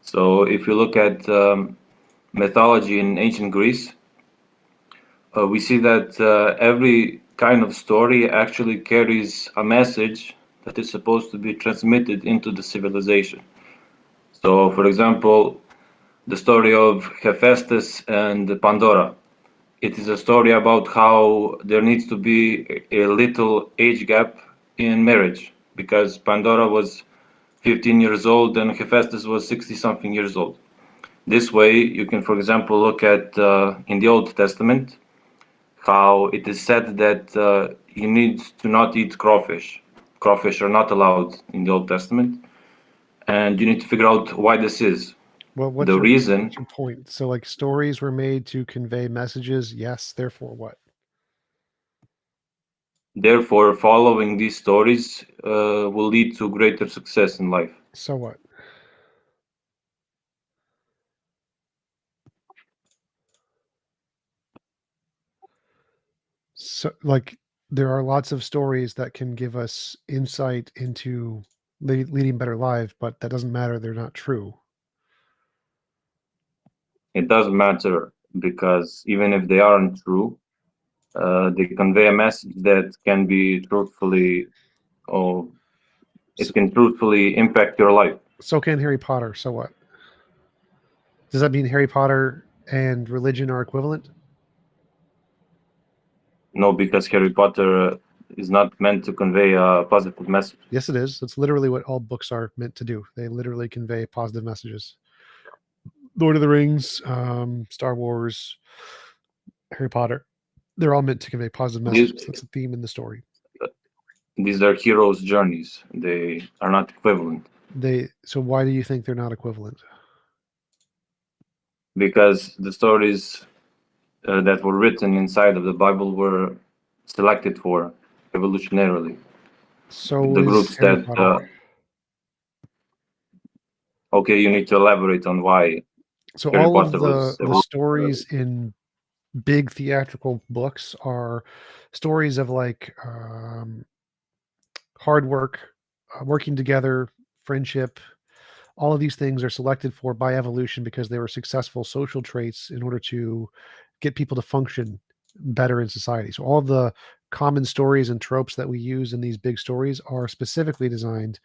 So if you look at mythology in ancient Greece, we see that every kind of story actually carries a message that is supposed to be transmitted into the civilization. So, for example, the story of Hephaestus and Pandora. It is a story about how there needs to be a little age gap in marriage because Pandora was 15 years old and Hephaestus was 60 something years old. This way, you can, for example, look at in the Old Testament how it is said that you need to not eat crawfish. Crawfish are not allowed in the Old Testament, and you need to figure out why this is. Well, what's your point? So, like, stories were made to convey messages. Yes. Therefore, what? Therefore, following these stories will lead to greater success in life. So what? So, like, there are lots of stories that can give us insight into leading better lives, but that doesn't matter. They're not true. It doesn't matter because even if they aren't true, they convey a message that can be truthfully, or it can truthfully impact your life. So can Harry Potter. So what? Does that mean Harry Potter and religion are equivalent? No, because Harry Potter is not meant to convey a positive message. Yes, it is. That's literally what all books are meant to do. They literally convey positive messages. Lord of the Rings, Star Wars, Harry Potter, they're all meant to convey positive messages. That's a theme in the story. These are heroes' journeys. They are not equivalent. So why do you think they're not equivalent? Because the stories that were written inside of the Bible were selected for evolutionarily. So the is groups Harry that Potter. okay, you need to elaborate on why So Harry all of Potter the was stories in big theatrical books are stories of like hard work, working together, friendship. All of these things are selected for by evolution because they were successful social traits in order to get people to function better in society. So all of the common stories and tropes that we use in these big stories are specifically designed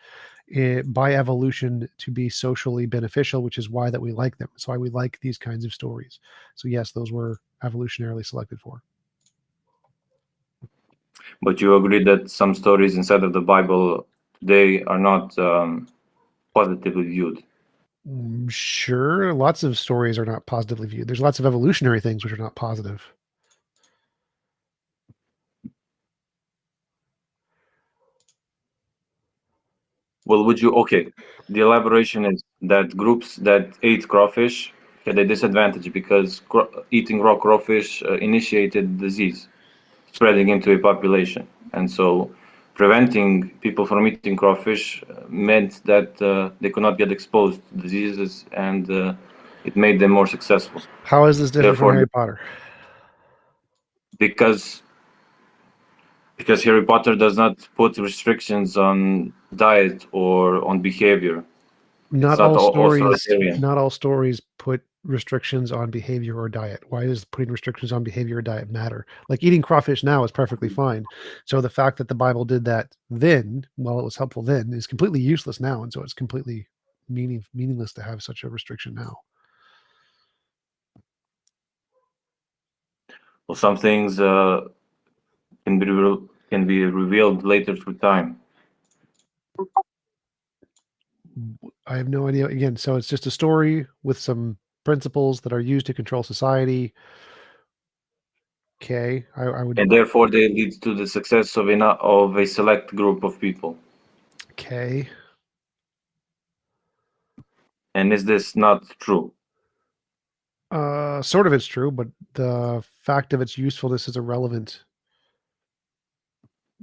by evolution to be socially beneficial, which is why that we like them. It's why we like these kinds of stories. So yes, those were evolutionarily selected for. But you agree that some stories inside of the Bible today are not positively viewed. Sure, lots of stories are not positively viewed. There's lots of evolutionary things which are not positive. Well, would you? Okay, the elaboration is that groups that ate crawfish had a disadvantage because eating raw crawfish initiated disease spreading into a population, and so preventing people from eating crawfish meant that they could not get exposed to diseases, and it made them more successful. How is this different from Harry Potter? Because Harry Potter does not put restrictions on diet or on behavior. Not all stories put restrictions on behavior or diet. Why does putting restrictions on behavior or diet matter? Like eating crawfish now is perfectly fine. So the fact that the Bible did that then, while it was helpful then, is completely useless now, and so it's completely meaningless to have such a restriction now. Well, some things can be revealed later through time. I have no idea. Again, so it's just a story with some principles that are used to control society. Okay, I would. And therefore, they lead to the success of a select group of people. Okay. And is this not true? Sort of it's true, but the fact of its usefulness is irrelevant.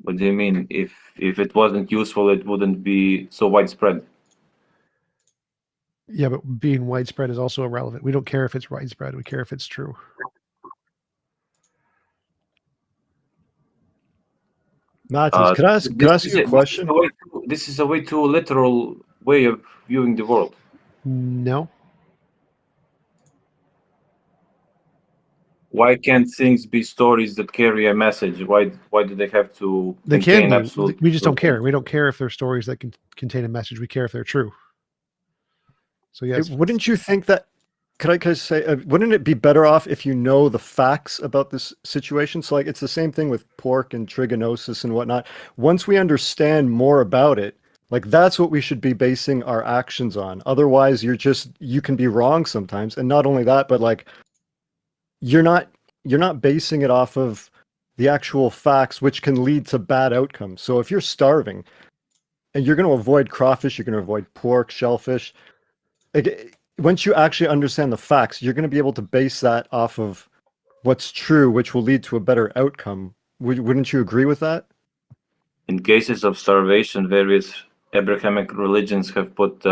What do you mean? If it wasn't useful, it wouldn't be so widespread. Yeah, but being widespread is also irrelevant. We don't care if it's widespread. We care if it's true. Matthews, could I ask you a question? This is a way too literal way of viewing the world. No. Why can't things be stories that carry a message? Why do they have to They contain can be. absolute We just don't truth? care. We don't care if they're stories that can contain a message. We care if they're true. So yes. Wouldn't you think that? Could I say? Wouldn't it be better off if you know the facts about this situation? So, like, it's the same thing with pork and trigonosis and whatnot. Once we understand more about it, like that's what we should be basing our actions on. Otherwise, you can be wrong sometimes, and not only that, but like you're not basing it off of the actual facts, which can lead to bad outcomes. So if you're starving and you're going to avoid crawfish, you're going to avoid pork, shellfish. Once you actually understand the facts, you're going to be able to base that off of what's true, which will lead to a better outcome. Wouldn't you agree with that? In cases of starvation, various Abrahamic religions have put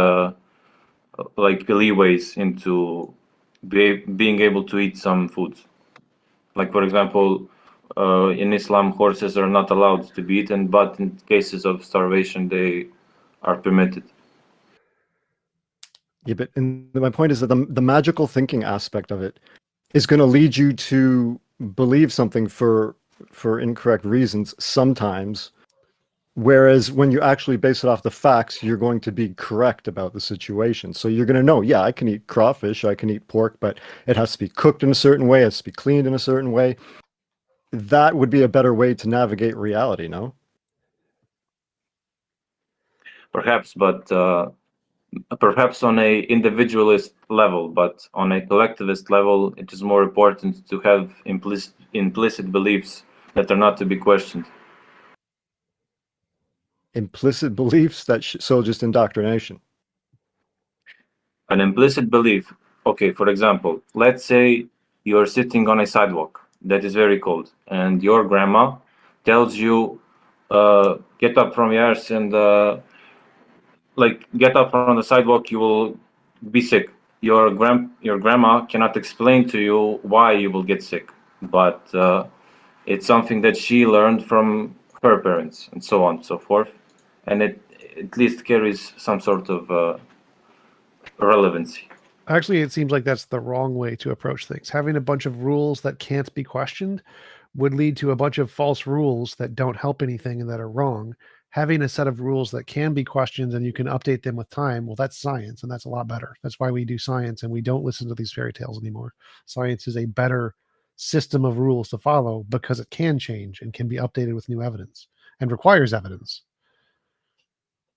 like leeways into being able to eat some foods. Like, for example, in Islam, horses are not allowed to be eaten, but in cases of starvation, they are permitted. Yeah, but my point is that the magical thinking aspect of it is going to lead you to believe something for incorrect reasons sometimes. Whereas when you actually base it off the facts, you're going to be correct about the situation. So you're going to know, yeah, I can eat crawfish, I can eat pork, but it has to be cooked in a certain way, it has to be cleaned in a certain way. That would be a better way to navigate reality, no? Perhaps, but perhaps on a individualist level, but on a collectivist level, it is more important to have implicit beliefs that are not to be questioned. Implicit beliefs so just indoctrination. An implicit belief. Okay, for example, let's say you're sitting on a sidewalk that is very cold, and your grandma tells you, "Get up from your ass and get up on the sidewalk. You will be sick." Your grandma cannot explain to you why you will get sick, but it's something that she learned from her parents, and so on and so forth, and it at least carries some sort of relevancy. Actually, it seems like that's the wrong way to approach things. Having a bunch of rules that can't be questioned would lead to a bunch of false rules that don't help anything and that are wrong. Having a set of rules that can be questioned and you can update them with time, well, that's science, and that's a lot better. That's why we do science and we don't listen to these fairy tales anymore. Science is a better system of rules to follow because it can change and can be updated with new evidence and requires evidence.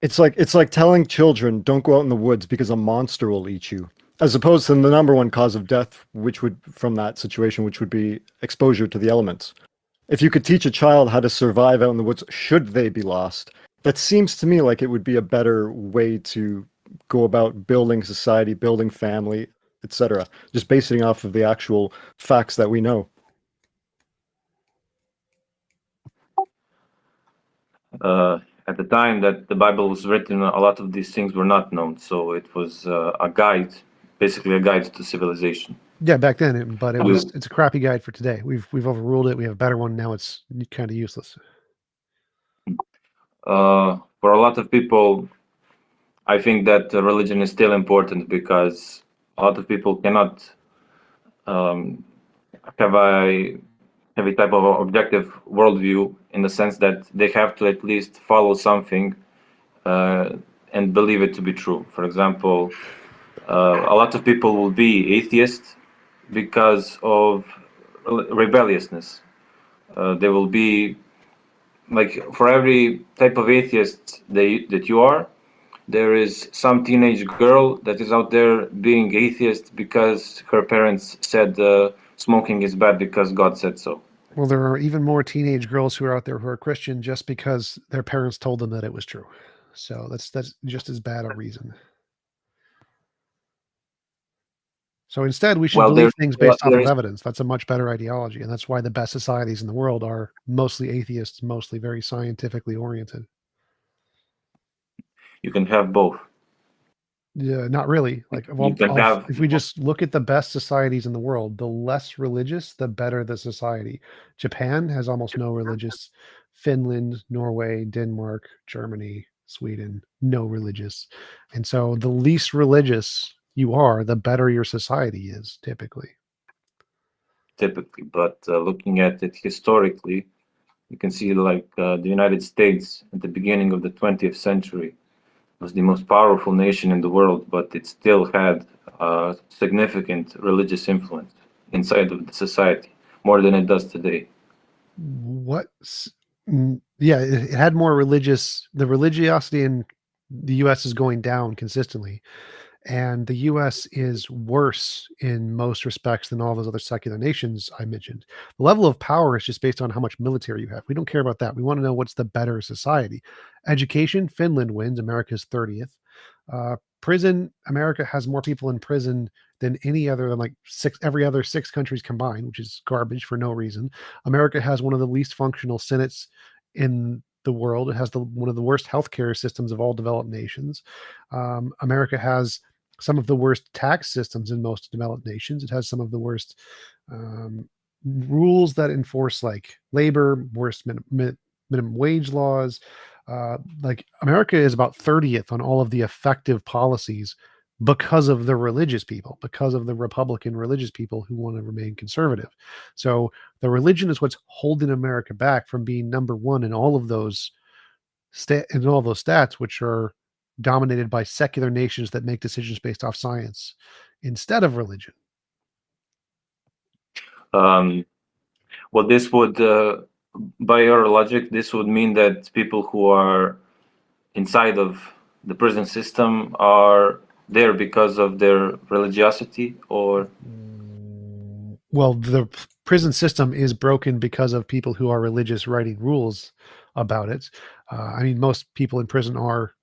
It's like telling children don't go out in the woods because a monster will eat you, as opposed to the number one cause of death, which would from that situation, which would be exposure to the elements. If you could teach a child how to survive out in the woods, should they be lost, that seems to me like it would be a better way to go about building society, building family, etc. Just basing off of the actual facts that we know. At the time that the Bible was written, a lot of these things were not known. So it was a guide, basically a guide to civilization. Yeah, back then, but it's a crappy guide for today. We've overruled it. We have a better one now. It's kind of useless. For a lot of people, I think that religion is still important because a lot of people cannot have a type of objective worldview in the sense that they have to at least follow something and believe it to be true. For example, a lot of people will be atheists because of rebelliousness. They will be like, for every type of atheist that you are, there is some teenage girl that is out there being atheist because her parents said smoking is bad because God said so. Well, there are even more teenage girls who are out there who are Christian just because their parents told them that it was true. So that's just as bad a reason. So instead, we should believe things based off of evidence. That's a much better ideology, and that's why the best societies in the world are mostly atheists, mostly very scientifically oriented. You can have both. Yeah, not really. Like, well, if we just look at the best societies in the world, the less religious, the better the society. Japan has almost no religious. Finland, Norway, Denmark, Germany, Sweden, no religious. And so the least religious you are, the better your society is, typically. But looking at it historically, you can see like the United States at the beginning of the 20th century was the most powerful nation in the world, but it still had significant religious influence inside of the society, more than it does today. Yeah, it had more religious. The religiosity in the U.S. is going down consistently, and the U.S. is worse in most respects than all those other secular nations I mentioned. The level of power is just based on how much military you have. We don't care about that. We want to know what's the better society. Education, Finland wins. America's 30th. Prison, America has more people in prison than any other than like every other 6 countries combined, which is garbage for no reason. America has one of the least functional senates in the world. It has one of the worst healthcare systems of all developed nations. America has some of the worst tax systems in most developed nations. It has some of the worst rules that enforce like labor, worst minimum wage laws. Like America is about 30th on all of the effective policies because of the religious people, because of the Republican religious people who want to remain conservative. So the religion is what's holding America back from being number one in all of those stats, which are dominated by secular nations that make decisions based off science instead of religion. Well, this would, by your logic, this would mean that people who are inside of the prison system are there because of their religiosity, or? Well, the prison system is broken because of people who are religious writing rules about it. I mean, most people in prison are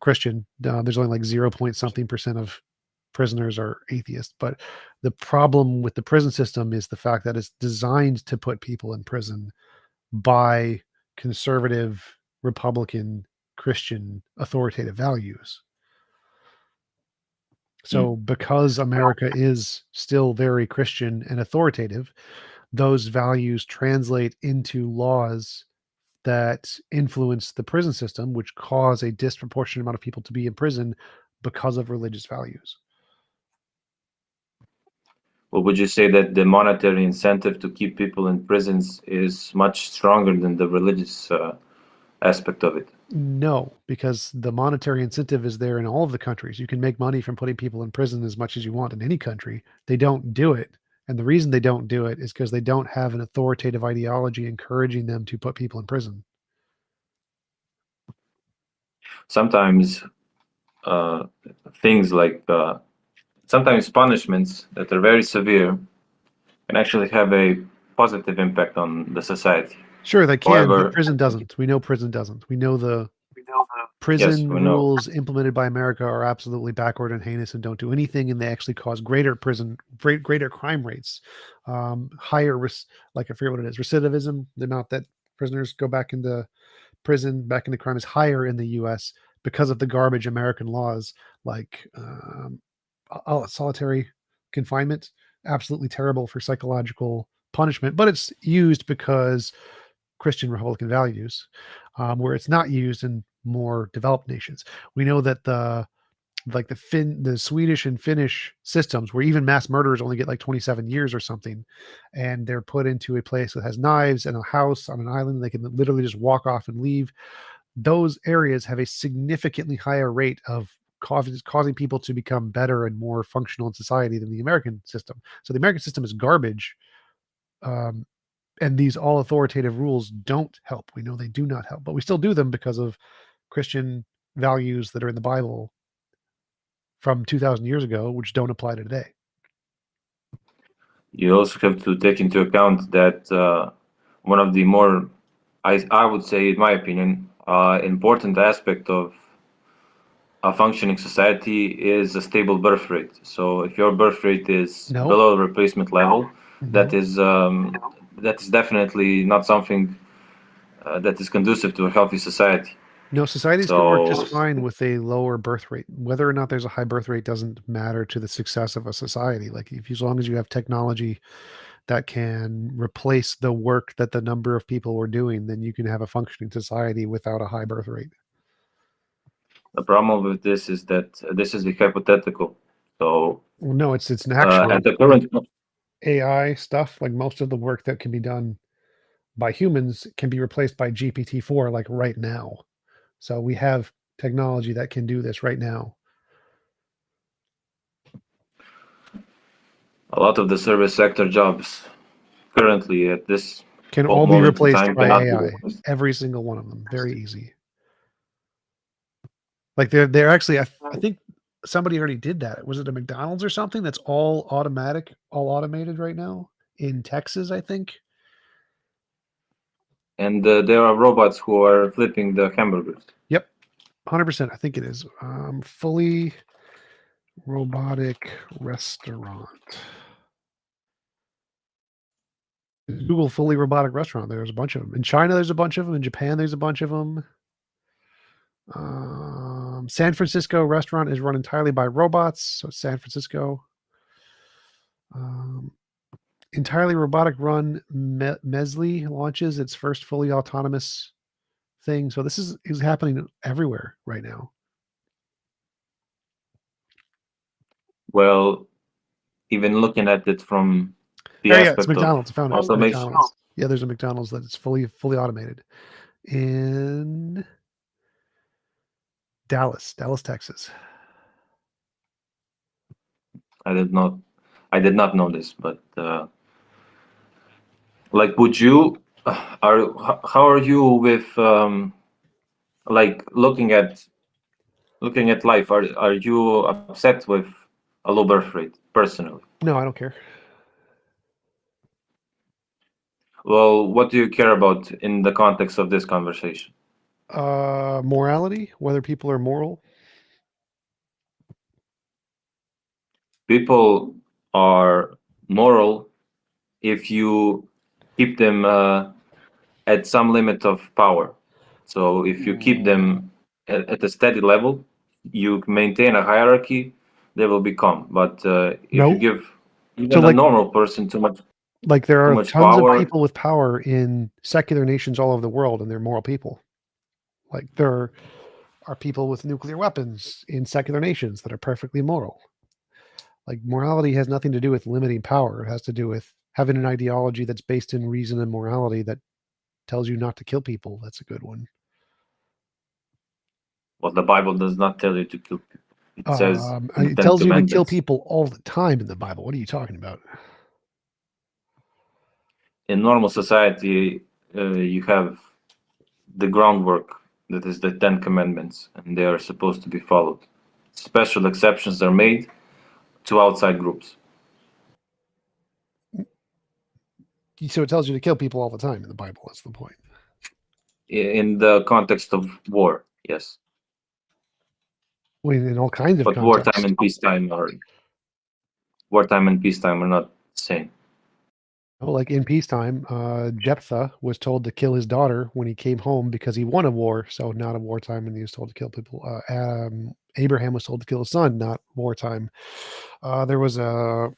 Christian. There's only like 0 point something percent of prisoners are atheists. But the problem with the prison system is the fact that it's designed to put people in prison by conservative, Republican, Christian, authoritative values. So because America is still very Christian and authoritative, those values translate into laws that influence the prison system, which cause a disproportionate amount of people to be in prison because of religious values. or would you say that the monetary incentive to keep people in prisons is much stronger than the religious aspect of it? No, because the monetary incentive is there in all of the countries. You can make money from putting people in prison as much as you want in any country. They don't do it. And the reason they don't do it is because they don't have an authoritative ideology encouraging them to put people in prison. Sometimes things like sometimes punishments that are very severe can actually have a positive impact on the society. Sure, they can, However, but prison doesn't. We know prison doesn't. We know the yes, prison we know. rules implemented by America are absolutely backward and heinous and don't do anything, and they actually cause greater crime rates, higher risk. Like I forget what it is, recidivism. The amount that prisoners go back into prison, back into crime, is higher in the U.S. because of the garbage American laws, like solitary confinement. Absolutely terrible for psychological punishment, but it's used because Christian Republican values, where it's not used in more developed nations. We know that the Swedish and Finnish systems, where even mass murderers only get like 27 years or something, and they're put into a place that has knives and a house on an island. They can literally just walk off and leave. Those areas have a significantly higher rate of causing people to become better and more functional in society than the American system. So the American system is garbage. And these all authoritative rules don't help. We know they do not help, but we still do them because of Christian values that are in the Bible from 2,000 years ago, which don't apply to today. You also have to take into account that one of the more, I would say, in my opinion, important aspect of a functioning society is a stable birth rate. So if your birth rate is below replacement level, that is definitely not something that is conducive to a healthy society. No, societies can work just fine with a lower birth rate. Whether or not there's a high birth rate doesn't matter to the success of a society. Like as long as you have technology that can replace the work that the number of people were doing, then you can have a functioning society without a high birth rate. The problem with this is that this is a hypothetical. So no, it's an actual at the current AI stuff. Like most of the work that can be done by humans can be replaced by GPT-4 like right now. So we have technology that can do this right now. A lot of the service sector jobs currently at this can all be replaced by AI. Replaced. Every single one of them. Very easy. Like they're actually, I think somebody already did that. Was it a McDonald's or something that's all automated right now in Texas, I think? And there are robots who are flipping the hamburgers. Yep, 100%. I think it is. Fully robotic restaurant. Google fully robotic restaurant. There's a bunch of them. In China, there's a bunch of them. In Japan, there's a bunch of them. San Francisco restaurant is run entirely by robots. So San Francisco. Entirely robotic run Mesli launches its first fully autonomous thing. So this is happening everywhere right now. Well, even looking at it from the aspect it's of McDonald's. I found it. automation. McDonald's. Yeah, there's a McDonald's that is fully automated in Dallas, Texas. I did not know this, but like, would you how are you with like looking at life? Are you upset with a low birth rate personally? No, I don't care. Well, what do you care about in the context of this conversation? Morality, whether people are moral. People are moral if you keep them at some limit of power. So if you keep them at a steady level, you maintain a hierarchy, they will be calm. But if you give even a normal person too much, like there are tons power, of people with power in secular nations all over the world, and they're moral people. Like there are people with nuclear weapons in secular nations that are perfectly moral. Like morality has nothing to do with limiting power. It has to do with having an ideology that's based in reason and morality that tells you not to kill people. That's a good one. Well, the Bible does not tell you to kill people. It says in the It Ten tells you to kill Commandments. people all the time in the Bible. What are you talking about? In normal society, you have the groundwork that is the Ten Commandments, and they are supposed to be followed. Special exceptions are made to outside groups. So it tells you to kill people all the time in the Bible. That's the point. In the context of war, yes. Well, in all kinds of But contexts. wartime and peacetime are not the same. Oh, like in peacetime, Jephthah was told to kill his daughter when he came home because he won a war. So not a wartime, and he was told to kill people. Abraham was told to kill his son, not wartime. There was a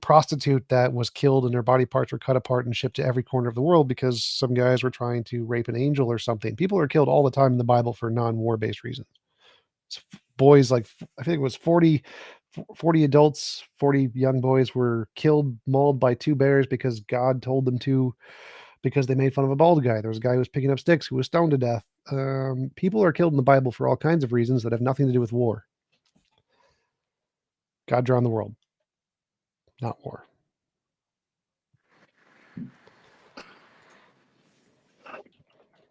prostitute that was killed and their body parts were cut apart and shipped to every corner of the world because some guys were trying to rape an angel or something. People are killed all the time in the Bible for non-war based reasons. So boys, like I think it was 40 adults, 40 young boys were killed, mauled by 2 bears because God told them to, because they made fun of a bald guy. There was a guy who was picking up sticks who was stoned to death. People are killed in the Bible for all kinds of reasons that have nothing to do with war. God drowned the world, not war.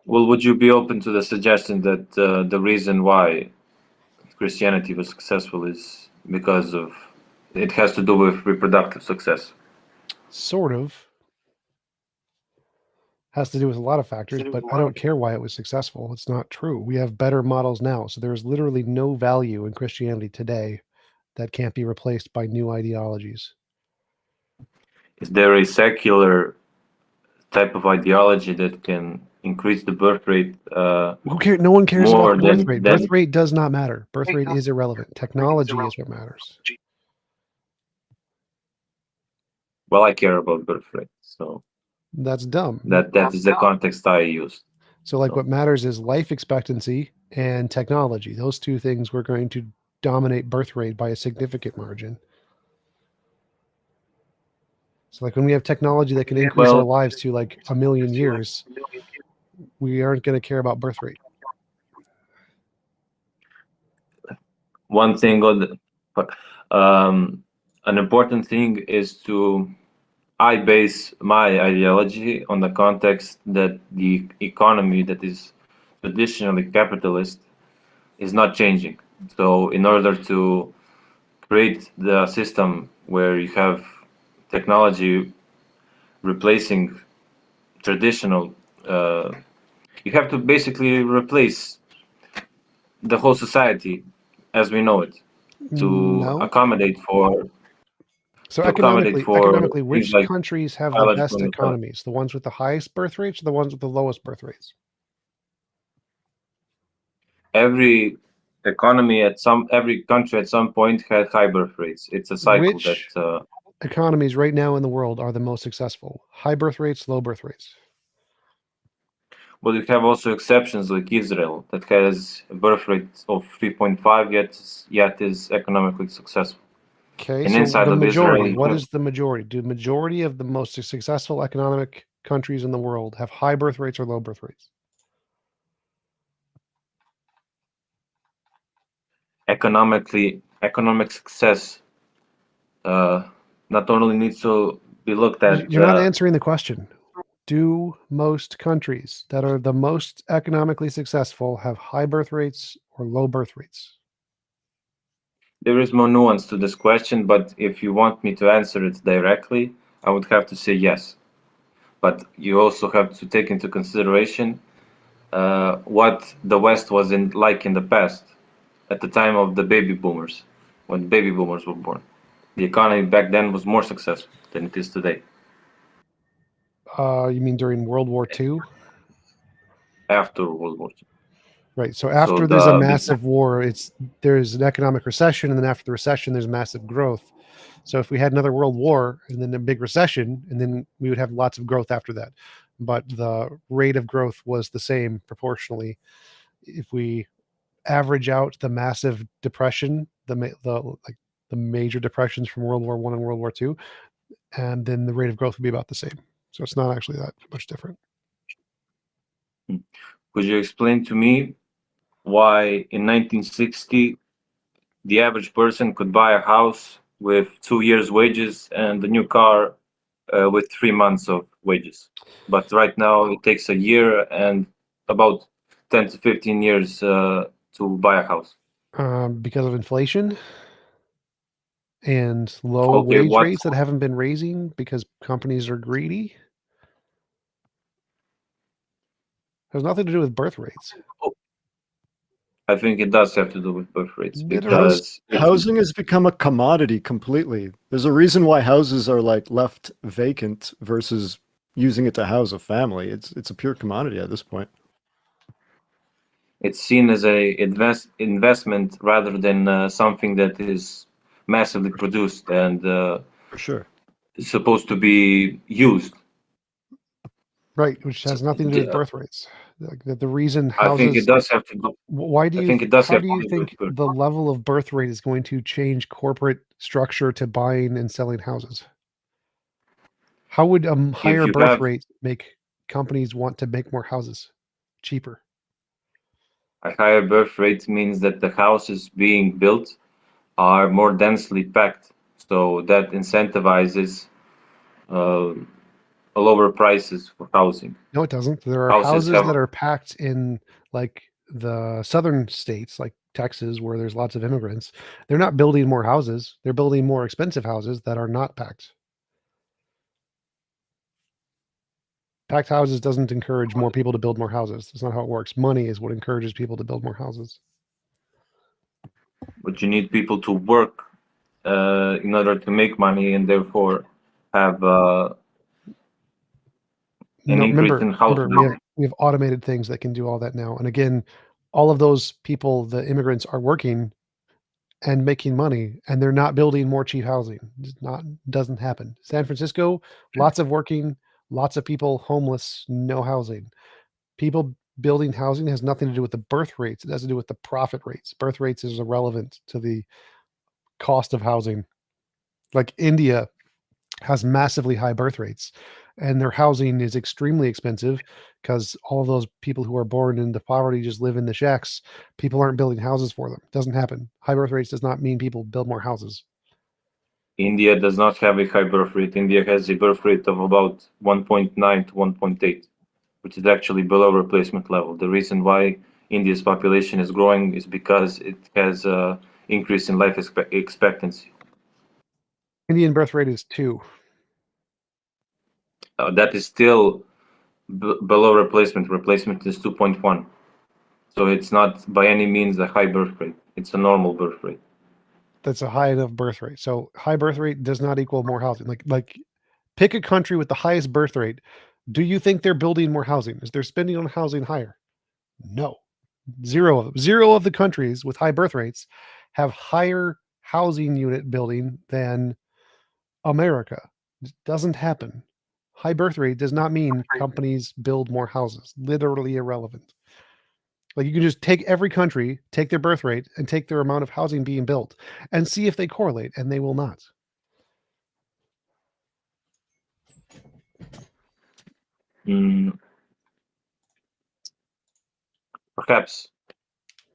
Well, would you be open to the suggestion that the reason why Christianity was successful is because of it has to do with reproductive success? Sort of. Has to do with a lot of factors, but I don't care why it was successful. It's not true. We have better models now. So there's literally no value in Christianity today that can't be replaced by new ideologies. Is there a secular type of ideology that can increase the birth rate? Who cares? No one cares more about than, birth rate. than Birth rate does not matter. Birth rate is irrelevant. Technology is what matters. well, I care about birth rate, so That's dumb. that is the context I used. So like what matters is life expectancy and technology. Those two things were going to dominate birth rate by a significant margin. So like when we have technology that can increase our lives to like 1 million years, we aren't going to care about birth rate. One thing on an important thing is I base my ideology on the context that the economy that is traditionally capitalist is not changing. So in order to create the system where you have technology replacing traditional, you have to basically replace the whole society as we know it to accommodate for. So to accommodate economically, things which like countries have the biological best economies? The ones with the highest birth rates or the ones with the lowest birth rates? Every economy every country at some point had high birth rates. It's a cycle Which that economies right now in the world are the most successful? High birth rates, low birth rates? well, you have also exceptions like Israel that has a birth rate of 3.5 yet is economically successful. Okay, and so inside the of majority, Israel, what is the majority? Do majority of the most successful economic countries in the world have high birth rates or low birth rates? economic success not only needs to be looked at. You're not answering the question. Do most countries that are the most economically successful have high birth rates or low birth rates? There is more nuance to this question, but if you want me to answer it directly, I would have to say yes. But you also have to take into consideration what the West was like in the past, at the time of the baby boomers, when baby boomers were born. The economy back then was more successful than it is today. You mean during World War II? After World War II. Right. So after there's a massive war, there's an economic recession, and then after the recession, there's massive growth. So if we had another world war and then a big recession, and then we would have lots of growth after that. But the rate of growth was the same proportionally. If we average out the massive depression, the the major depressions from World War I and World War II, and then the rate of growth would be about the same. So it's not actually that much different. Could you explain to me why in 1960 the average person could buy a house with 2 years' wages and a new car with 3 months of wages, but right now it takes a year and about 10 to 15 years to buy a house? Because of inflation and low Okay, wage what? rates that haven't been raising because companies are greedy. Has nothing to do with birth rates. I think it does have to do with birth rates House, because housing has become a commodity completely. There's a reason why houses are like left vacant versus using it to house a family. It's a pure commodity at this point. it's seen as a investment rather than something that is massively produced and For sure. supposed to be used. Right, which has nothing to do with Yeah. birth rates. The reason I think it houses. does have to do. Why do I you? think it does How have do to you do think with birth. the level of birth rate is going to change corporate structure to buying and selling houses? How would higher you birth have- rate make companies want to make more houses cheaper? A higher birth rate means that the houses being built are more densely packed, so that incentivizes lower prices for housing. No, it doesn't. There are Houses houses have- that are packed in like the southern states, like Texas, where there's lots of immigrants. They're not building more houses. They're building more expensive houses that are not packed. Packed houses doesn't encourage more people to build more houses. That's not how it works. Money is what encourages people to build more houses. But you need people to work in order to make money and therefore have an increase in housing. We have automated things that can do all that now. And again, all of those people, the immigrants, are working and making money, and they're not building more cheap housing. Doesn't happen. San Francisco, lots of working, lots of people homeless, no housing. People building housing has nothing to do with the birth rates. It has to do with the profit rates. Birth rates is irrelevant to the cost of housing. Like India has massively high birth rates, and their housing is extremely expensive because all of those people who are born into poverty just live in the shacks. People aren't building houses for them. It doesn't happen. High birth rates does not mean people build more houses. India does not have a high birth rate. India has a birth rate of about 1.9 to 1.8, which is actually below replacement level. The reason why India's population is growing is because it has an increase in life expectancy. Indian birth rate is 2. That is still below replacement. Replacement is 2.1. So it's not by any means a high birth rate. It's a normal birth rate. That's a high enough birth rate. So high birth rate does not equal more housing. Like pick a country with the highest birth rate. Do you think they're building more housing? Is their spending on housing higher? No. Zero of them. Zero of the countries with high birth rates have higher housing unit building than America. It doesn't happen. High birth rate does not mean companies build more houses. Literally irrelevant. Like you can just take every country, take their birth rate, and take their amount of housing being built, and see if they correlate, and they will not. Perhaps.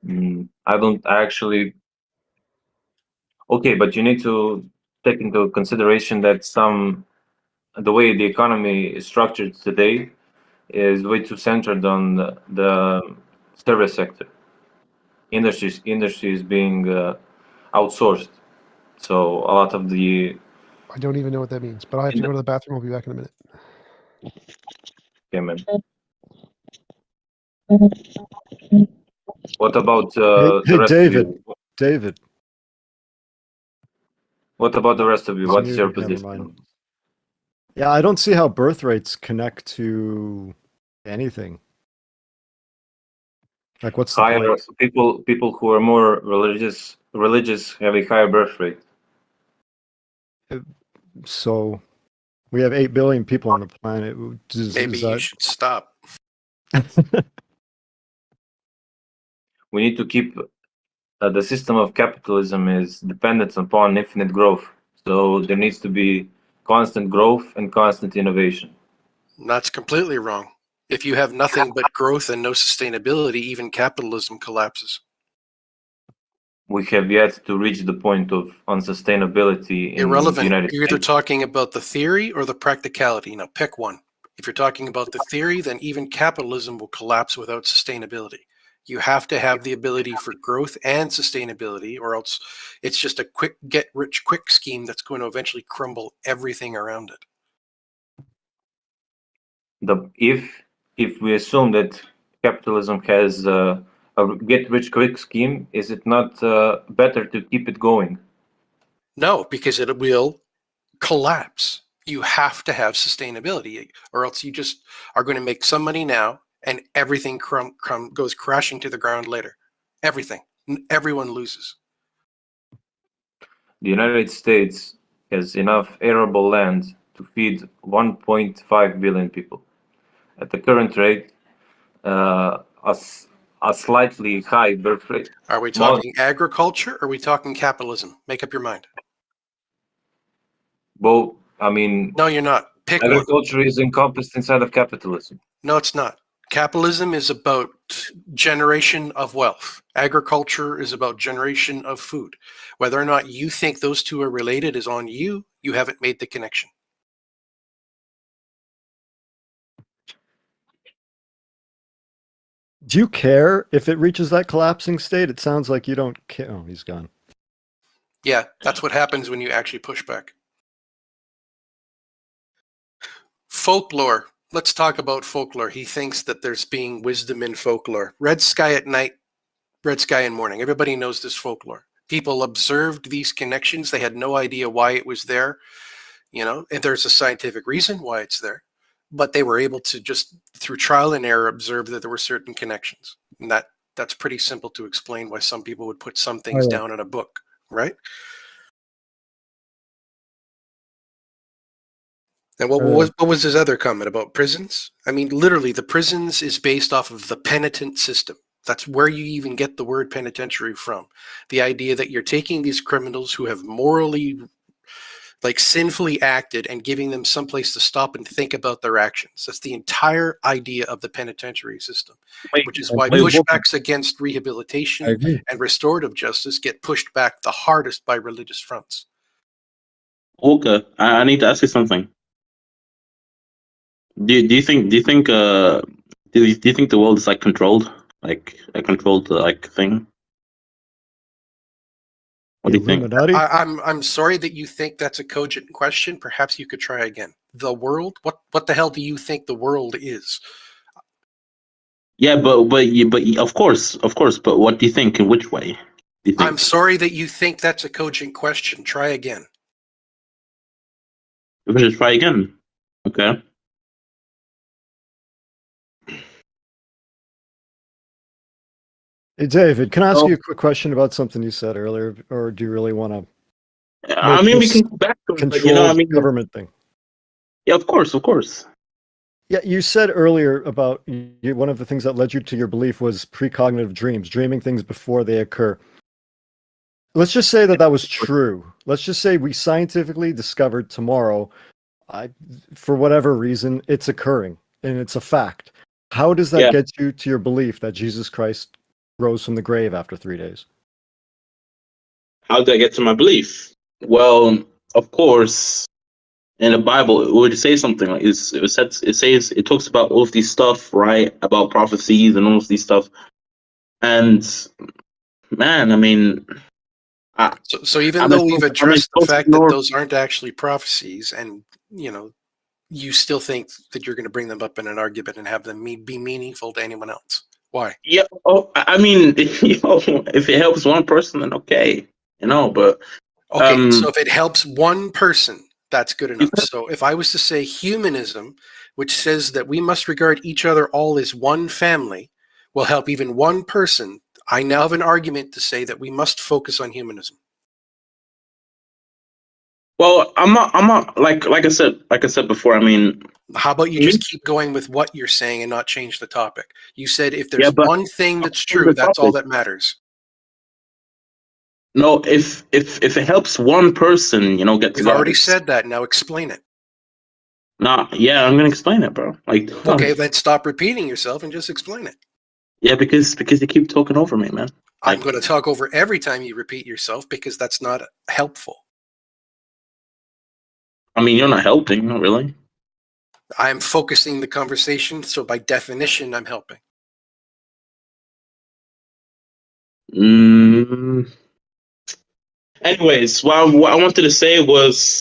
I don't actually. Okay, but you need to take into consideration that the way the economy is structured today is way too centered on the service sector. Industry is being outsourced. So a lot of the. I don't even know what that means, but I have to go to the bathroom. I'll be back in a minute. Okay, man. What about Hey, the rest David. of you? David. What about the rest of you? He's What's your muted, never position? mind. Yeah, I don't see how birth rates connect to anything. Like, what's the Higher point? people who are more religious have a higher birth rate. So we have 8 billion people on the planet. Maybe you should stop. We need to keep the system of capitalism is dependent upon infinite growth. So there needs to be constant growth and constant innovation. That's completely wrong. If you have nothing but growth and no sustainability, even capitalism collapses. We have yet to reach the point of unsustainability in the Irrelevant. United You're either States. talking about the theory or the practicality. Now pick one. If you're talking about the theory, then even capitalism will collapse without sustainability. You have to have the ability for growth and sustainability, or else it's just a quick get rich quick scheme that's going to eventually crumble everything around it. If we assume that capitalism has a get rich quick scheme, is it not better to keep it going? No, because it will collapse. You have to have sustainability, or else you just are going to make some money now and everything goes crashing to the ground later. Everything. Everyone loses. The United States has enough arable land to feed 1.5 billion people. At the current rate, a slightly high birth rate. Are we talking agriculture or are we talking capitalism? Make up your mind. Both, I mean, no, you're not. Pick one. Agriculture is encompassed inside of capitalism. No, it's not. Capitalism is about generation of wealth. Agriculture is about generation of food. Whether or not you think those two are related is on you. You haven't made the connection. Do you care if it reaches that collapsing state? It sounds like you don't care. Oh, he's gone. Yeah, that's what happens when you actually push back. Folklore. Let's talk about folklore. He thinks that there's being wisdom in folklore. Red sky at night, red sky in morning. Everybody knows this folklore. People observed these connections. They had no idea why it was there, you know, and there's a scientific reason why it's there. But they were able to just, through trial and error, observe that there were certain connections. And that's pretty simple to explain why some people would put some things down in a book, right? And what was his other comment about prisons? I mean, literally, the prisons is based off of the penitent system. That's where you even get the word penitentiary from. The idea that you're taking these criminals who have morally, like, sinfully acted and giving them someplace to stop and think about their actions. That's the entire idea of the penitentiary system, which is why pushbacks against rehabilitation and restorative justice get pushed back the hardest by religious fronts. Walker, I need to ask you something. Do you think the world is like controlled, like a controlled like thing? What do you think? I'm sorry that you think that's a cogent question. Perhaps you could try again. The world? What the hell do you think the world is? Yeah, but of course. But what do you think? In which way? Do you think? I'm sorry that you think that's a cogent question. Try again. We should try again. Okay. Hey, David, can I ask you a quick question about something you said earlier, or do you really want to? I mean, we can go back to it, but, you know, I mean, government thing. Yeah, of course. Yeah, you said earlier about one of the things that led you to your belief was precognitive dreams, dreaming things before they occur. Let's just say that was true. Let's just say we scientifically discovered tomorrow, for whatever reason, it's occurring, and it's a fact. How does that get you to your belief that Jesus Christ rose from the grave after 3 days? How did I get to my belief? Well, of course, in the Bible, it would say something like it talks about all of these stuff, right? About prophecies and all of these stuff. And man, I mean, so even though we've addressed the fact that those aren't actually prophecies, and you know, you still think that you're going to bring them up in an argument and have them be meaningful to anyone else. Why? Yeah. Oh, I mean, if it helps one person, then okay. But okay. So if it helps one person, that's good enough. So if I was to say humanism, which says that we must regard each other all as one family, will help even one person, I now have an argument to say that we must focus on humanism. Well, I'm not like I said before. I mean, how about you just keep going with what you're saying and not change the topic? You said if there's one thing that's true, that's all that matters. No, if it helps one person, you know, get to You've God. already said that. Now explain it. Nah, yeah, I'm gonna explain it, bro. Like, Okay, then stop repeating yourself and just explain it. yeah, because you keep talking over me, man. I'm going to talk over every time you repeat yourself because that's not helpful. I mean, you're not helping, not really. I'm focusing the conversation, so by definition, I'm helping. Anyways, what I wanted to say was,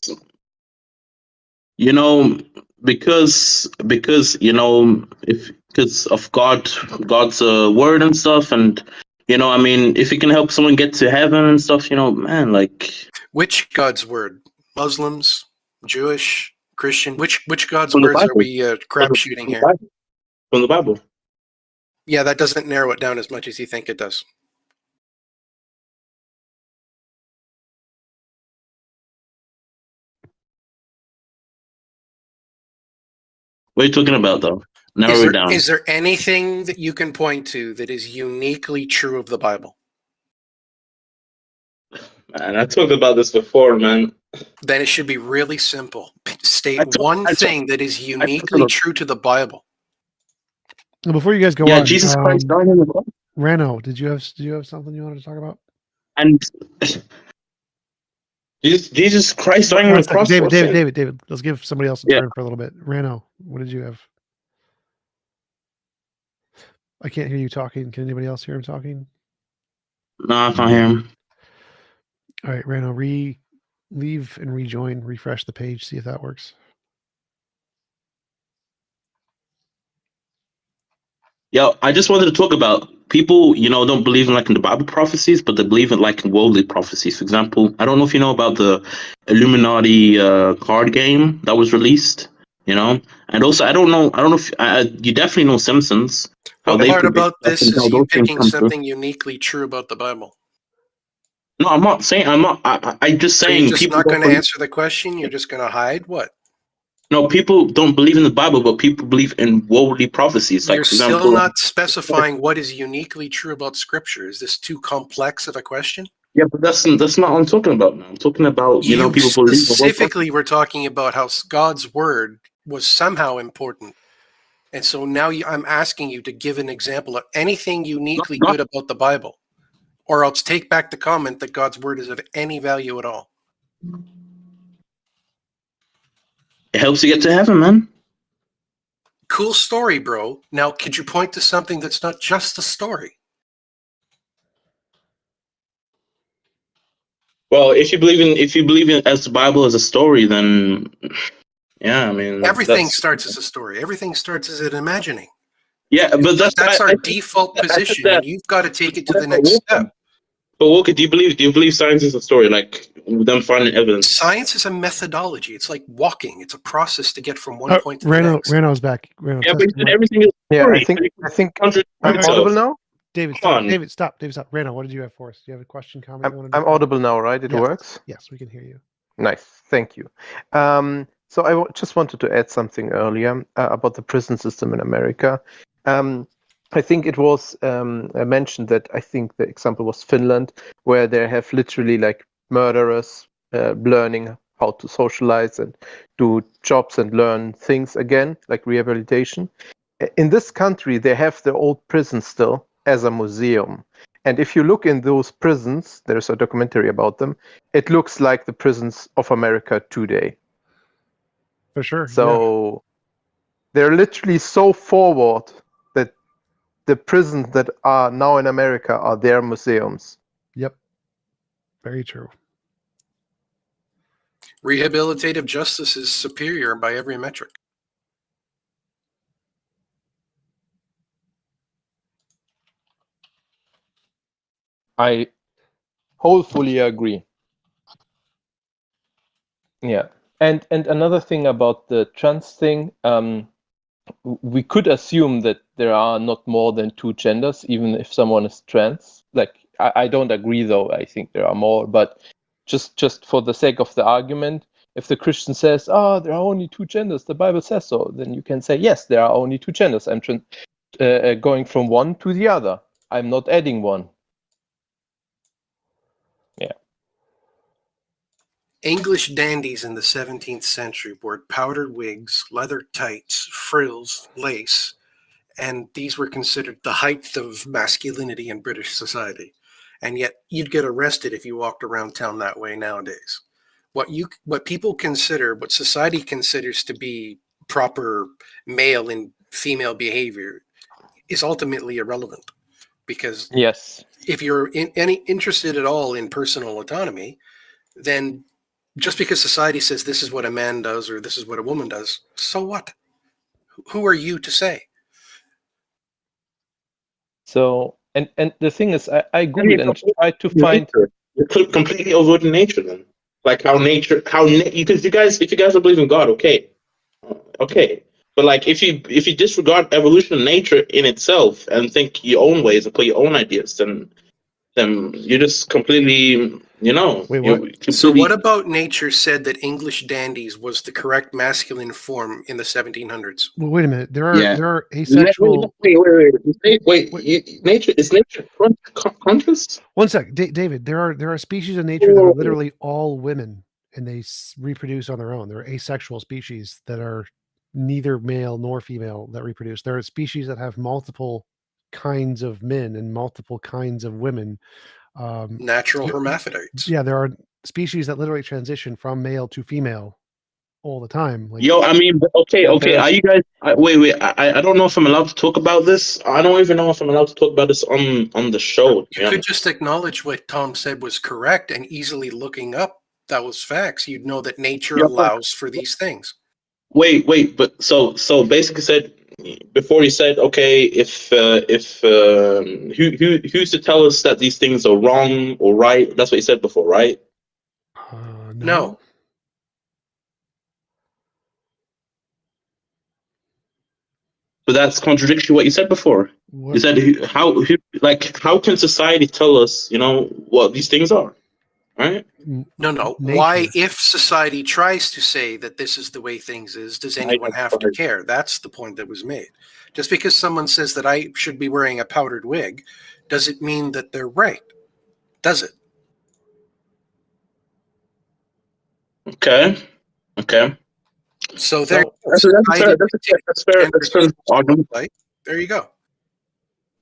you know, because you know, if because of God's word and stuff, and you know, I mean, if it can help someone get to heaven and stuff, you know, man, like Which God's word? Muslims, Jewish, Christian? Which God's from the words are Bible, we crap shooting from the here? Bible. From the Bible. Yeah, that doesn't narrow it down as much as you think it does. What are you talking about, though? Narrow it down. Is there anything that you can point to that is uniquely true of the Bible? Man, I talked about this before, man. Then it should be really simple. State one thing that is uniquely true to the Bible. Now, before you guys go Yeah, on, Jesus Christ died on the cross. Rano, did you have something you wanted to talk about? And Jesus Christ dying on One the second. cross. for us. David. Let's give somebody else a Yeah. turn for a little bit. Rano, what did you have? I can't hear you talking. Can anybody else hear him talking? No, I can't hear him. All right, Rano, leave and rejoin, refresh the page, see if that works. Yeah, I just wanted to talk about people, you know, don't believe in like in the Bible prophecies, but they believe in like in worldly prophecies. For example, I don't know if you know about the Illuminati card game that was released, you know, and also I don't know if you definitely know Simpsons. How What they part predict about stuff this and is how you those things picking come true. something uniquely true about the Bible? No, I'm not saying I'm not. I'm just So saying you're just people not don't going to believe. answer the question? You're just going to hide? What? No, people don't believe in the Bible, but people believe in worldly prophecies. Like, You're for still example, not specifying what is uniquely true about Scripture. Is this too complex of a question? yeah, but that's not what I'm talking about now. I'm talking about, you know, You people believe in worldly specifically were talking about how God's word was somehow important. And so now I'm asking you to give an example of anything uniquely good about the Bible, or else take back the comment that God's word is of any value at all. It helps you get to heaven, man. Cool story, bro. Now, could you point to something that's not just a story? Well, if you believe in as the Bible as a story, then yeah, I mean Everything that's starts as a story. Everything starts as an imagining. yeah, but That's our I default said position, that. and you've got to take it to the But next step. Walker, do you believe science is a story, like them finding evidence? Science is a methodology. It's like walking. It's a process to get from one point to the Rano, next. Rano's back. Rano, Yeah, test but you your said mic. everything is a Yeah, story. I think I'm Yourself. audible now. David, Come stop. on. David, stop. Rano, what did you have for us? Do you have a question, comment? I'm audible now, right? It Yes. works. Yes, we can hear you. Nice, thank you. So just wanted to add something earlier about the prison system in America. I think it was mentioned that I think the example was Finland, where they have literally like murderers learning how to socialize and do jobs and learn things again, like rehabilitation. In this country, they have the old prison still as a museum. And if you look in those prisons, there's a documentary about them, it looks like the prisons of America today. For sure. So they're literally so forward that the prisons that are now in America are their museums. Yep. Very true. Rehabilitative justice is superior by every metric. I wholly agree. Yeah. And another thing about the trans thing, we could assume that there are not more than two genders, even if someone is trans. Like, I don't agree, though. I think there are more. But just for the sake of the argument, if the Christian says, "Oh, there are only two genders," the Bible says so, then you can say, "Yes, there are only two genders. I'm going from one to the other. I'm not adding one." Yeah. English dandies in the 17th century wore powdered wigs, leather tights, frills, lace, and these were considered the height of masculinity in British society. And yet you'd get arrested if you walked around town that way nowadays. What people consider, what society considers to be proper male and female behavior is ultimately irrelevant, because yes, if you're interested at all in personal autonomy, then just because society says this is what a man does or this is what a woman does, so what? Who are you to say? so and the thing is, I googled and tried to find. You're completely avoiding nature then. Like how nature, because you guys, if you guys don't believe in God, okay, but like if you disregard evolution and nature in itself and think your own ways and put your own ideas, then you're just completely, Wait, what? So what about nature said that English dandies was the correct masculine form in the 1700s? Well, wait a minute. There Yeah. are asexual. Wait. Nature is nature conscious? One sec, David. There are species of nature that are literally all women, and they reproduce on their own. There are asexual species that are neither male nor female that reproduce. There are species that have multiple kinds of men and multiple kinds of women. Natural hermaphrodites. Yeah, there are species that literally transition from male to female all the time. Like, Yo, I mean, okay. Are you guys? Wait. I don't know if I'm allowed to talk about this. I don't even know if I'm allowed to talk about this on the show. You could just acknowledge what Tom said was correct, and easily looking up those facts, you'd know that nature allows for these things. Wait. But so basically said before he said, okay, if who's to tell us that these things are wrong or right? That's what he said before, right? No. But that's contradictory what you said before. What? You said how can society tell us, what these things are, right? No. Nature. Why, if society tries to say that this is the way things is, does anyone have to care? That's the point that was made. Just because someone says that I should be wearing a powdered wig, does it mean that they're right? Does it? Okay. So there. That's a fair argument. There you go.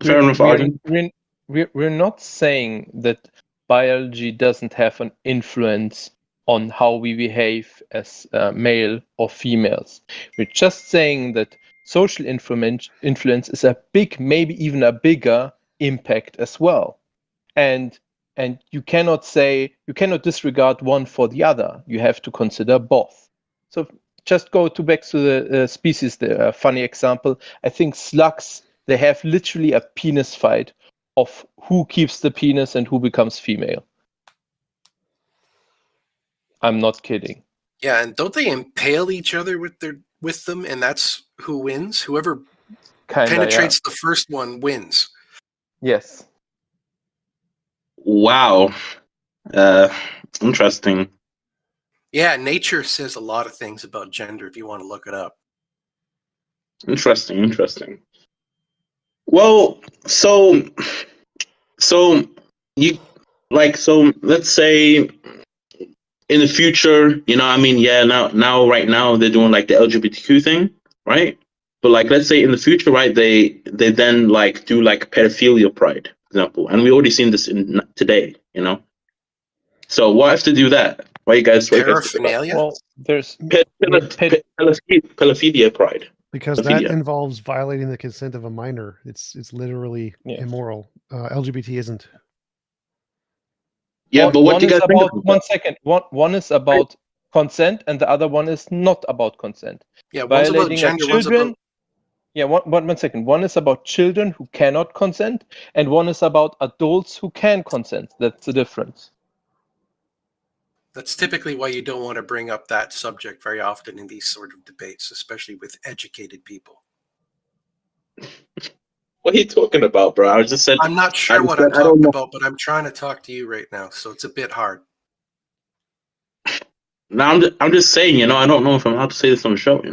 Fair enough argument. We're not saying that biology doesn't have an influence on how we behave as male or females. We're just saying that social influence is a big, maybe even a bigger impact as well. And you cannot disregard one for the other. You have to consider both. So just back to the species, the funny example. I think slugs, they have literally a penis fight of who keeps the penis and who becomes female. I'm not kidding. Yeah, and don't they impale each other with them, and that's who wins? Whoever penetrates the first one wins. Yes. Wow. Interesting. Yeah, nature says a lot of things about gender if you want to look it up. Interesting. Well, so you let's say in the future, right now they're doing like the LGBTQ thing, right? But like let's say in the future, right, they then like do like pedophilia pride, for example. And we already seen this today, So what if to do that? Why you guys paraphernalia? Well, there's pedophilia pride. Because that involves violating the consent of a minor. It's literally immoral. LGBT isn't. Yeah, but what do you guys think about 1 second. One is about consent, and the other one is not about consent. Yeah, one's about gender, children. one's about... Yeah, one second. One is about children who cannot consent, and one is about adults who can consent. That's the difference. That's typically why you don't want to bring up that subject very often in these sort of debates, especially with educated people. What are you talking about, bro? I just said I'm not sure what I'm talking about, but I'm trying to talk to you right now, so it's a bit hard. No, I'm just saying, I don't know if I'm allowed to say this on the show,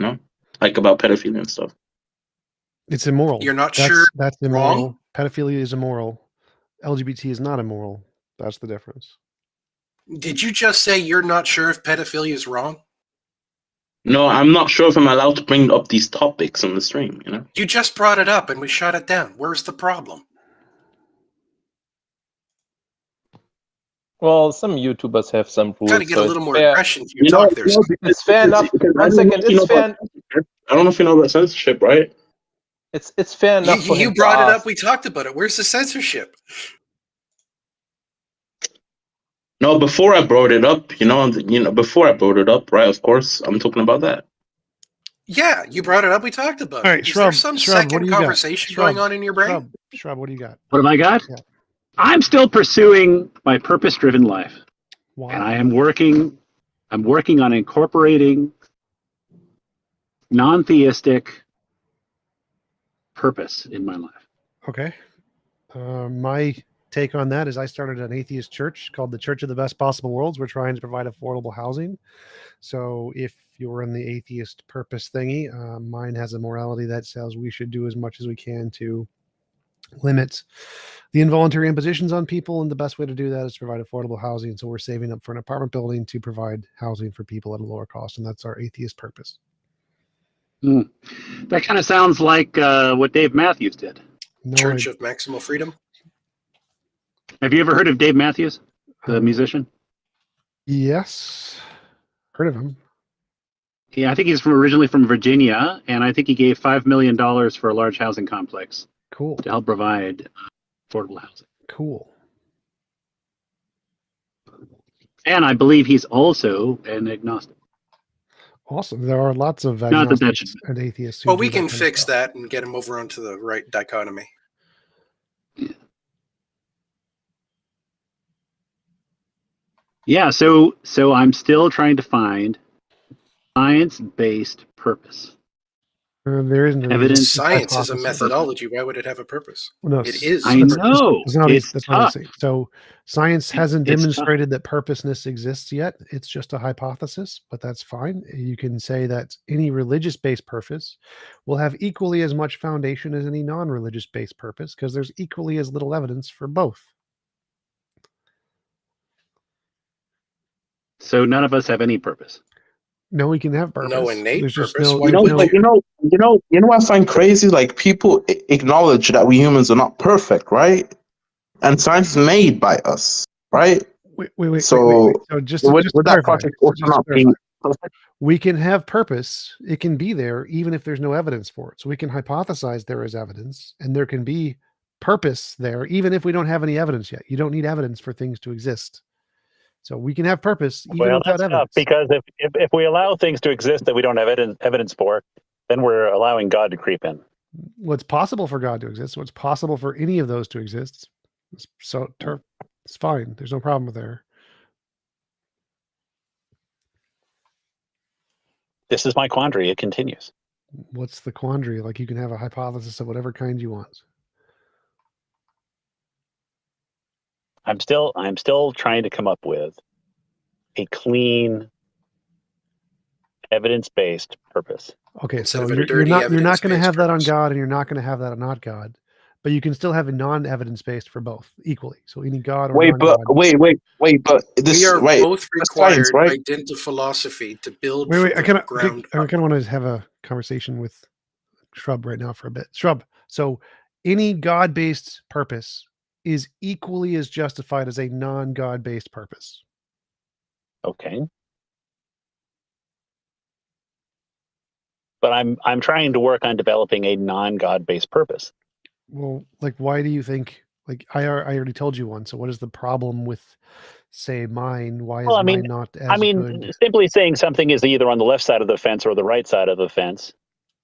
like about pedophilia and stuff. It's immoral. You're not sure that's immoral. wrong? Pedophilia is immoral. LGBT is not immoral. That's the difference. Did you just say you're not sure if pedophilia is wrong? No, I'm not sure if I'm allowed to bring up these topics on the stream, you know? You just brought it up and we shut it down. Where's the problem? Well, some YouTubers have some rules. Got to get a so little it's more fair. aggression to your talk there. Steve. It's fair enough. One second. It's fair. I don't know if you know about censorship, right? It's fair enough for him You to brought it ask. up. We talked about it. Where's the censorship? No, before I brought it up, before I brought it up, right? Of course, I'm talking about that. Yeah, you brought it up. We talked about All it. right, Is there Shrub, some Shrub, what second do you got? conversation going on in your brain? Shrub, what do you got? What have I got? Yeah. I'm still pursuing my purpose-driven life. Why? And I'm working on incorporating non-theistic purpose in my life. Okay. My take on that is I started an atheist church called the Church of the Best Possible Worlds. We're trying to provide affordable housing. So if you're in the atheist purpose thingy, mine has a morality that says we should do as much as we can to limit the involuntary impositions on people. And the best way to do that is to provide affordable housing. So we're saving up for an apartment building to provide housing for people at a lower cost. And that's our atheist purpose. That kind of sounds like what Dave Matthews did. No, Church of Maximal Freedom. Have you ever heard of Dave Matthews, the musician? Yes. Heard of him. Yeah, I think he's originally from Virginia, and I think he gave $5 million for a large housing complex. Cool. To help provide affordable housing. Cool. And I believe he's also an agnostic. Awesome. There are lots of Not that that agnostics and atheists. Who Well, do we that can kind of fix stuff. that and get him over onto the right dichotomy. Yeah, so I'm still trying to find science-based purpose. There isn't any Evidence. Science is a hypothesis. methodology. Why would it have a purpose? No, It is. I know. That's not what It's that's not what I'm tough. saying. So science hasn't It's tough. demonstrated that purposeness exists yet. It's just a hypothesis, but that's fine. You can say that any religious-based purpose will have equally as much foundation as any non-religious based purpose because there's equally as little evidence for both. So none of us have any purpose. No, we can have purpose. No innate There's just purpose. no. Why there's would no- You know what I find crazy? Like people acknowledge that we humans are not perfect, right? And science is made by us, right? Wait. So So just would to that clarify, project also just to not be clarify, perfect? we can have purpose. It can be there even if there's no evidence for it. So we can hypothesize there is evidence, and there can be purpose there even if we don't have any evidence yet. You don't need evidence for things to exist. So we can have purpose even Well, without that's tough evidence. because if we allow things to exist that we don't have evidence for, then we're allowing God to creep in. What's possible for God to exist, what's possible for any of those to exist, it's fine. There's no problem with there. This is my quandary. It continues. What's the quandary? Like you can have a hypothesis of whatever kind you want. I'm still trying to come up with a clean, evidence-based purpose. Okay, Instead so of a you're dirty not going to evidence-based have that on purpose. God, and you're not going to have that on not God, but you can still have a non-evidence based for both equally. So any God or non-God. But this We are right, both that's science, required right? by dint of philosophy to build Wait. I from kind the ground of up. want to have a conversation with Shrub right now for a bit. Shrub. So any God-based purpose is equally as justified as a non-God based purpose. Okay. But I'm trying to work on developing a non-God based purpose. Well, like, why do you think? Like, I already told you one. So, what is the problem with, say, mine? Why is Well, mine not as good? simply saying something is either on the left side of the fence or the right side of the fence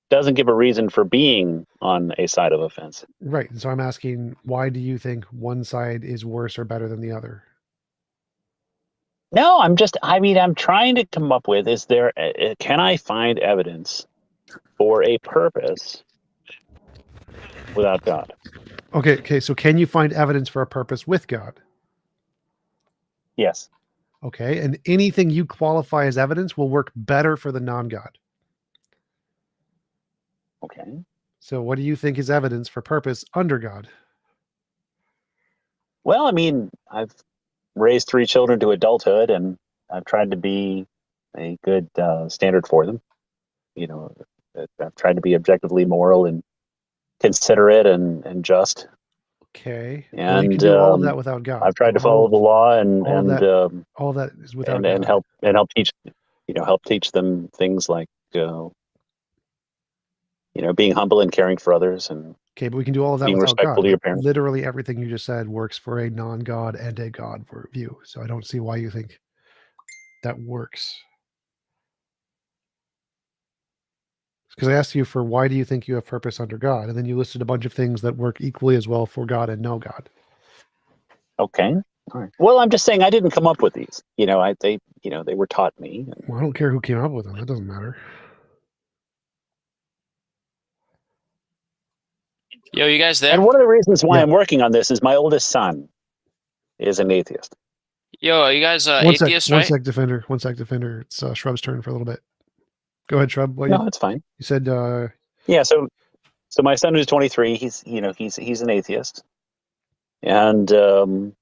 doesn't give a reason for being on a side of a fence. Right. And so I'm asking, why do you think one side is worse or better than the other? No, I'm trying to come up with, can I find evidence for a purpose without God? Okay. So can you find evidence for a purpose with God? Yes. Okay. And anything you qualify as evidence will work better for the non-God. Okay. So what do you think is evidence for purpose under God? Well, raised 3 children to adulthood, and I've tried to be a good standard for them. You know, I've tried to be objectively moral and considerate and just. Okay. Well, you can And do all of that without God. I've tried to All follow the law and all that is without and God. help teach them things like being humble and caring for others, and Okay, but we can do all of that being without respectful God. to your But parents. literally everything you just said works for a non-God and a God view. So I don't see why you think that works. Because I asked you for why do you think you have purpose under God, and then you listed a bunch of things that work equally as well for God and no God. Okay. All right. Well, I'm just saying I didn't come up with these. They were taught me. Well, I don't care who came up with them. That doesn't matter. Yo, you guys there? And one of the reasons why Yeah. I'm working on this is my oldest son is an atheist. Yo, are you guys One atheists, sec, right? Defender. One sec, Defender. It's Shrub's turn for a little bit. Go ahead, Shrub. No, it's fine. You said Yeah. So my son who's 23, he's an atheist, and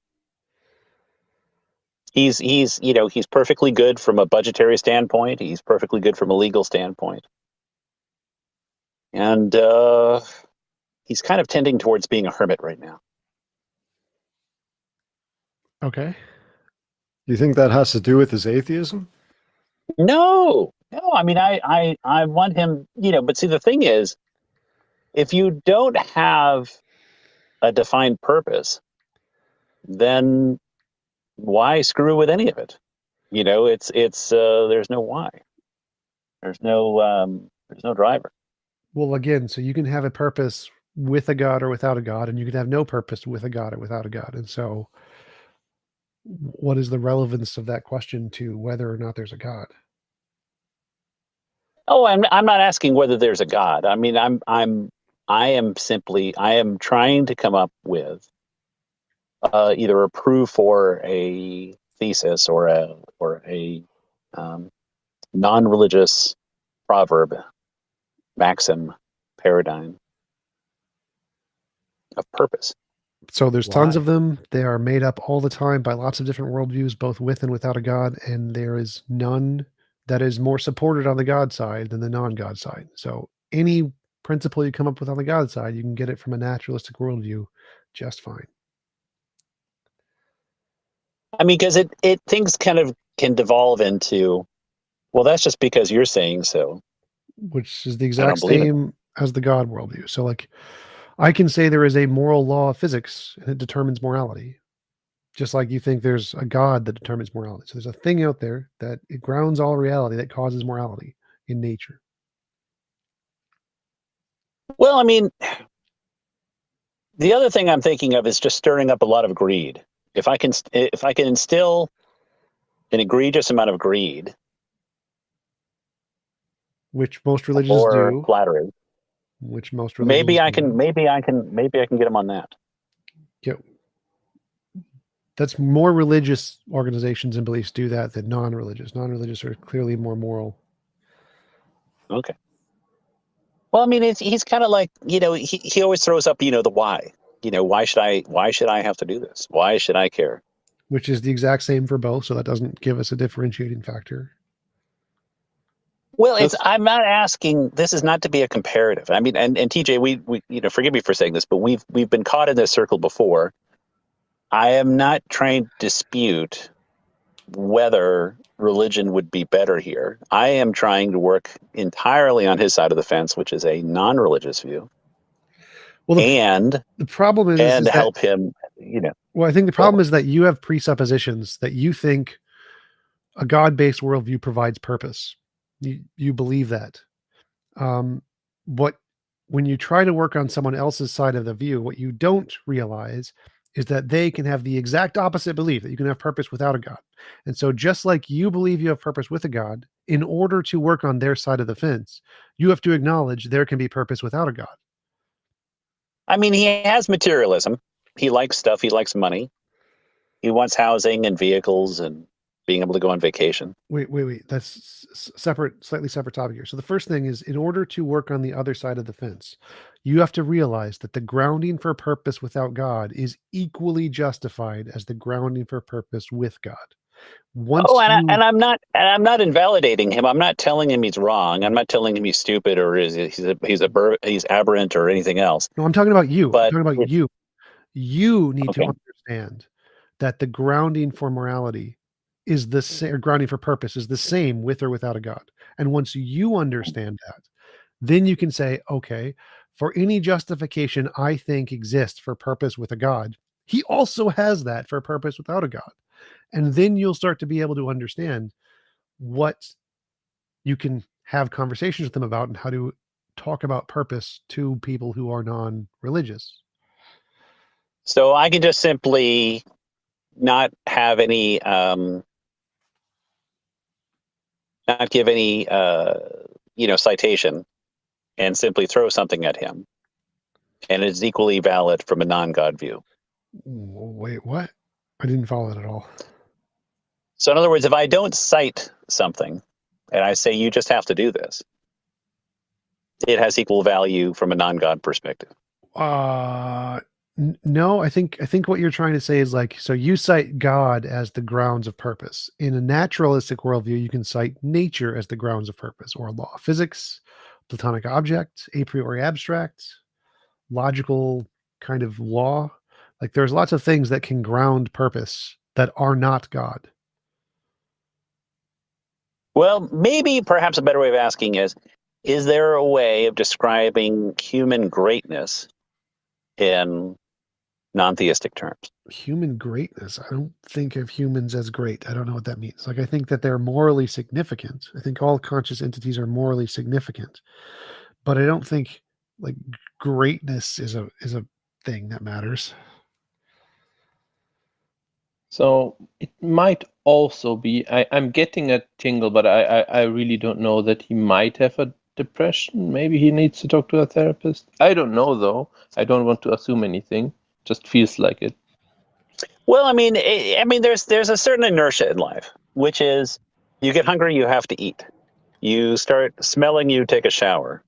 he's perfectly good from a budgetary standpoint. He's perfectly good from a legal standpoint, and he's kind of tending towards being a hermit right now. okay. Do you think that has to do with his atheism? No. I mean, I want him, but see, the thing is, if you don't have a defined purpose, then why screw with any of it? It's there's no why. There's no driver. Well, again, so you can have a purpose with a God or without a God, and you can have no purpose with a God or without a God. And so what is the relevance of that question to whether or not there's a God? Oh, I'm not asking whether there's a God. I mean, I am trying to come up with either a proof or a thesis or a non-religious proverb, maxim, paradigm of purpose. So there's tons Why? of them. They are made up all the time by lots of different worldviews, both with and without a God, and there is none that is more supported on the God side than the non-God side. So any principle you come up with on the God side, you can get it from a naturalistic worldview just fine. I mean, because it things kind of can devolve into, well, that's just because you're saying so. Which is the I exact don't believe it. same as the God worldview. So like I can say there is a moral law of physics and it determines morality. Just like you think there's a God that determines morality. So there's a thing out there that it grounds all reality that causes morality in nature. Well, I mean, the other thing I'm thinking of is just stirring up a lot of greed. If I can instill an egregious amount of greed, Which most religions or do. flattery, Which most religions maybe I do. can get them on that. Yeah. That's more religious organizations and beliefs do that than non-religious. Non-religious are clearly more moral. Okay. Well, I mean, he's kind of like, he always throws up, the why. Why should I have to do this? Why should I care? Which is the exact same for both, so that doesn't give us a differentiating factor. Well, I'm not asking. This is not to be a comparative. I mean, and TJ, we forgive me for saying this, but we've been caught in this circle before. I am not trying to dispute whether religion would be better here. I am trying to work entirely on his side of the fence, which is a non-religious view. Well, the problem is that, help him. Well, I think the problem is that you have presuppositions that you think a God-based worldview provides purpose. You believe that. But when you try to work on someone else's side of the view, what you don't realize is that they can have the exact opposite belief, that you can have purpose without a God. And so just like you believe you have purpose with a God, in order to work on their side of the fence, you have to acknowledge there can be purpose without a God. I mean, he has materialism. He likes stuff. He likes money. He wants housing and vehicles and being able to go on vacation. Wait. That's slightly separate topic here. So the first thing is, in order to work on the other side of the fence, you have to realize that the grounding for purpose without God is equally justified as the grounding for purpose with God. I'm not invalidating him. I'm not telling him he's wrong. I'm not telling him he's stupid or he's aberrant or anything else. No, I'm talking about you. But I'm talking about you. You need to understand that the grounding for morality is the same, or grounding for purpose is the same with or without a God. And once you understand that, then you can say, okay, for any justification I think exists for purpose with a God, he also has that for purpose without a God. And then you'll start to be able to understand what you can have conversations with them about and how to talk about purpose to people who are non-religious. So I can just simply not have any, not give any, citation, and simply throw something at him, and it's equally valid from a non-God view. Wait, what? I didn't follow that at all. So in other words, if I don't cite something and I say, you just have to do this, it has equal value from a non-God perspective. No, I think what you're trying to say is like, so you cite God as the grounds of purpose. In a naturalistic worldview, you can cite nature as the grounds of purpose, or law of physics, Platonic object, a priori abstract, logical kind of law. Like there's lots of things that can ground purpose that are not God. Well, maybe perhaps a better way of asking is there a way of describing human greatness in non-theistic terms? Human greatness. I don't think of humans as great. I don't know what that means. Like, I think that they're morally significant. I think all conscious entities are morally significant, but I don't think like greatness is a thing that matters. So it might also be, I'm getting a tingle, but I really don't know that he might have a depression. Maybe he needs to talk to a therapist. I don't know, though. I don't want to assume anything. Just feels like it. Well, I mean, there's a certain inertia in life, which is you get hungry, you have to eat. You start smelling, you take a shower.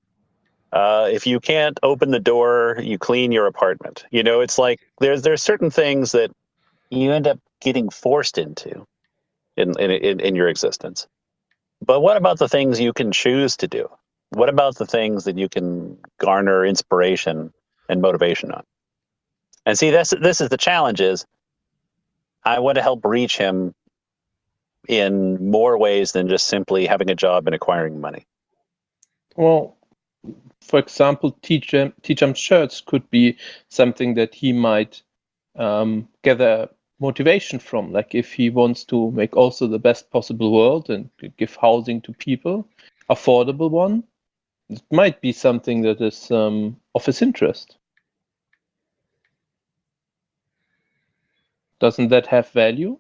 If you can't open the door, you clean your apartment. It's like there's certain things that you end up getting forced into in your existence. But what about the things you can choose to do? What about the things that you can garner inspiration and motivation on? And see, this is the challenge is I want to help reach him in more ways than just simply having a job and acquiring money. Well, for example, TJump shirts could be something that he might gather motivation from. Like if he wants to make also the best possible world and give housing to people, affordable one, it might be something that is of his interest. Doesn't that have value?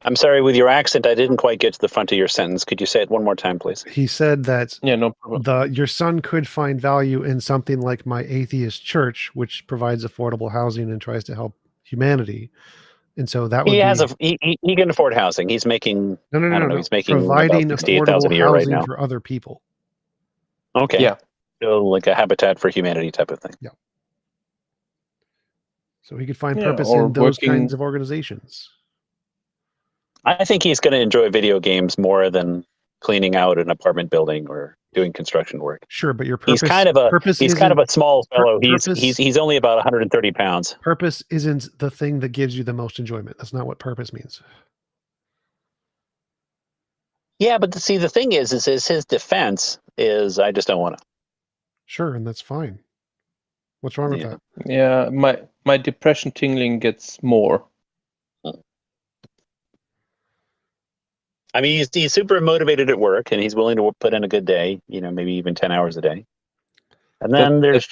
I'm sorry, with your accent, I didn't quite get to the front of your sentence. Could you say it one more time, please? He said that no problem. Your son could find value in something like my atheist church, which provides affordable housing and tries to help humanity. And so that would he can afford housing. He's making no. He's making providing about $68,000 a year right now for other people. Okay. Yeah. So like a Habitat for Humanity type of thing. Yeah. So he could find purpose in those kinds of organizations. I think he's going to enjoy video games more than cleaning out an apartment building or doing construction work. Sure, but your purpose. He's kind of a small fellow. He's only about 130 pounds. Purpose isn't the thing that gives you the most enjoyment. That's not what purpose means. Yeah, but see, the thing is his defense is I just don't want to. Sure, and that's fine. What's wrong with that? Yeah, my depression tingling gets more. I mean, he's super motivated at work, and he's willing to put in a good day. Maybe even 10 hours a day. And then there's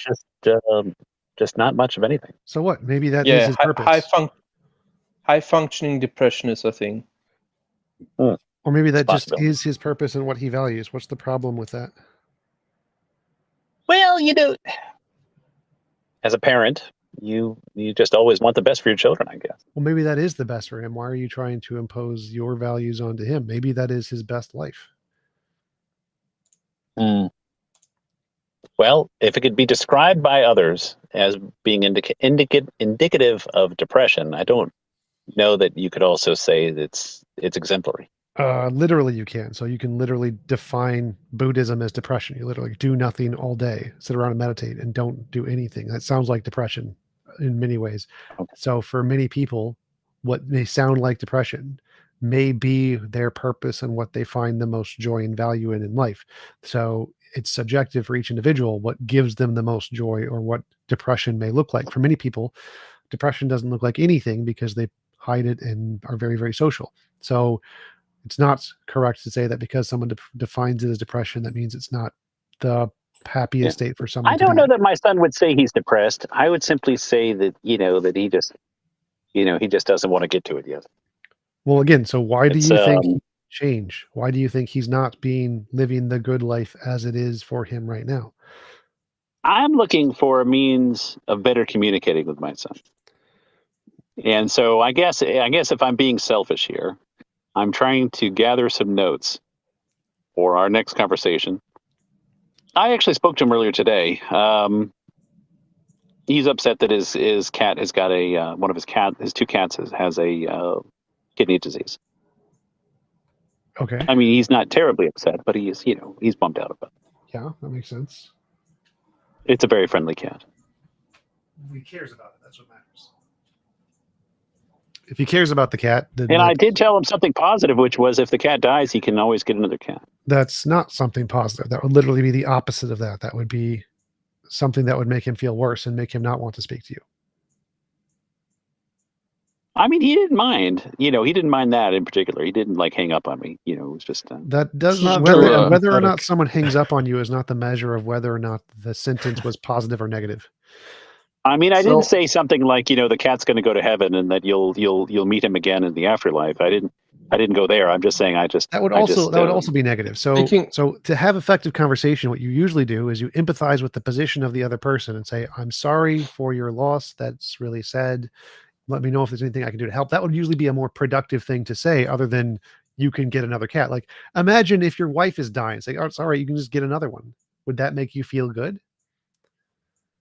just not much of anything. So what? Maybe that is his purpose. High functioning depression is a thing. Or maybe that just is his purpose and what he values. What's the problem with that? Well, as a parent, you just always want the best for your children, I guess. Well, maybe that is the best for him. Why are you trying to impose your values onto him? Maybe that is his best life. Well, if it could be described by others as being indicative of depression, I don't know that you could also say that it's exemplary. Literally you can. So you can literally define Buddhism as depression. You literally do nothing all day, sit around and meditate and don't do anything. That sounds like depression in many ways. So for many people, what may sound like depression may be their purpose and what they find the most joy and value in life. So it's subjective for each individual what gives them the most joy or what depression may look like. For many people, depression doesn't look like anything because they hide it and are very, very social. So it's not correct to say that because someone defines it as depression, that means it's not the happiest state for someone. I don't know that my son would say he's depressed. I would simply say that, that he just, he just doesn't want to get to it yet. Well, again, so why do you think he change? Why do you think he's not living the good life as it is for him right now? I'm looking for a means of better communicating with my son. And so I guess if I'm being selfish here, I'm trying to gather some notes for our next conversation. I actually spoke to him earlier today. He's upset that his cat has got his two cats has a kidney disease. Okay. I mean, he's not terribly upset, but he's bummed out about it. Yeah, that makes sense. It's a very friendly cat. He cares about it. That's what matters. If he cares about the cat, then and I did tell him something positive, which was if the cat dies, he can always get another cat. That's not something positive. That would literally be the opposite of that. That would be something that would make him feel worse and make him not want to speak to you. I mean, he didn't mind. He didn't mind that in particular. He didn't hang up on me. It was just that does not whether or not someone hangs up on you is not the measure of whether or not the sentence was positive or negative. I mean, I didn't say something like, the cat's going to go to heaven and that you'll meet him again in the afterlife. I didn't go there. I'm just saying that would also be negative. So to have effective conversation, what you usually do is you empathize with the position of the other person and say, "I'm sorry for your loss. That's really sad. Let me know if there's anything I can do to help." That would usually be a more productive thing to say other than you can get another cat. Like imagine if your wife is dying, say, "Oh, sorry, you can just get another one." Would that make you feel good?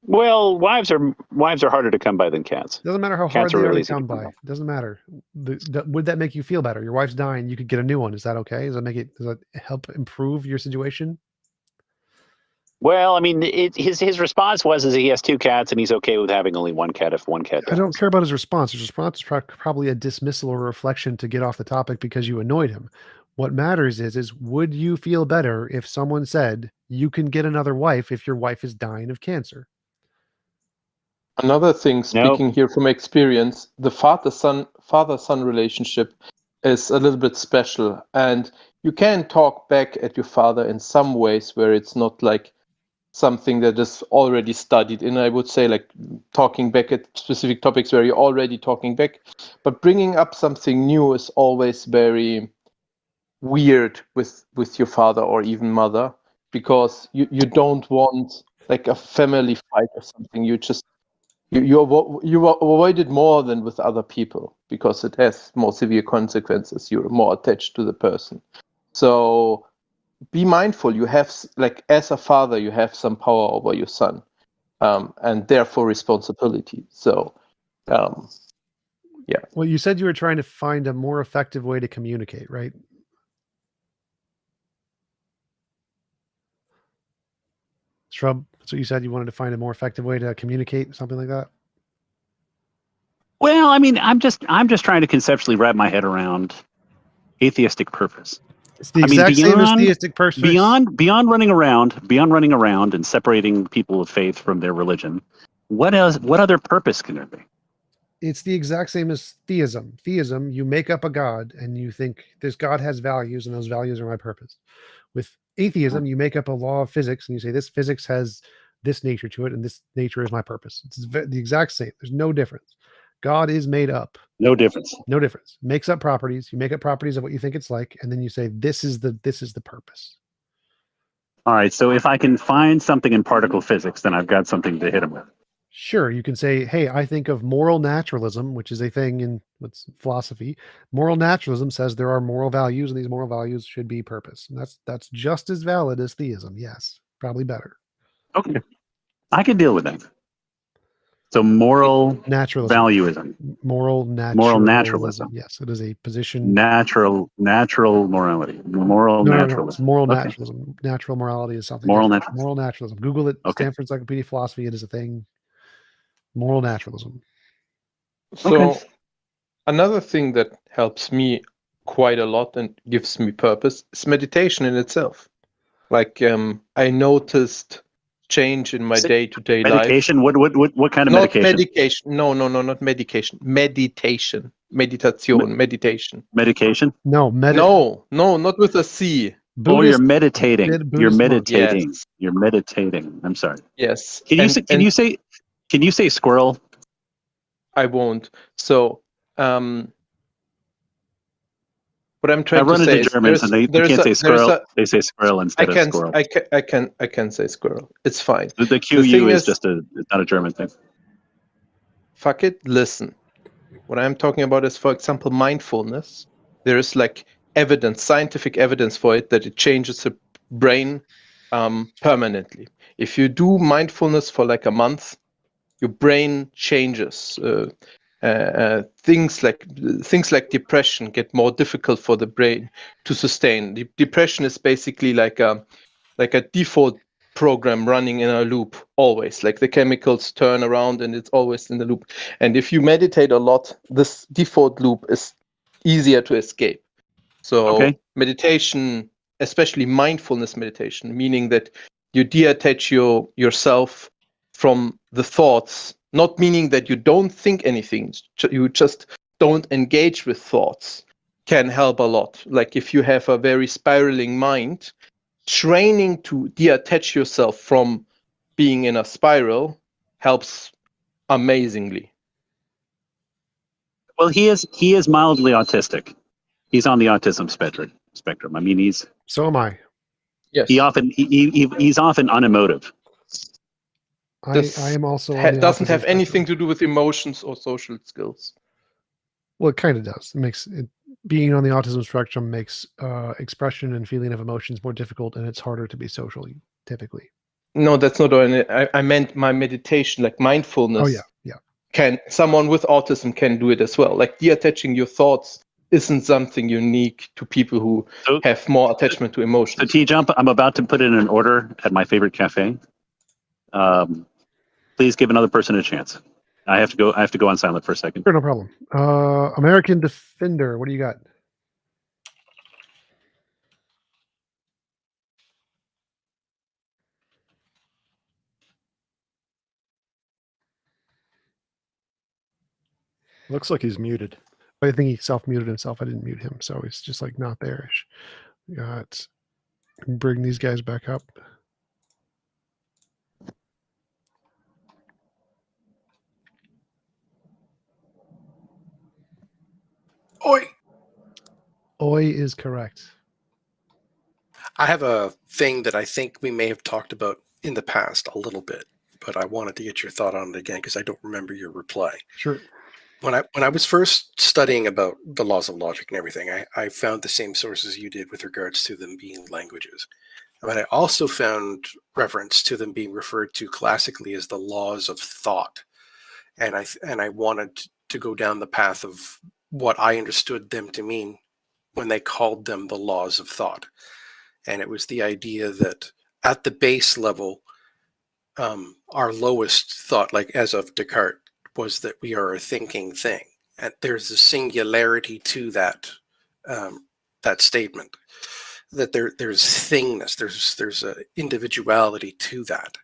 Well, wives are harder to come by than cats. Doesn't matter how hard they are to come by. Doesn't matter. Would that make you feel better? Your wife's dying, you could get a new one. Is that okay? Does that help improve your situation? Well, I mean, his response was he has two cats and he's okay with having only one cat if one cat dies. I don't care about his response. His response is probably a dismissal or a reflection to get off the topic because you annoyed him. What matters is would you feel better if someone said you can get another wife if your wife is dying of cancer? Another thing, speaking here from experience, the father-son relationship is a little bit special, and you can talk back at your father in some ways where it's not like something that is already studied. And I would say like talking back at specific topics where you're already talking back, but bringing up something new is always very weird with your father or even mother, because you don't want like a family fight or something. You avoid it more than with other people because it has more severe consequences. You're more attached to the person. So be mindful. You have, like, as a father, you have some power over your son, and therefore responsibility. So, yeah. Well, you said you were trying to find a more effective way to communicate, right? Shrub, so you said you wanted to find a more effective way to communicate, something like that? Well, I mean, I'm just trying to conceptually wrap my head around atheistic purpose. It's the exact same as theistic purpose. Beyond running around and separating people of faith from their religion, what other purpose can there be? It's the exact same as theism. Theism, you make up a god and you think this god has values and those values are my purpose. With atheism, you make up a law of physics and you say this physics has this nature to it and this nature is my purpose. It's the exact same. There's no difference. God is made up. No difference. No difference. Makes up properties. You make up properties of what you think it's like, and then you say this is the purpose. All right. So if I can find something in particle physics, then I've got something to hit him with. Sure, you can say, hey, I think of moral naturalism, which is a thing in what's philosophy. Moral naturalism says there are moral values, and these moral values should be purpose. And that's just as valid as theism. Yes, probably better. Okay, I can deal with that. So moral Naturalism. valuism. Moral Moral naturalism. Yes, it is a position. Natural morality. Moral No, naturalism. it's moral Okay. naturalism. Natural morality is something Moral different. Moral naturalism. Google it. Okay. Stanford Encyclopedia of Philosophy. It is a thing. Moral naturalism. So another thing that helps me quite a lot and gives me purpose is meditation in itself. Like I noticed change in my day-to-day life. Medication? What kind of Not medication? medication. No, not medication. Meditation. Meditation. Medication? No, no, not with a C. Oh, you're meditating. You're Buddhist monk. meditating. Yes. You're meditating. I'm sorry. Yes. Can you say squirrel? I won't. So what I'm I trying to run say into is Germans and they can't say squirrel. They say squirrel instead of squirrel. I can say squirrel. It's fine. The QU is just it's not a German thing. Fuck it. Listen. What I'm talking about is, for example, mindfulness. There is like scientific evidence for it, that it changes the brain permanently. If you do mindfulness for like a month, your brain changes. Things like depression get more difficult for the brain to sustain. Depression is basically like a default program running in a loop always. Like the chemicals turn around and it's always in the loop. And if you meditate a lot, this default loop is easier to escape. So meditation, especially mindfulness meditation, meaning that you detach yourself from the thoughts, not meaning that you don't think anything, you just don't engage with thoughts, can help a lot. Like if you have a very spiraling mind, training to detach yourself from being in a spiral helps amazingly. Well, he is mildly autistic. He's on the autism spectrum. I mean, So am I. Yes. He's often unemotive. I am also on the doesn't autism have anything spectrum. to do with emotions or social skills. Well, it kind of does. It makes it, being on the autism spectrum makes expression and feeling of emotions more difficult, and it's harder to be socially, typically. No, that's not what I meant. My meditation, like mindfulness. Oh yeah. Someone with autism can do it as well. Like detaching your thoughts isn't something unique to people who have more attachment to emotions. So TJump, I'm about to put in an order at my favorite cafe. Please give another person a chance. I have to go on silent for a second. Sure, no problem. American Defender, what do you got? Looks like he's muted. I think he self-muted himself. I didn't mute him, so it's just like not there. Got bring these guys back up. Oi. Oi is correct. I have a thing that I think we may have talked about in the past a little bit, but I wanted to get your thought on it again because I don't remember your reply. Sure. When I was first studying about the laws of logic and everything, I found the same sources you did with regards to them being languages. But I also found reference to them being referred to classically as the laws of thought. And I wanted to go down the path of what I understood them to mean when they called them the laws of thought. And it was the idea that at the base level, our lowest thought, like as of Descartes, was that we are a thinking thing. And there's a singularity to that that statement, that there's thingness, there's a individuality to that.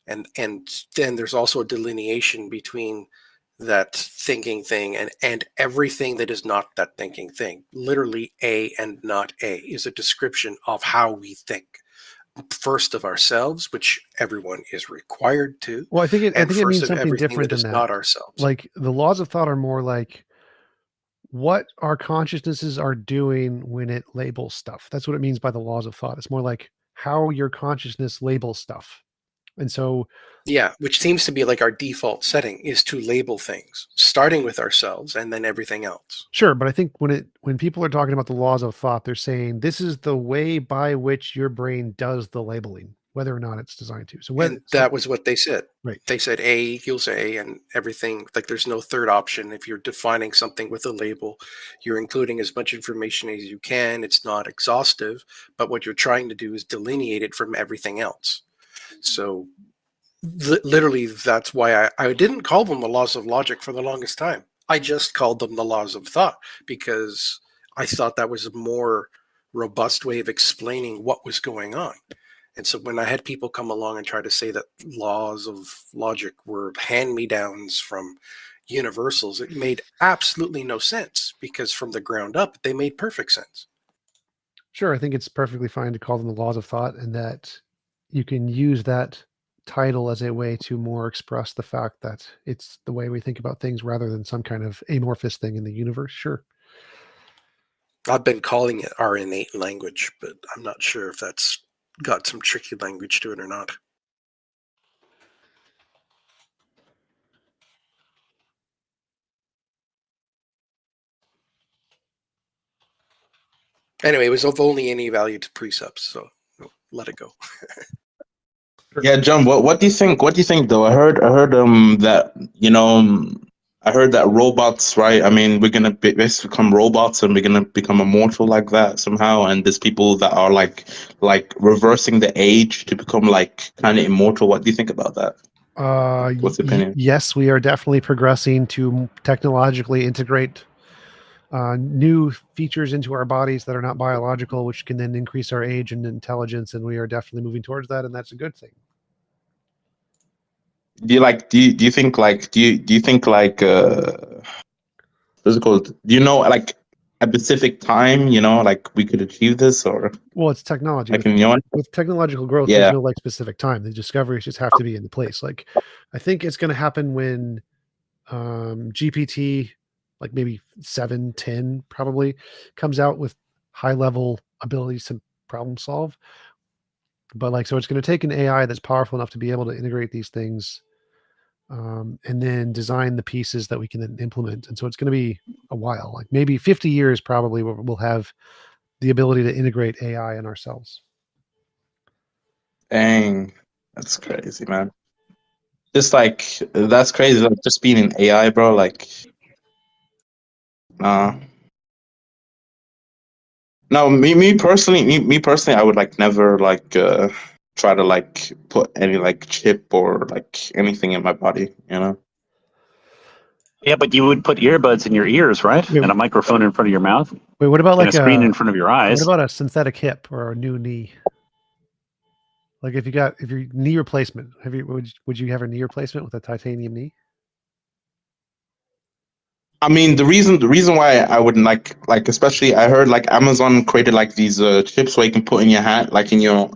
And then there's also a delineation between that thinking thing and everything that is not that thinking thing. Literally, A and not A is a description of how we think. First of ourselves, which everyone is required to. Well, I think it means something different than that. Not ourselves. Like the laws of thought are more like what our consciousnesses are doing when it labels stuff. That's what it means by the laws of thought. It's more like how your consciousness labels stuff. And so, yeah, which seems to be like our default setting is to label things, starting with ourselves and then everything else. sure, but I think when people are talking about the laws of thought, they're saying this is the way by which your brain does the labeling, whether or not it's designed to. So And that was what they said. Right. They said A equals A and everything. Like there's no third option. If you're defining something with a label, you're including as much information as you can. It's not exhaustive, but what you're trying to do is delineate it from everything else. So literally, that's why I didn't call them the laws of logic for the longest time. I just called them the laws of thought because I thought that was a more robust way of explaining what was going on. And so when I had people come along and try to say that laws of logic were hand-me-downs from universals, it made absolutely no sense because from the ground up, they made perfect sense. Sure, I think it's perfectly fine to call them the laws of thought, and that you can use that title as a way to more express the fact that it's the way we think about things rather than some kind of amorphous thing in the universe. Sure. I've been calling it our innate language, but I'm not sure if that's got some tricky language to it or not. Anyway, it was of only any value to precepts, so let it go. Yeah, John, what do you think? What do you think though? I heard that I heard that robots, right? I mean, we're gonna basically become robots and we're gonna become immortal like that somehow. And there's people that are like reversing the age to become like kind of immortal. What do you think about that? What's your opinion? Yes, we are definitely progressing to technologically integrate new features into our bodies that are not biological, which can then increase our age and intelligence. And we are definitely moving towards that, and that's a good thing. Do you think like what's it called? Do you know like a specific time, like we could achieve this or Well, it's technology. like With technological growth, Yeah. there's no like specific time. The discoveries just have to be in the place. Like, I think it's going to happen when GPT, like maybe 7, 10 probably, comes out with high level abilities to problem solve. But like, so it's going to take an AI that's powerful enough to be able to integrate these things, and then design the pieces that we can then implement. And so it's going to be a while, like maybe 50 years probably, we'll have the ability to integrate AI in ourselves. Dang, that's crazy, man. Just like that's crazy. Like just being an AI, bro. Like, no, me personally, I would like never like try to like put any like chip or like anything in my body, Yeah, but you would put earbuds in your ears, right? And a microphone in front of your mouth. Wait, what about and like a screen in front of your eyes? What about a synthetic hip or a new knee? Like if your knee replacement, would you have a knee replacement with a titanium knee? I mean, the reason why I wouldn't like especially I heard like Amazon created like these chips where you can put in your hand, like in your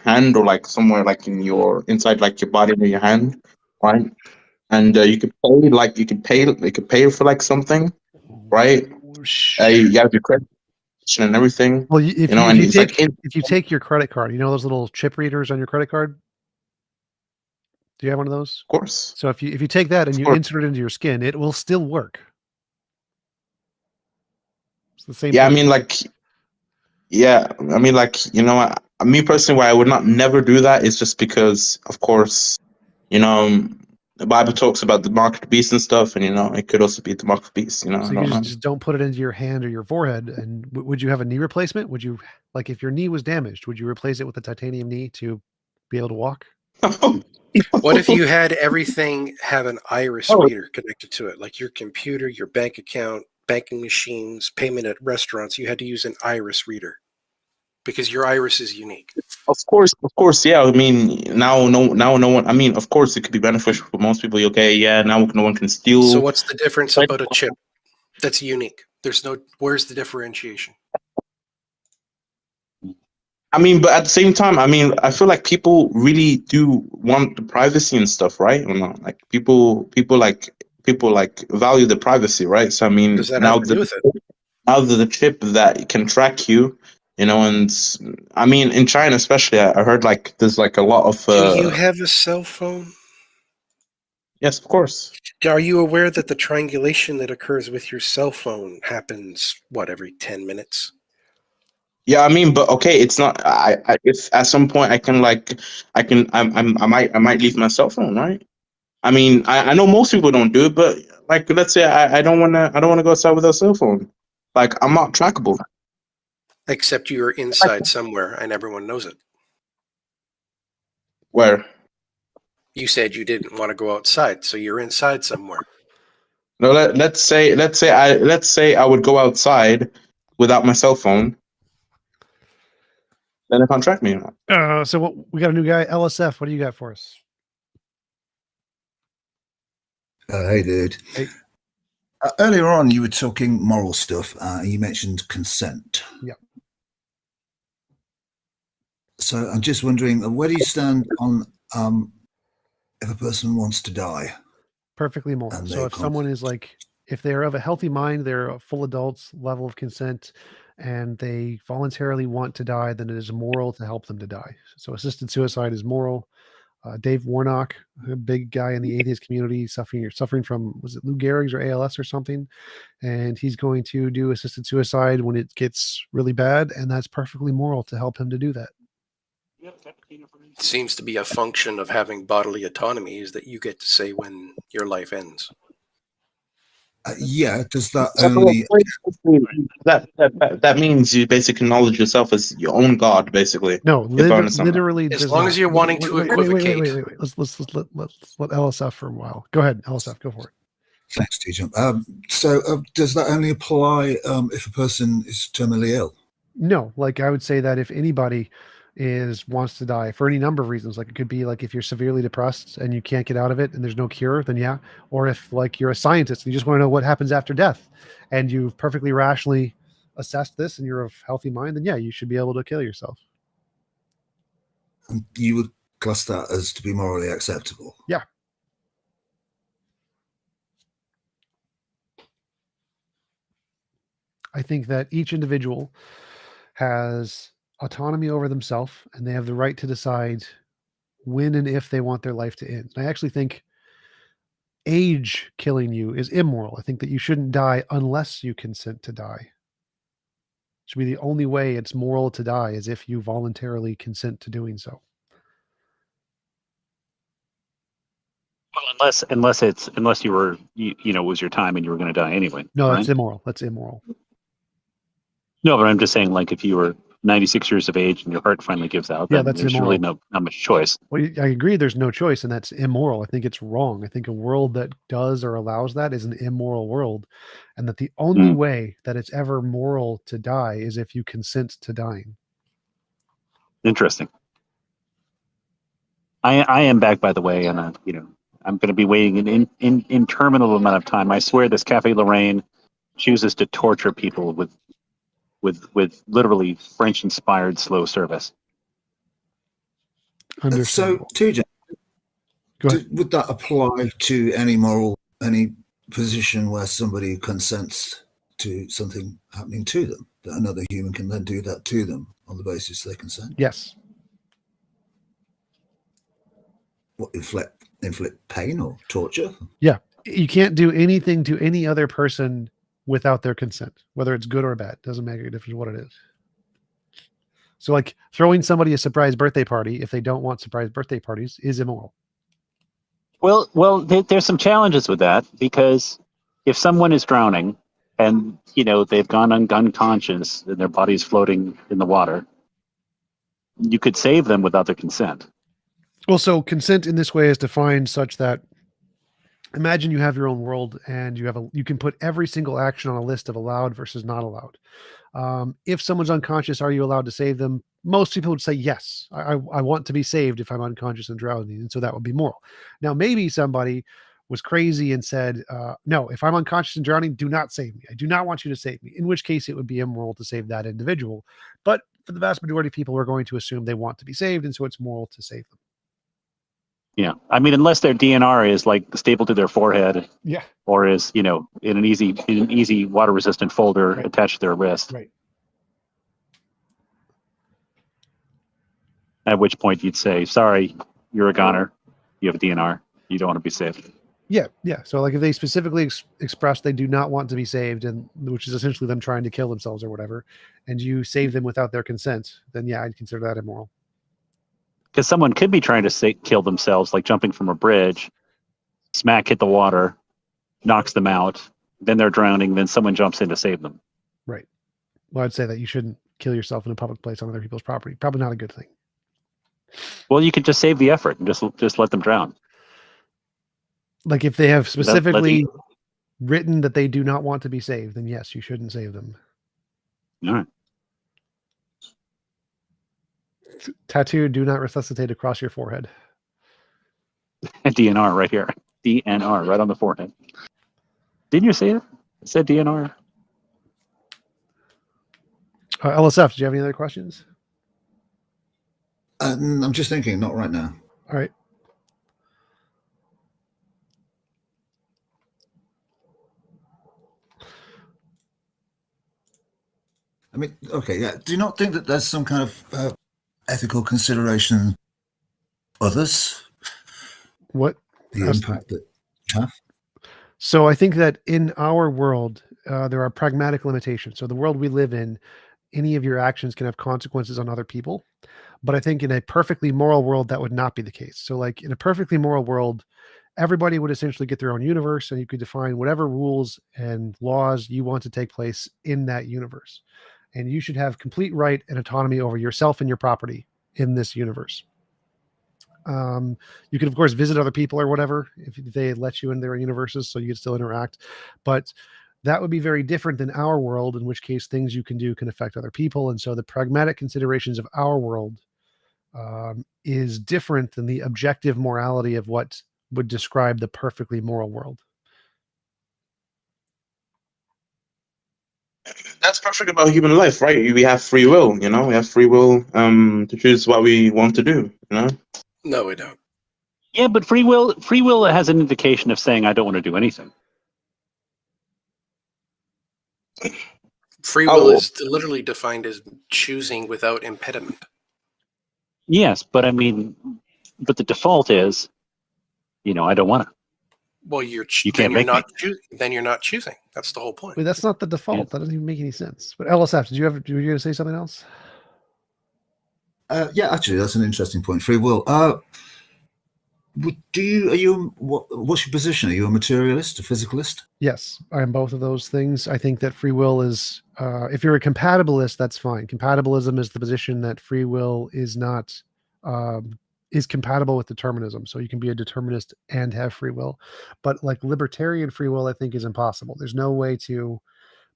hand or like somewhere like in your inside like your body near your hand, right? And you could pay for like something, right? You have your credit and everything. Well, and it's like if you take your credit card, those little chip readers on your credit card. Do you have one of those? Of course. So if you take that and you insert it into your skin, it will still work. It's the same Yeah, thing. I mean like me personally, why I would not never do that is just because, of course, the Bible talks about the mark of the beast and stuff, and it could also be the mark of the beast. So you just don't put it into your hand or your forehead. And would you have a knee replacement? Would you, like, if your knee was damaged, would you replace it with a titanium knee to be able to walk? What if you had everything have an iris reader connected to it, like your computer, your bank account, banking machines, payment at restaurants? You had to use an iris reader because your iris is unique. Of course, yeah. I mean, now no one. I mean, of course, it could be beneficial for most people. Okay, yeah. Now no one can steal. So what's the difference about a chip that's unique? Where's the differentiation? I mean, but at the same time, I mean, I feel like people really do want the privacy and stuff, right? Or not? Like people value the privacy, right? So I mean, Does that have to do with it? now the chip that can track you, you know. And I mean, in China especially, I heard like there's like a lot of. Do you have a cell phone? Yes, of course. Are you aware that the triangulation that occurs with your cell phone happens every 10 minutes? Yeah, I mean, but okay, it's not. If at some point I can like, I might leave my cell phone, right? I mean, I know most people don't do it, but like, let's say I don't wanna go outside with a cell phone. Like, I'm not trackable. Except you're inside somewhere and everyone knows it. Where? You said you didn't want to go outside, so you're inside somewhere. No, let's say I would go outside without my cell phone. Then they can't track me. So what we got a new guy, LSF. What do you got for us? Hey, dude. Hey. Earlier on, you were talking moral stuff. You mentioned consent. Yeah. So I'm just wondering, where do you stand on if a person wants to die? Perfectly moral. So if someone is like, if they're of a healthy mind, they're a full adults level of consent, and they voluntarily want to die, then it is moral to help them to die. So assisted suicide is moral. Dave Warnock, a big guy in the atheist community, suffering from, was it Lou Gehrig's or ALS or something? And he's going to do assisted suicide when it gets really bad, and that's perfectly moral to help him to do that. Seems to be a function of having bodily autonomy, is that you get to say when your life ends. Yeah, does that only... That means you basically acknowledge yourself as your own god, basically. No, literally. As long as you're wanting to equivocate. Wait. Let's let LSF for a while. Go ahead, LSF. Go for it. Thanks, TJump. So does that only apply if a person is terminally ill? No, like I would say that if anybody wants to die for any number of reasons, like it could be like if you're severely depressed and you can't get out of it and there's no cure, then yeah. Or if like you're a scientist and you just want to know what happens after death and you've perfectly rationally assessed this and you're of healthy mind, then yeah, you should be able to kill yourself. And you would class that as to be morally acceptable? Yeah. I think that each individual has autonomy over themselves, and they have the right to decide when and if they want their life to end. And I actually think age killing you is immoral. I think that you shouldn't die unless you consent to die. It should be the only way it's moral to die is if you voluntarily consent to doing so. Well, unless you were it was your time and you were going to die anyway. No, right? that's immoral. That's immoral. No, but I'm just saying, like, if you were 96 years of age and your heart finally gives out, Yeah, then that's there's immoral. really not much choice. Well, I agree there's no choice, and that's immoral. I think it's wrong. I think a world that does or allows that is an immoral world, and that the only way that it's ever moral to die is if you consent to dying. Interesting. I am back, by the way, and I'm going to be waiting an interminable amount of time. I swear this Cafe Lorraine chooses to torture people with literally French-inspired slow service. So, TJ, would that apply to any position where somebody consents to something happening to them, that another human can then do that to them on the basis they consent? Yes. What, inflict pain or torture? Yeah. You can't do anything to any other person without their consent, whether it's good or bad. Doesn't make a difference what it is. So like throwing somebody a surprise birthday party, if they don't want surprise birthday parties, is immoral. Well, there's some challenges with that, because if someone is drowning and they've gone unconscious and their body's floating in the water, you could save them without their consent. Well, so consent in this way is defined such that, imagine you have your own world and you can put every single action on a list of allowed versus not allowed. If someone's unconscious, are you allowed to save them? Most people would say yes. I want to be saved if I'm unconscious and drowning, and so that would be moral. Now, maybe somebody was crazy and said, no, if I'm unconscious and drowning, do not save me. I do not want you to save me, in which case it would be immoral to save that individual. But for the vast majority of people, we're going to assume they want to be saved, and so it's moral to save them. Yeah, I mean, unless their DNR is like stapled to their forehead, yeah, or is in an easy water resistant folder attached to their wrist. Right. At which point you'd say, sorry, you're a goner. You have a DNR. You don't want to be saved. Yeah. So like if they specifically express they do not want to be saved, and which is essentially them trying to kill themselves or whatever, and you save them without their consent, then yeah, I'd consider that immoral. Because someone could be trying to kill themselves, like jumping from a bridge, smack hit the water, knocks them out, then they're drowning, then someone jumps in to save them. Right. Well, I'd say that you shouldn't kill yourself in a public place on other people's property. Probably not a good thing. Well, you could just save the effort and just let them drown. Like if they have specifically written that they do not want to be saved, then yes, you shouldn't save them. All right. Tattoo, do not resuscitate across your forehead. DNR right here. DNR right on the forehead. Didn't you say it? It said DNR. LSF, do you have any other questions? I'm just thinking, not right now. All right. I mean, okay, yeah. Do you not think that there's some kind of ethical consideration others? What? The impact that you have? So I think that in our world, there are pragmatic limitations. So the world we live in, any of your actions can have consequences on other people. But I think in a perfectly moral world, that would not be the case. So like in a perfectly moral world, everybody would essentially get their own universe, and you could define whatever rules and laws you want to take place in that universe. And you should have complete right and autonomy over yourself and your property in this universe. You could, of course, visit other people or whatever if they let you in their universes, so you could still interact. But that would be very different than our world, in which case things you can do can affect other people. And so the pragmatic considerations of our world is different than the objective morality of what would describe the perfectly moral world. That's perfect about human life, right? We have free will, you know. We have free will to choose what we want to do, you know. No, we don't. Yeah, but free will has an indication of saying I don't want to do anything. Free will is literally defined as choosing without impediment. Yes, but I mean, but the default is, I don't want to. Well, You can't make me. Then you're not choosing. That's the whole point. Wait, that's not the default. That doesn't even make any sense. But LSF, did you going to say something else? Yeah, actually, that's an interesting point. Free will. What's your position? Are you a materialist, a physicalist? Yes, I am both of those things. I think that free will is, if you're a compatibilist, that's fine. Compatibilism is the position that free will is not, is compatible with determinism. So you can be a determinist and have free will. But like libertarian free will, I think is impossible. There's no way to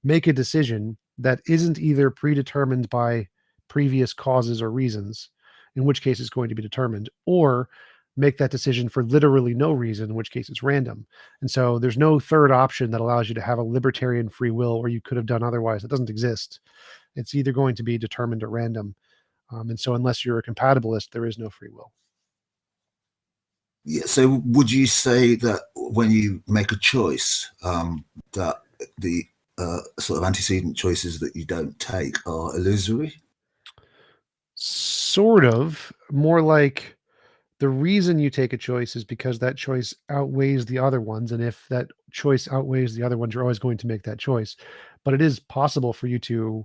make a decision that isn't either predetermined by previous causes or reasons, in which case it's going to be determined, or make that decision for literally no reason, in which case it's random. And so there's no third option that allows you to have a libertarian free will or you could have done otherwise. It doesn't exist. It's either going to be determined or random. And so unless you're a compatibilist, there is no free will. Yeah. So would you say that when you make a choice, that the sort of antecedent choices that you don't take are illusory? Sort of. More like the reason you take a choice is because that choice outweighs the other ones. And if that choice outweighs the other ones, you're always going to make that choice. But it is possible for you to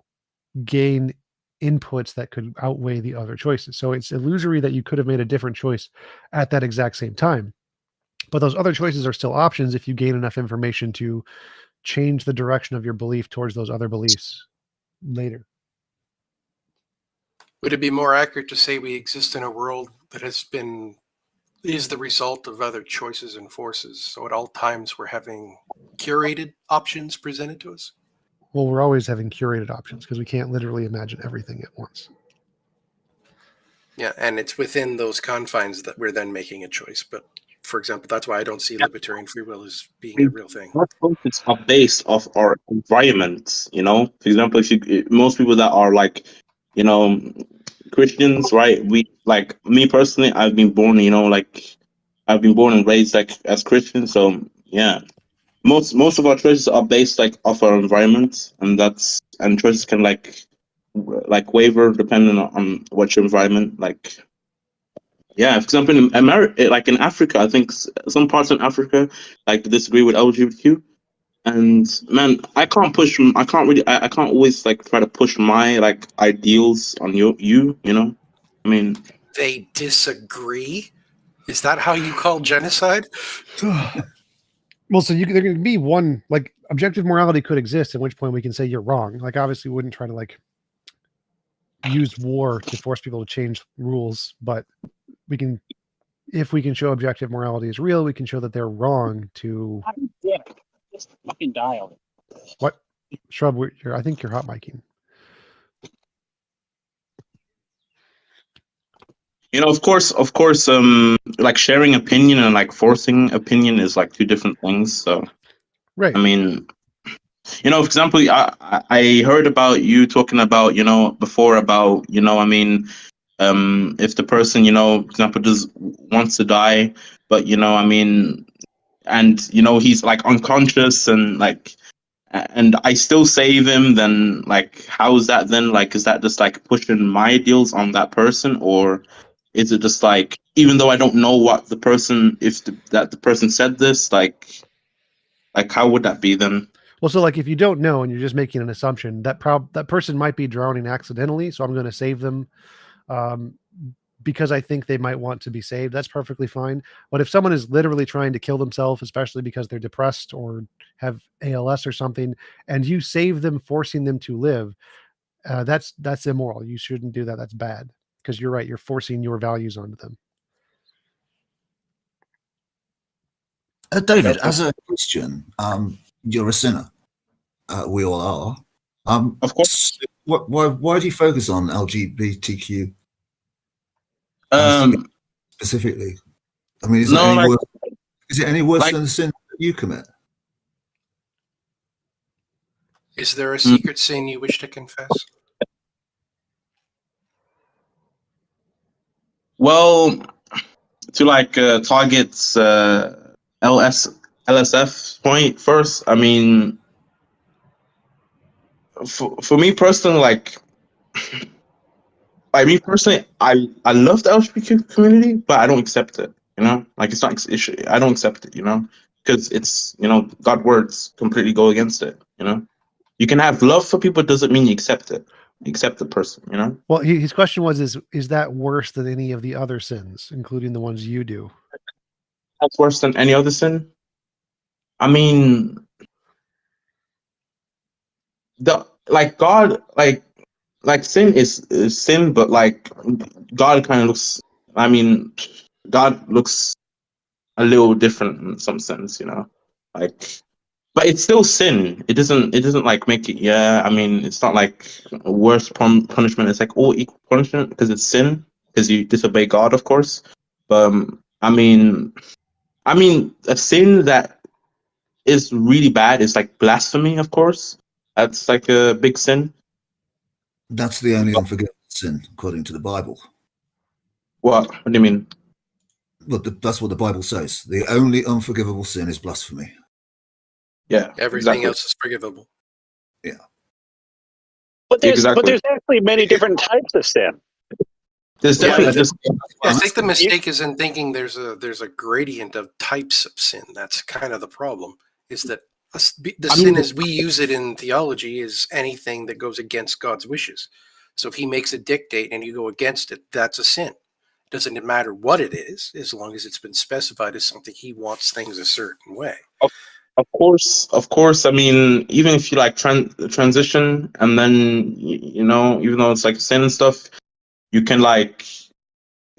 gain inputs that could outweigh the other choices. So it's illusory that you could have made a different choice at that exact same time. But those other choices are still options if you gain enough information to change the direction of your belief towards those other beliefs later. Would it be more accurate to say we exist in a world that is the result of other choices and forces? So at all times we're having curated options presented to us? Well, we're always having curated options because we can't literally imagine everything at once. Yeah, and it's within those confines that we're then making a choice. But for example, that's why I don't see libertarian free will as being a real thing. Our choices are based off our environment, you know. For example, most people that are like, you know, Christians, right? We, like me personally, I've been born and raised like as Christian. So yeah, most of our choices are based like off our environment, and choices can like waver depending on what your environment like Yeah, for example, in America, like in Africa, I think some parts in Africa like disagree with LGBTQ. And man, I can't I can't always like try to push my like ideals on you know. I mean, They disagree. Is that how you call genocide? Well, so there can be one, like, objective morality could exist, at which point we can say you're wrong. Like, obviously, we wouldn't try to like use war to force people to change rules, but we can, if we can show objective morality is real, we can show that they're wrong to. Yeah, just fucking dial. What? Shrub, I think you're hot miking. you know, of course, like sharing opinion and like forcing opinion is like two different things. So, right. I mean, you know, for example, I heard about you talking about, you know, before about, you know, I mean, if the person, you know, for example, just wants to die, but you know, I mean, and you know, he's like unconscious and like, and I still save him, then like, how is that then? Like, is that just like pushing my ideals on that person, or is it just like, even though I don't know what the person, if that the person said this, like how would that be then? Well, so like if you don't know and you're just making an assumption, that person might be drowning accidentally, so I'm going to save them because I think they might want to be saved. That's perfectly fine. But if someone is literally trying to kill themselves, especially because they're depressed or have ALS or something, and you save them, forcing them to live, that's immoral. You shouldn't do that. That's bad, because you're right. You're forcing your values onto them. David, as a Christian, you're a sinner. We all are. Of course. Why do you focus on LGBTQ specifically? I mean, is it any worse than the sin that you commit? Is there a secret sin you wish to confess? Well, to like targets LSF point first, I mean, for me personally, like me personally, I love the LGBT community, but I don't accept it. You know, like it's not I don't accept it. You know, because it's, you know, God's words completely go against it. You know, you can have love for people, doesn't mean you accept it. You accept the person. You know. Well, his question was: is that worse than any of the other sins, including the ones you do? That's worse than any other sin. I mean, God, like sin is sin, but like God kind of looks. I mean, God looks a little different in some sense, you know, like, but it's still sin. It doesn't like make it. Yeah, I mean, it's not like a worse punishment. It's like all equal punishment because it's sin, because you disobey God, of course. But I mean, a sin that is really bad is like blasphemy, of course. That's like a big sin. That's the only unforgivable sin, according to the Bible. What do you mean? Well, that's what the Bible says. The only unforgivable sin is blasphemy. Yeah, everything else is forgivable. Yeah, but there's actually many different types of sin. There's definitely I think the mistake is in thinking there's a gradient of types of sin. That's kind of the problem. Is that the sin as we use it in theology is anything that goes against God's wishes. So if he makes a dictate and you go against it, that's a sin. It doesn't matter what it is, as long as it's been specified as something he wants things a certain way. Of course. I mean, even if you like transition, and then you know, even though it's like sin and stuff, you can like,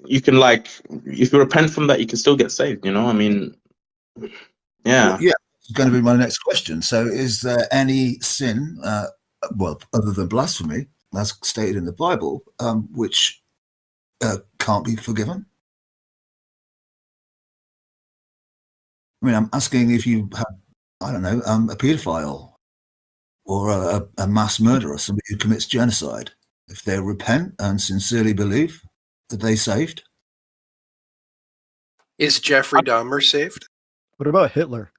if you repent from that, you can still get saved. You know, I mean, yeah. Well, yeah. It's going to be my next question. So, is there any sin, well, other than blasphemy, as stated in the Bible, which can't be forgiven? I mean, I'm asking if you have, I don't know, a paedophile or a mass murderer, somebody who commits genocide. If they repent and sincerely believe, are they saved? Is Jeffrey Dahmer saved? What about Hitler?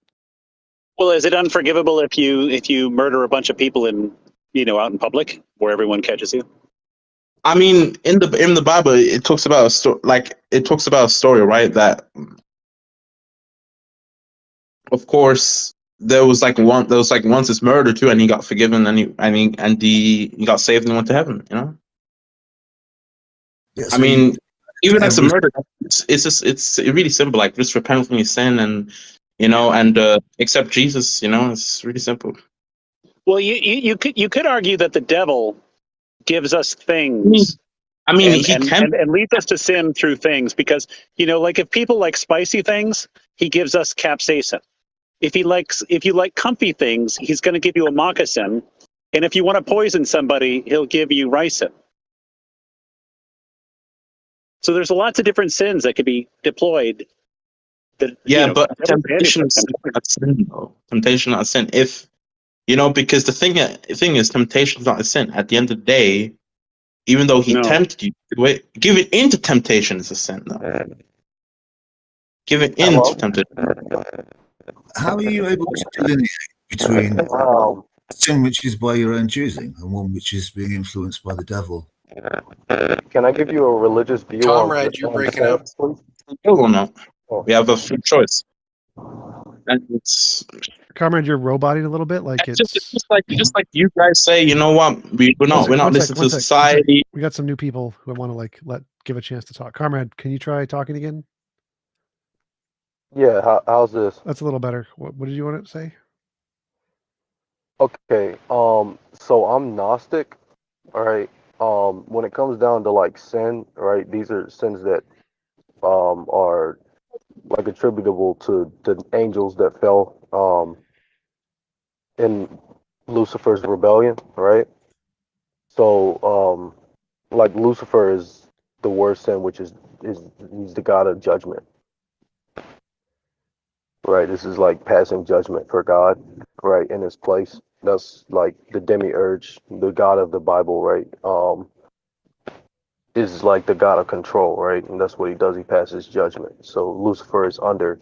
Well, is it unforgivable if you murder a bunch of people out in public where everyone catches you? I mean, in the Bible, it talks about a story. Like it talks about a story, right? That, of course, there was like once this murder too, and he got forgiven, and he got saved and went to heaven. You know. Yeah, I so mean, even as a every murder, it's really simple. Like just repent from your sin, and accept Jesus. You know, it's really simple. Well, you could argue that the devil gives us things. I mean, and, he and, can. and leads us to sin through things because, like if people like spicy things, he gives us capsaicin. If you like comfy things, he's going to give you a moccasin. And if you want to poison somebody, he'll give you ricin. So there's lots of different sins that could be deployed. That, But temptation is not a sin, though. Temptation not a sin. If because the thing is, temptation is not a sin. At the end of the day, even though he tempted you, giving into temptation is a sin, though. Giving into temptation. How are you able to delineate between sin which is by your own choosing and one which is being influenced by the devil? Can I give you a religious view Comrade, you're breaking up. Still not. We have a free choice. And it's Comrade, you're roboting a little bit. Like it's just like you guys say. You know what? We're not listening to society. We got some new people who I want to give a chance to talk. Comrade, can you try talking again? Yeah, how's this? That's a little better. What did you want to say? Okay, so I'm Gnostic, all right. When it comes down to like sin, right, these are sins that are like attributable to the angels that fell in Lucifer's rebellion, right? So like Lucifer is the worst sin, which is he's the god of judgment. Right, this is like passing judgment for God, right, in his place. That's like the demiurge, the god of the Bible, right? Is like the god of control, right? And that's what he does. He passes judgment. So Lucifer is under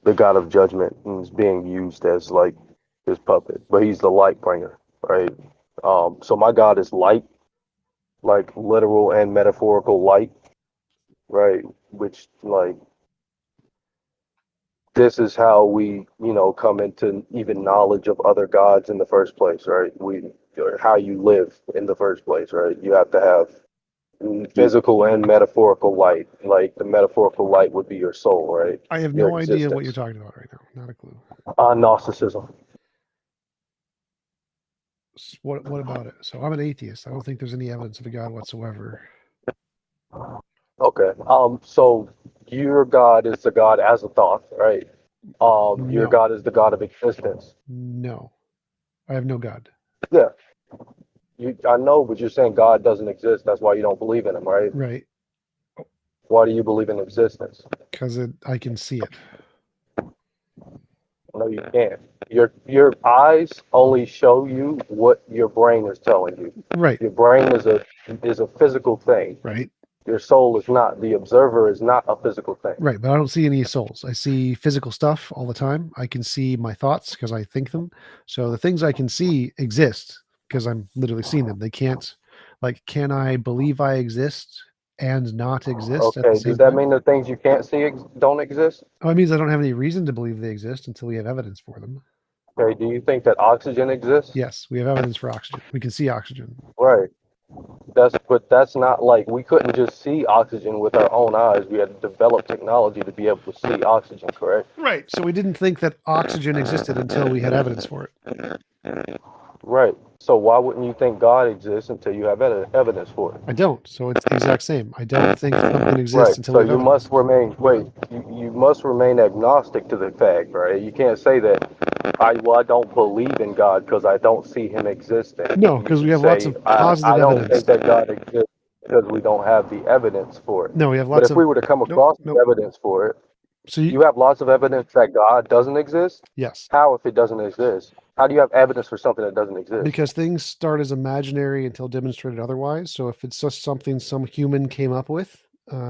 the god of judgment and is being used as like his puppet, but he's the light bringer, right? So my God is light, like literal and metaphorical light, right? Which like this is how we, come into even knowledge of other gods in the first place, right? Or how you live in the first place, right? You have to have physical and metaphorical light. Like the metaphorical light would be your soul, right? I have Your no idea what you're existence. talking about right now. Not a clue. Gnosticism. What about it? So I'm an atheist. I don't think there's any evidence of a God whatsoever. Okay. So your God is the God as a thought, right? Your No. God is the God of existence. No. I have no God. Yeah. I know, but you're saying God doesn't exist. That's why you don't believe in him, right? Right. Why do you believe in existence? Because I can see it. No, you can't. Your eyes only show you what your brain is telling you. Right. Your brain is a physical thing. Right. Your soul is not. The observer is not a physical thing. Right, but I don't see any souls. I see physical stuff all the time. I can see my thoughts because I think them. So the things I can see exist because I'm literally seeing them. They can't, can I believe I exist and not exist at the Okay, same does that time? mean the things you can't see don't exist? Oh, it means I don't have any reason to believe they exist until we have evidence for them. Okay, do you think that oxygen exists? Yes, we have evidence for oxygen. We can see oxygen. Right. But that's not like we couldn't just see oxygen with our own eyes. We had to develop technology to be able to see oxygen, correct? Right. So we didn't think that oxygen existed until we had evidence for it. Right. So why wouldn't you think God exists until you have evidence for it? I don't. So it's the exact same. I don't think something exists Right. until So we have you evidence. must remain. Wait. You must remain agnostic to the fact, right? You can't say that I don't believe in God because I don't see Him existing. No, because we have lots of positive I don't evidence. think that God exists because we don't have the evidence for it. No, we have But lots if of. we were to come across the evidence for it, so you have lots of evidence that God doesn't exist. Yes. How if it doesn't exist? How do you have evidence for something that doesn't exist? Because things start as imaginary until demonstrated otherwise. So if it's just something some human came up with,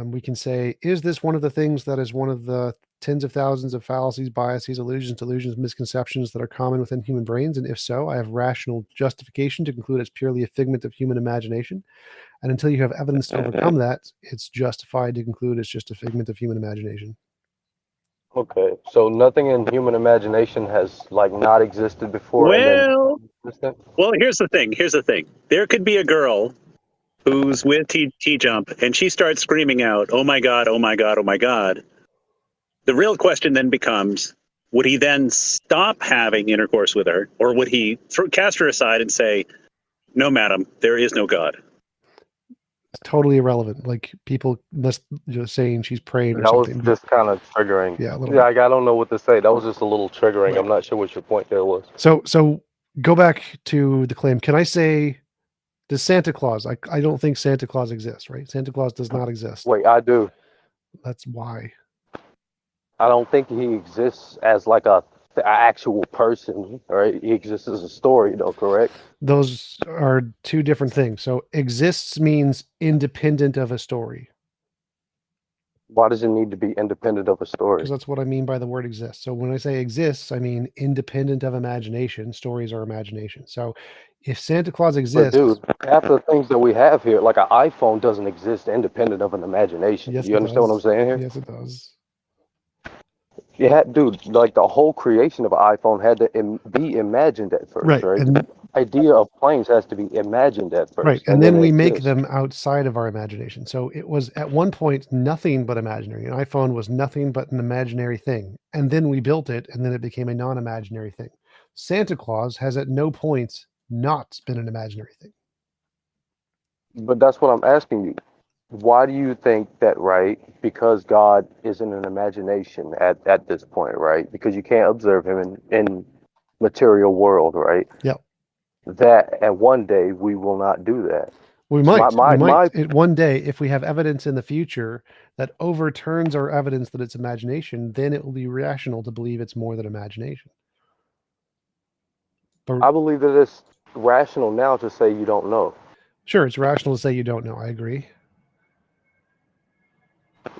we can say, is this one of the things that is one of the tens of thousands of fallacies, biases, illusions, delusions, misconceptions that are common within human brains? And if so, I have rational justification to conclude it's purely a figment of human imagination. And until you have evidence to overcome that, it's justified to conclude it's just a figment of human imagination. Okay, so nothing in human imagination has like not existed before and then Well, here's the thing. There could be a girl who's with TJump, and she starts screaming out, "Oh my God! Oh my God! Oh my God!" The real question then becomes: would he then stop having intercourse with her, or would he cast her aside and say, "No, madam, there is no God"? It's totally irrelevant. Like people just saying she's praying or that was something. just kind of triggering. Yeah, a little Like, I don't know what to say. That was just a little triggering. I'm not sure what your point there was. So go back to the claim. Can I say, does Santa Claus? I don't think Santa Claus exists, right? Santa Claus does not exist. Wait, I do. That's why. I don't think he exists as like a actual person, right? He exists as a story, though, correct? Those are two different things. So exists means independent of a story. Why does it need to be independent of a story? Because that's what I mean by the word exists. So when I say exists, I mean independent of imagination. Stories are imagination. So if Santa Claus But exists, dude, half the things that we have here, like an iPhone, doesn't exist independent of an imagination. yes, You it understand what I'm does. saying here? Yes, it does. Yeah, dude, like the whole creation of an iPhone had to be imagined at first, Right, right? and The idea of planes has to be imagined at first, right, and then it we make exists. them outside of our imagination. So it was at one point nothing but imaginary. An iPhone was nothing but an imaginary thing, and then we built it, and then it became a non-imaginary thing. Santa Claus has at no point not been an imaginary thing. But that's what I'm asking you. Why do you think that, right? Because God isn't an imagination at this point, right? Because you can't observe him in material world, right? Yep. That and one day we will not do that. We So might. my One day, if we have evidence in the future that overturns our evidence that it's imagination, then it will be rational to believe it's more than imagination. I believe that it's rational now to say you don't know. Sure, it's rational to say you don't know. I agree.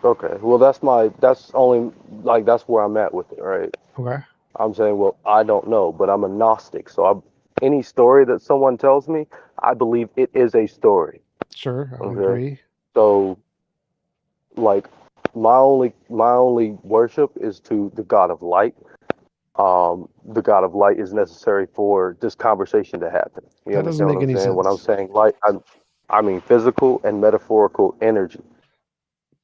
Okay. Well, that's where I'm at with it, right? Okay. I'm saying, well, I don't know, but I'm a Gnostic. So any story that someone tells me, I believe it is a story. Sure, I Okay. agree. So, like, my only worship is to the God of light. The God of light is necessary for this conversation to happen. You That doesn't understand make what I'm any saying? When I'm sense. saying light, I mean physical and metaphorical energy,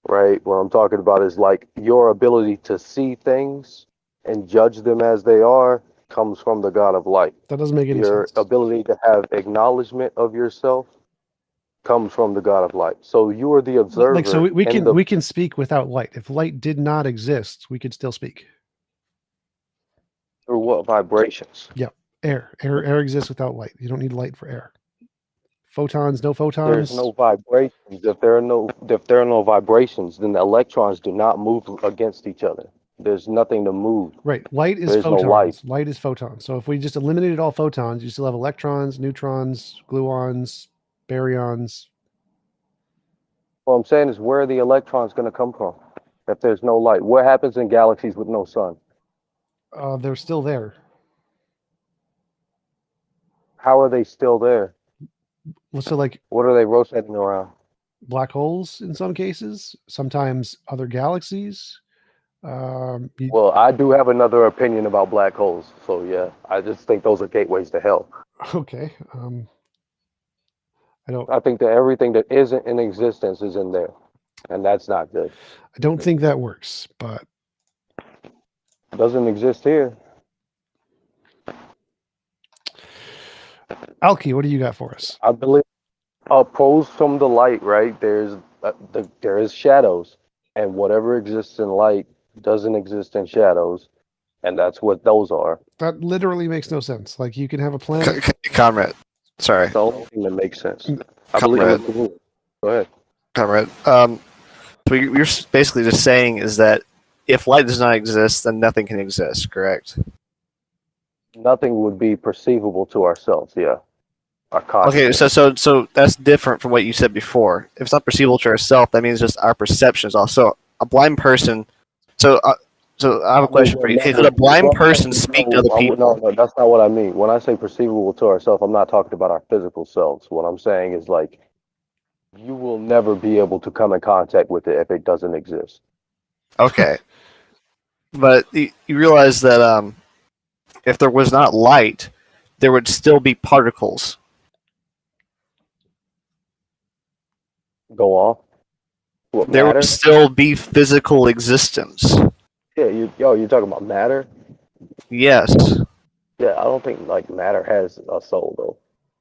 right? What I'm talking about is like your ability to see things and judge them as they are comes from the God of light. That doesn't make any Your sense. ability to have acknowledgement of yourself comes from the God of light. So you are the observer. Like, so we in can speak without light. If light did not exist, we could still speak. through what vibrations? Yeah, air exists without light. You don't need light for air. Photons, no There's photons. no vibrations. If there are no vibrations, then the electrons do not move against each other. There's nothing to move. Right, light is There's photons. no light. Light is photons. So if we just eliminated all photons, you still have electrons, neutrons, gluons, baryons. What I'm saying is, where are the electrons going to come from if there's no light? What happens in galaxies with no sun? They're still there. How are they still there? Well, so like, what are they rotating around? Black holes in some cases, sometimes other galaxies. Well, I do have another opinion about black holes. So yeah, I just think those are gateways to hell. Okay. I think that everything that isn't in existence is in there, and that's not good. I don't think that works, but it doesn't exist here. Alki, what do you got for us? I believe opposed from the light, right? There is shadows, and whatever exists in light doesn't exist in shadows, and that's what those are. That literally makes no sense. Like, you can have a planet. Comrade, sorry. It's the only thing that makes sense. I believe. Go ahead. Comrade. So you're basically just saying is that if light does not exist, then nothing can exist, correct? Nothing would be perceivable to ourselves, yeah. Our Okay, so that's different from what you said before. If it's not perceivable to ourselves, that means just our perceptions. Also, a blind person. So I have a question for you. Could a blind person speak to other people? No, that's not what I mean. When I say perceivable to ourselves, I'm not talking about our physical selves. What I'm saying is like You will never be able to come in contact with it if it doesn't exist. Okay, but you realize that if there was not light, there would still be particles. Go off. What, There matter? would still be physical existence. Yeah, you're talking about matter? Yes. Yeah, I don't think like matter has a soul though.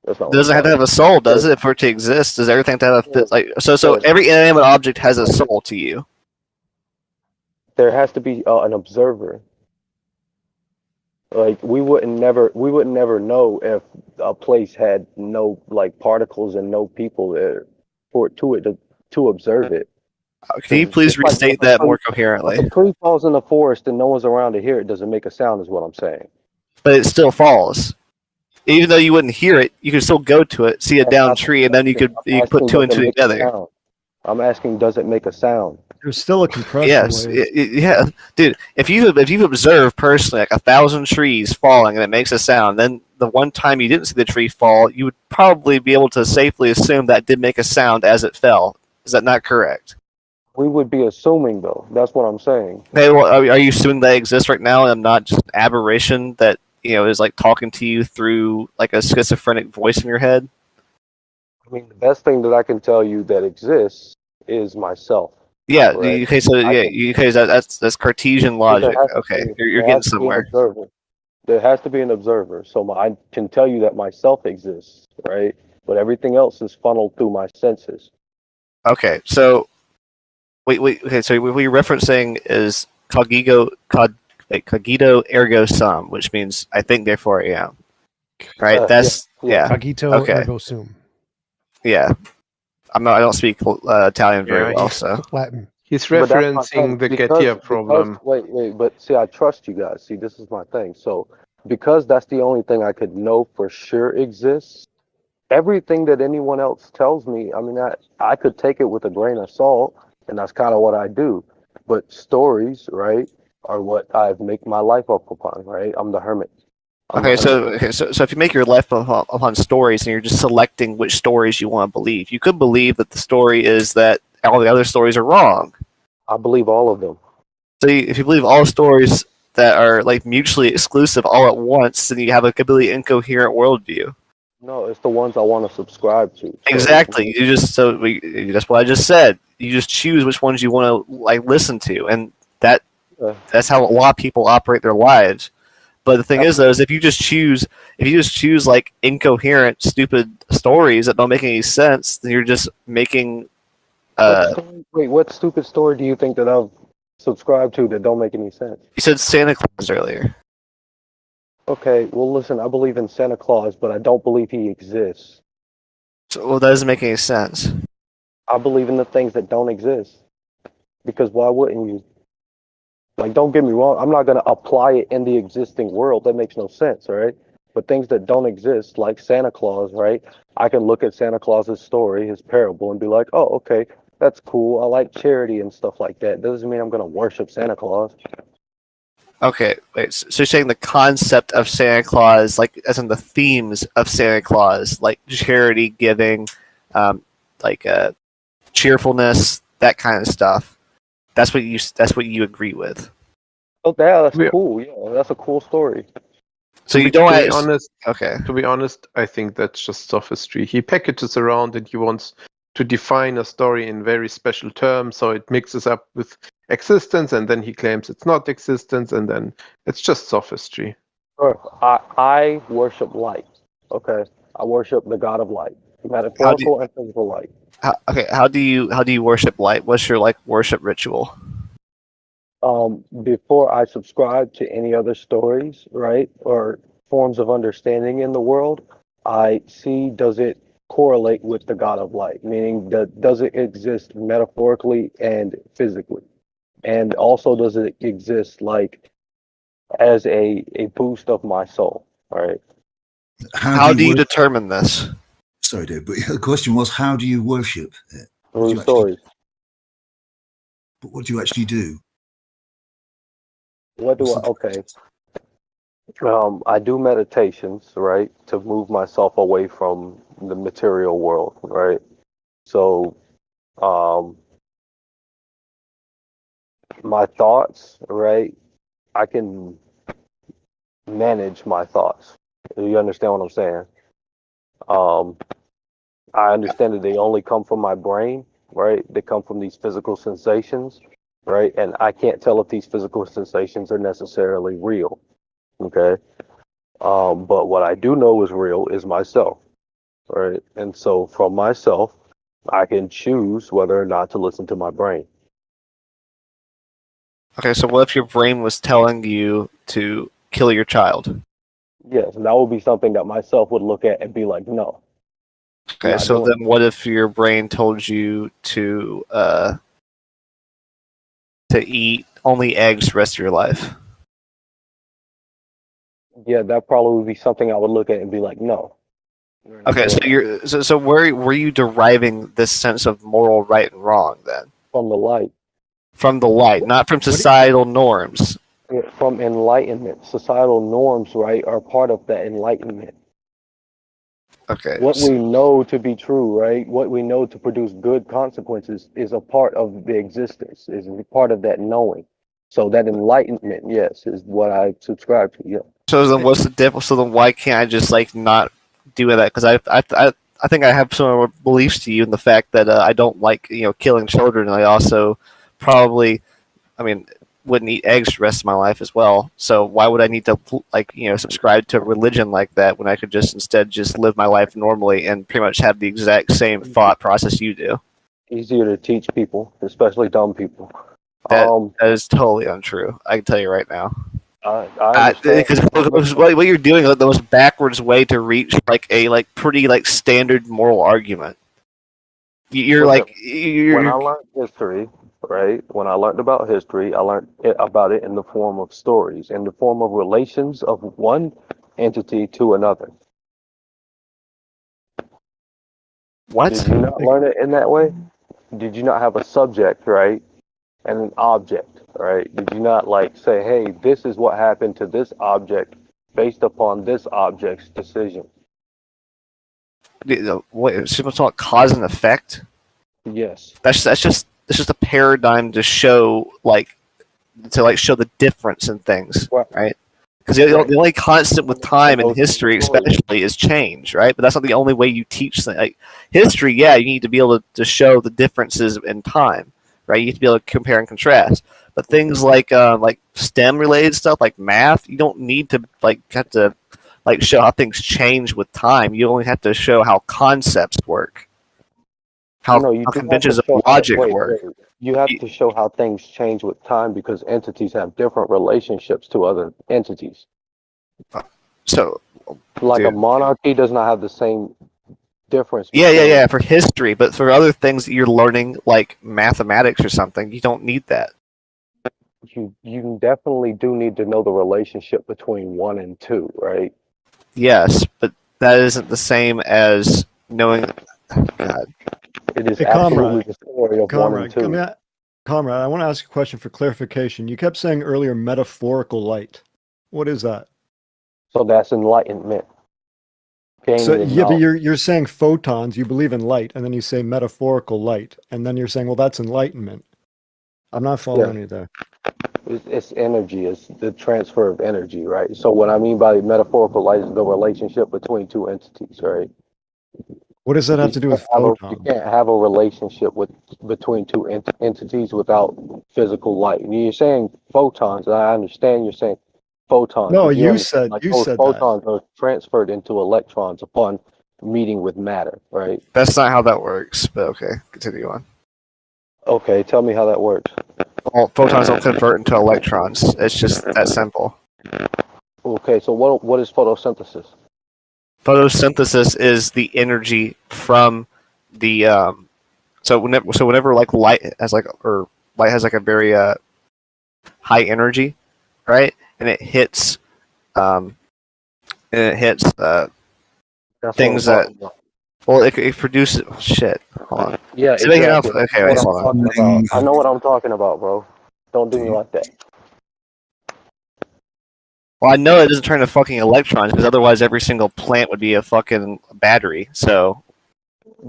That's not It what I'm doesn't have to talking have a soul, does it? For it to exist, does everything have to have about. like so Yeah, every inanimate object has a soul to you? there has to be an observer. Like we wouldn't never know if a place had no like particles and no people there for it to observe it. Can you 'Cause please just like restate if that more if coherently? a tree falls in the forest and no one's around to hear it, doesn't make a sound, is what I'm saying. But it still falls. Even though you wouldn't hear it, you could still go to it, see a That's downed not the tree, and then you question. could I'm put asking, two does and it two make a together. sound? I'm asking, does it make a sound? There's still a compression Yes, wave. yeah, dude. If you've observed personally like 1,000 trees falling and it makes a sound, then the one time you didn't see the tree fall, you would probably be able to safely assume that did make a sound as it fell. Is that not correct? We would be assuming though. That's what I'm saying. Hey, well, are you assuming that exists right now and not just an aberration that is like talking to you through like a schizophrenic voice in your head? I mean, the best thing that I can tell you that exists is myself. Yeah. Right? Okay. So I yeah. can, Okay. That's Cartesian but there logic. has to Okay. be You're there getting has to be an somewhere. observer. There has to be an observer. So I can tell you that myself exists, right? But everything else is funneled through my senses. Okay. So wait. Okay. So what we're referencing is cogito ergo sum, which means I think therefore I am. Right. That's yeah. Cogito Okay. ergo sum. Yeah. I don't speak Italian very Yeah, well, he's so Latin. he's But that's my thing. referencing the Gettier problem. Wait, but see, I trust you guys. See, this is my thing. So because that's the only thing I could know for sure exists, everything that anyone else tells me, I mean, I could take it with a grain of salt, and that's kind of what I do. But stories, right, are what I make my life up upon, right? I'm the hermit. Okay, so if you make your life upon stories and you're just selecting which stories you want to believe, you could believe that the story is that all the other stories are wrong. I believe all of them. So if you believe all stories that are like mutually exclusive all at once, then you have a completely incoherent worldview. No, it's the ones I want to subscribe to. So Exactly. That's what I just said. You just choose which ones you want to like listen to, and that's how a lot of people operate their lives. But the thing is, though, is if you just choose like incoherent, stupid stories that don't make any sense, then you're just making. what stupid story do you think that I've subscribed to that don't make any sense? You said Santa Claus earlier. Okay, well, listen, I believe in Santa Claus, but I don't believe he exists. So, well, that doesn't make any sense. I believe in the things that don't exist. Because why wouldn't you? Like, don't get me wrong, I'm not going to apply it in the existing world. That makes no sense, right? But things that don't exist, like Santa Claus, right? I can look at Santa Claus's story, his parable, and be like, oh, okay, that's cool. I like charity and stuff like that. Doesn't mean I'm going to worship Santa Claus. Okay, wait. So you're saying the concept of Santa Claus, like as in the themes of Santa Claus, like charity, giving, cheerfulness, that kind of stuff. That's what you agree with. Oh, that's cool. Yeah, that's a cool story. So you To don't. be honest, okay. To be honest, I think that's just sophistry. He packages around and he wants to define a story in very special terms, so it mixes up with existence, and then he claims it's not existence, and then it's just sophistry. I worship light. Okay, I worship the God of light, metaphorical and physical light. How do you worship light? What's your worship ritual? Before I subscribe to any other stories, right, or forms of understanding in the world, I see, does it correlate with the God of light? Meaning, does it exist metaphorically and physically? And also, does it exist like as a boost of my soul, right? How do you determine this? Sorry, Dave, but the question was, how do you worship it? Through stories. But what do you actually do? What do I? Okay. I do meditations, right, to move myself away from the material world, right? So, my thoughts, right? I can manage my thoughts. You understand what I'm saying? I understand that they only come from my brain, right? They come from these physical sensations, right? And I can't tell if these physical sensations are necessarily real, okay? But what I do know is real is myself, right? And so from myself, I can choose whether or not to listen to my brain. Okay, so what if your brain was telling you to kill your child? Yes, and that would be something that myself would look at and be like, no. Okay, Not so doing then what if your brain told you to eat only eggs the rest of your life? Yeah, that probably would be something I would look at and be like, no. You're not Okay, so doing that. so where were you deriving this sense of moral right and wrong then? From the light. From the light, not from societal norms. Yeah, from enlightenment. Societal norms, right, are part of that enlightenment. Okay. What we know to be true, right? What we know to produce good consequences is a part of the existence, is a part of that knowing. So that enlightenment, yes, is what I subscribe to. Yeah. So then what's the difference? So then why can't I just like not do that? Because I think I have similar beliefs to you in the fact that I don't like killing children, and I also probably, I mean, wouldn't eat eggs the rest of my life as well. So why would I need to subscribe to a religion like that when I could just instead just live my life normally and pretty much have the exact same thought process you do? Easier to teach people, especially dumb people. That is totally untrue. I can tell you right now. I understand. Because what you're doing is the most backwards way to reach a pretty standard moral argument. You're When I you're learned history, right? When I learned about history, I learned about it in the form of stories, in the form of relations of one entity to another. What? Did you not learn it in that way? Did you not have a subject, right? And an object, right? Did you not say, hey, this is what happened to this object based upon this object's decision? What? People talk cause and effect. Yes. That's just a paradigm to show show the difference in things, right? Because the only constant with time and history, especially, is change, right? But that's not the only way you teach things. Like history, yeah, you need to be able to show the differences in time, right? You have to be able to compare and contrast. But things like STEM related stuff, like math, you don't need to have to show how things change with time. You only have to show how concepts work, how No, you do have to conventions of show logic work. You have to show how things change with time because entities have different relationships to other entities. So, like a dude. monarchy does not have the same difference. Yeah, for history, but for other things that you're learning, like mathematics or something, you don't need that. You definitely do need to know the relationship between 1 and 2, right? Yes, but that isn't the same as knowing. God. It is Hey, absolutely the story of 1 and 2. Comrade, I want to ask you a question for clarification. You kept saying earlier metaphorical light. What is that? So that's enlightenment. So yeah, but you're saying photons, you believe in light, and then you say metaphorical light, and then you're saying, well, that's enlightenment. I'm not following you there. It's energy. It's the transfer of energy, right? So what I mean by metaphorical light is the relationship between two entities, right? What does that have to do with photons? You can't have a relationship between two entities without physical light. You're saying photons, and I understand you're saying photons. No, but you said those that. photons are transferred into electrons upon meeting with matter, right? That's not how that works, but okay, continue on. Okay, tell me how that works. Well, photons don't convert into electrons. It's just that simple. Okay, so what is photosynthesis? Photosynthesis is the energy from the so whenever light has a very high energy, right? And it hits things that it produces shit. Hold on. Yeah, So exactly. Okay, wait, hold on. I know what I'm talking about, bro. Don't do me like that. Well, I know it doesn't turn to fucking electrons because otherwise every single plant would be a fucking battery. So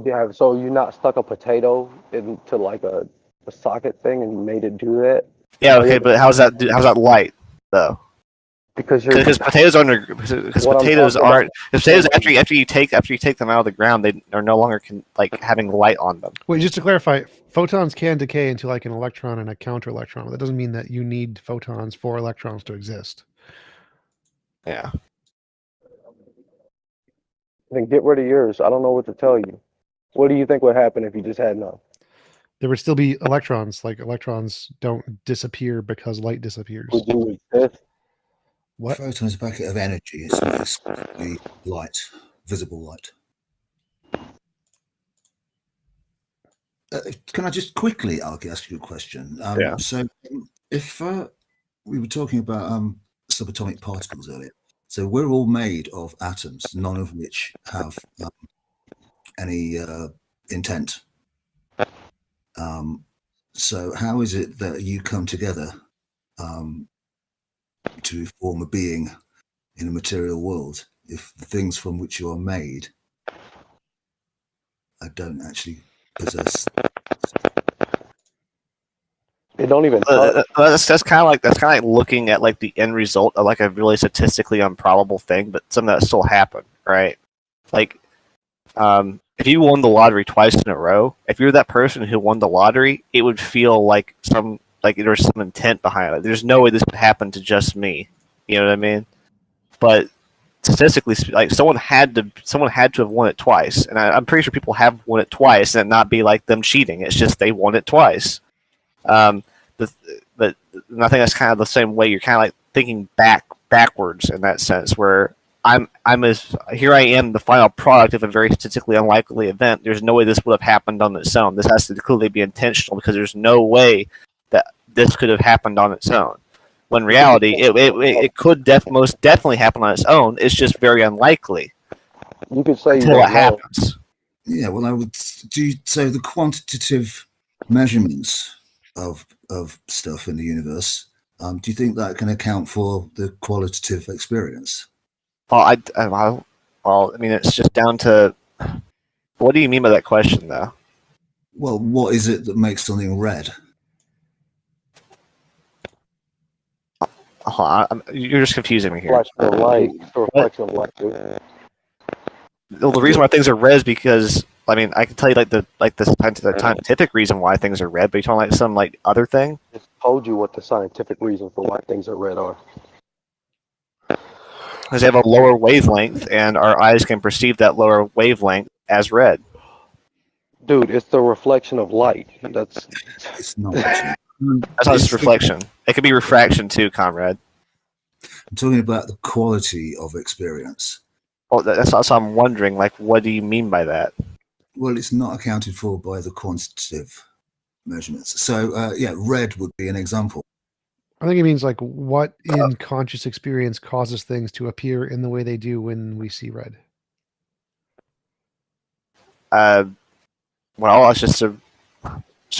Yeah, so you not stuck a potato into like a socket thing and made it do that? Yeah, okay, but how's that light though? Because you're Because potatoes because what I'm potatoes talking about aren't potatoes after you take them out of the ground, they are no longer like having light on them. Wait, just to clarify, photons can decay into like an electron and a counter electron. That doesn't mean that you need photons for electrons to exist. Yeah. Then get rid of yours. I don't know what to tell you. What do you think would happen if you just had none? There would still be electrons. Like electrons don't disappear because light disappears. Would you exist? What? Photon is a bucket of energy. It's not exclusively light, visible light. Can I just quickly ask you a question? Yeah. So, if we were talking about subatomic particles earlier, so we're all made of atoms, none of which have any intent. So, how is it that you come together to form a being in a material world if the things from which you are made don't actually possess? They don't even. That's kind of like looking at like the end result of like a really statistically improbable thing, but something that still happened, right? Like, if you won the lottery twice in a row, if you're that person who won the lottery, it would feel like there was some intent behind it. There's no way this could happen to just me. You know what I mean? But statistically, like someone had to have won it twice, and I'm pretty sure people have won it twice, and it not be like them cheating. It's just they won it twice. But I think that's kind of the same way. You're kind of like thinking backwards in that sense, where here I am, the final product of a very statistically unlikely event. There's no way this would have happened on its own. This has to clearly be intentional because there's no way that this could have happened on its own. When in reality, it could most definitely happen on its own. It's just very unlikely. You could say until it happens. Yeah, well, I would do. So the quantitative measurements of stuff in the universe. Do you think that can account for the qualitative experience? Well, I mean, it's just down to what do you mean by that question, though? Well, what is it that makes something red? You're just confusing me here. Reflection of light. Reflection of light. Dude. Well, the reason why things are red is because I mean I can tell you the scientific reason why things are red, but you talking like some like other thing. I just told you what the scientific reason for why things are red are. Because they have a lower wavelength, and our eyes can perceive that lower wavelength as red. Dude, it's the reflection of light. It's not. That's not just reflection. It could be refraction too, comrade. I'm talking about the quality of experience. Well, that's what I'm wondering. Like, what do you mean by that? Well, it's not accounted for by the quantitative measurements. So, yeah, red would be an example. I think it means like what in conscious experience causes things to appear in the way they do when we see red. Well, it's just so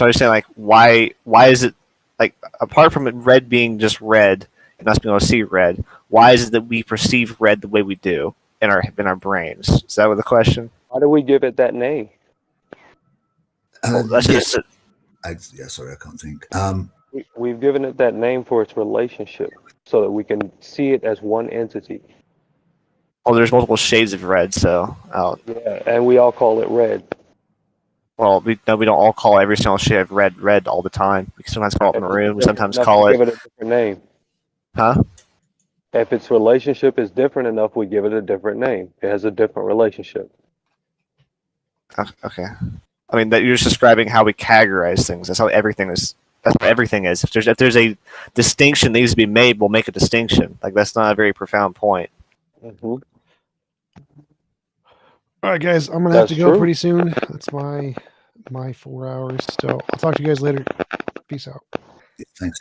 I'm saying like why is it like apart from it red being just red and us being able to see red, why is it that we perceive red the way we do in our brains? Is that what the question? Why do we give it that name? That's just sorry, I can't think. We've given it that name for its relationship, so that we can see it as one entity. Well, there's multiple shades of red, so yeah, and we all call it red. Well, we don't all call every single shade of red all the time. We sometimes call it maroon, sometimes call it. Give it a different name. Huh? If its relationship is different enough, we give it a different name. It has a different relationship. Okay. I mean, that you're just describing how we categorize things. That's how everything is. That's what everything is. If there's a distinction that needs to be made, we'll make a distinction. Like that's not a very profound point. Mm-hmm. All right, guys, I'm gonna have to go pretty soon. That's my 4 hours. So I'll talk to you guys later. Peace out. Thanks.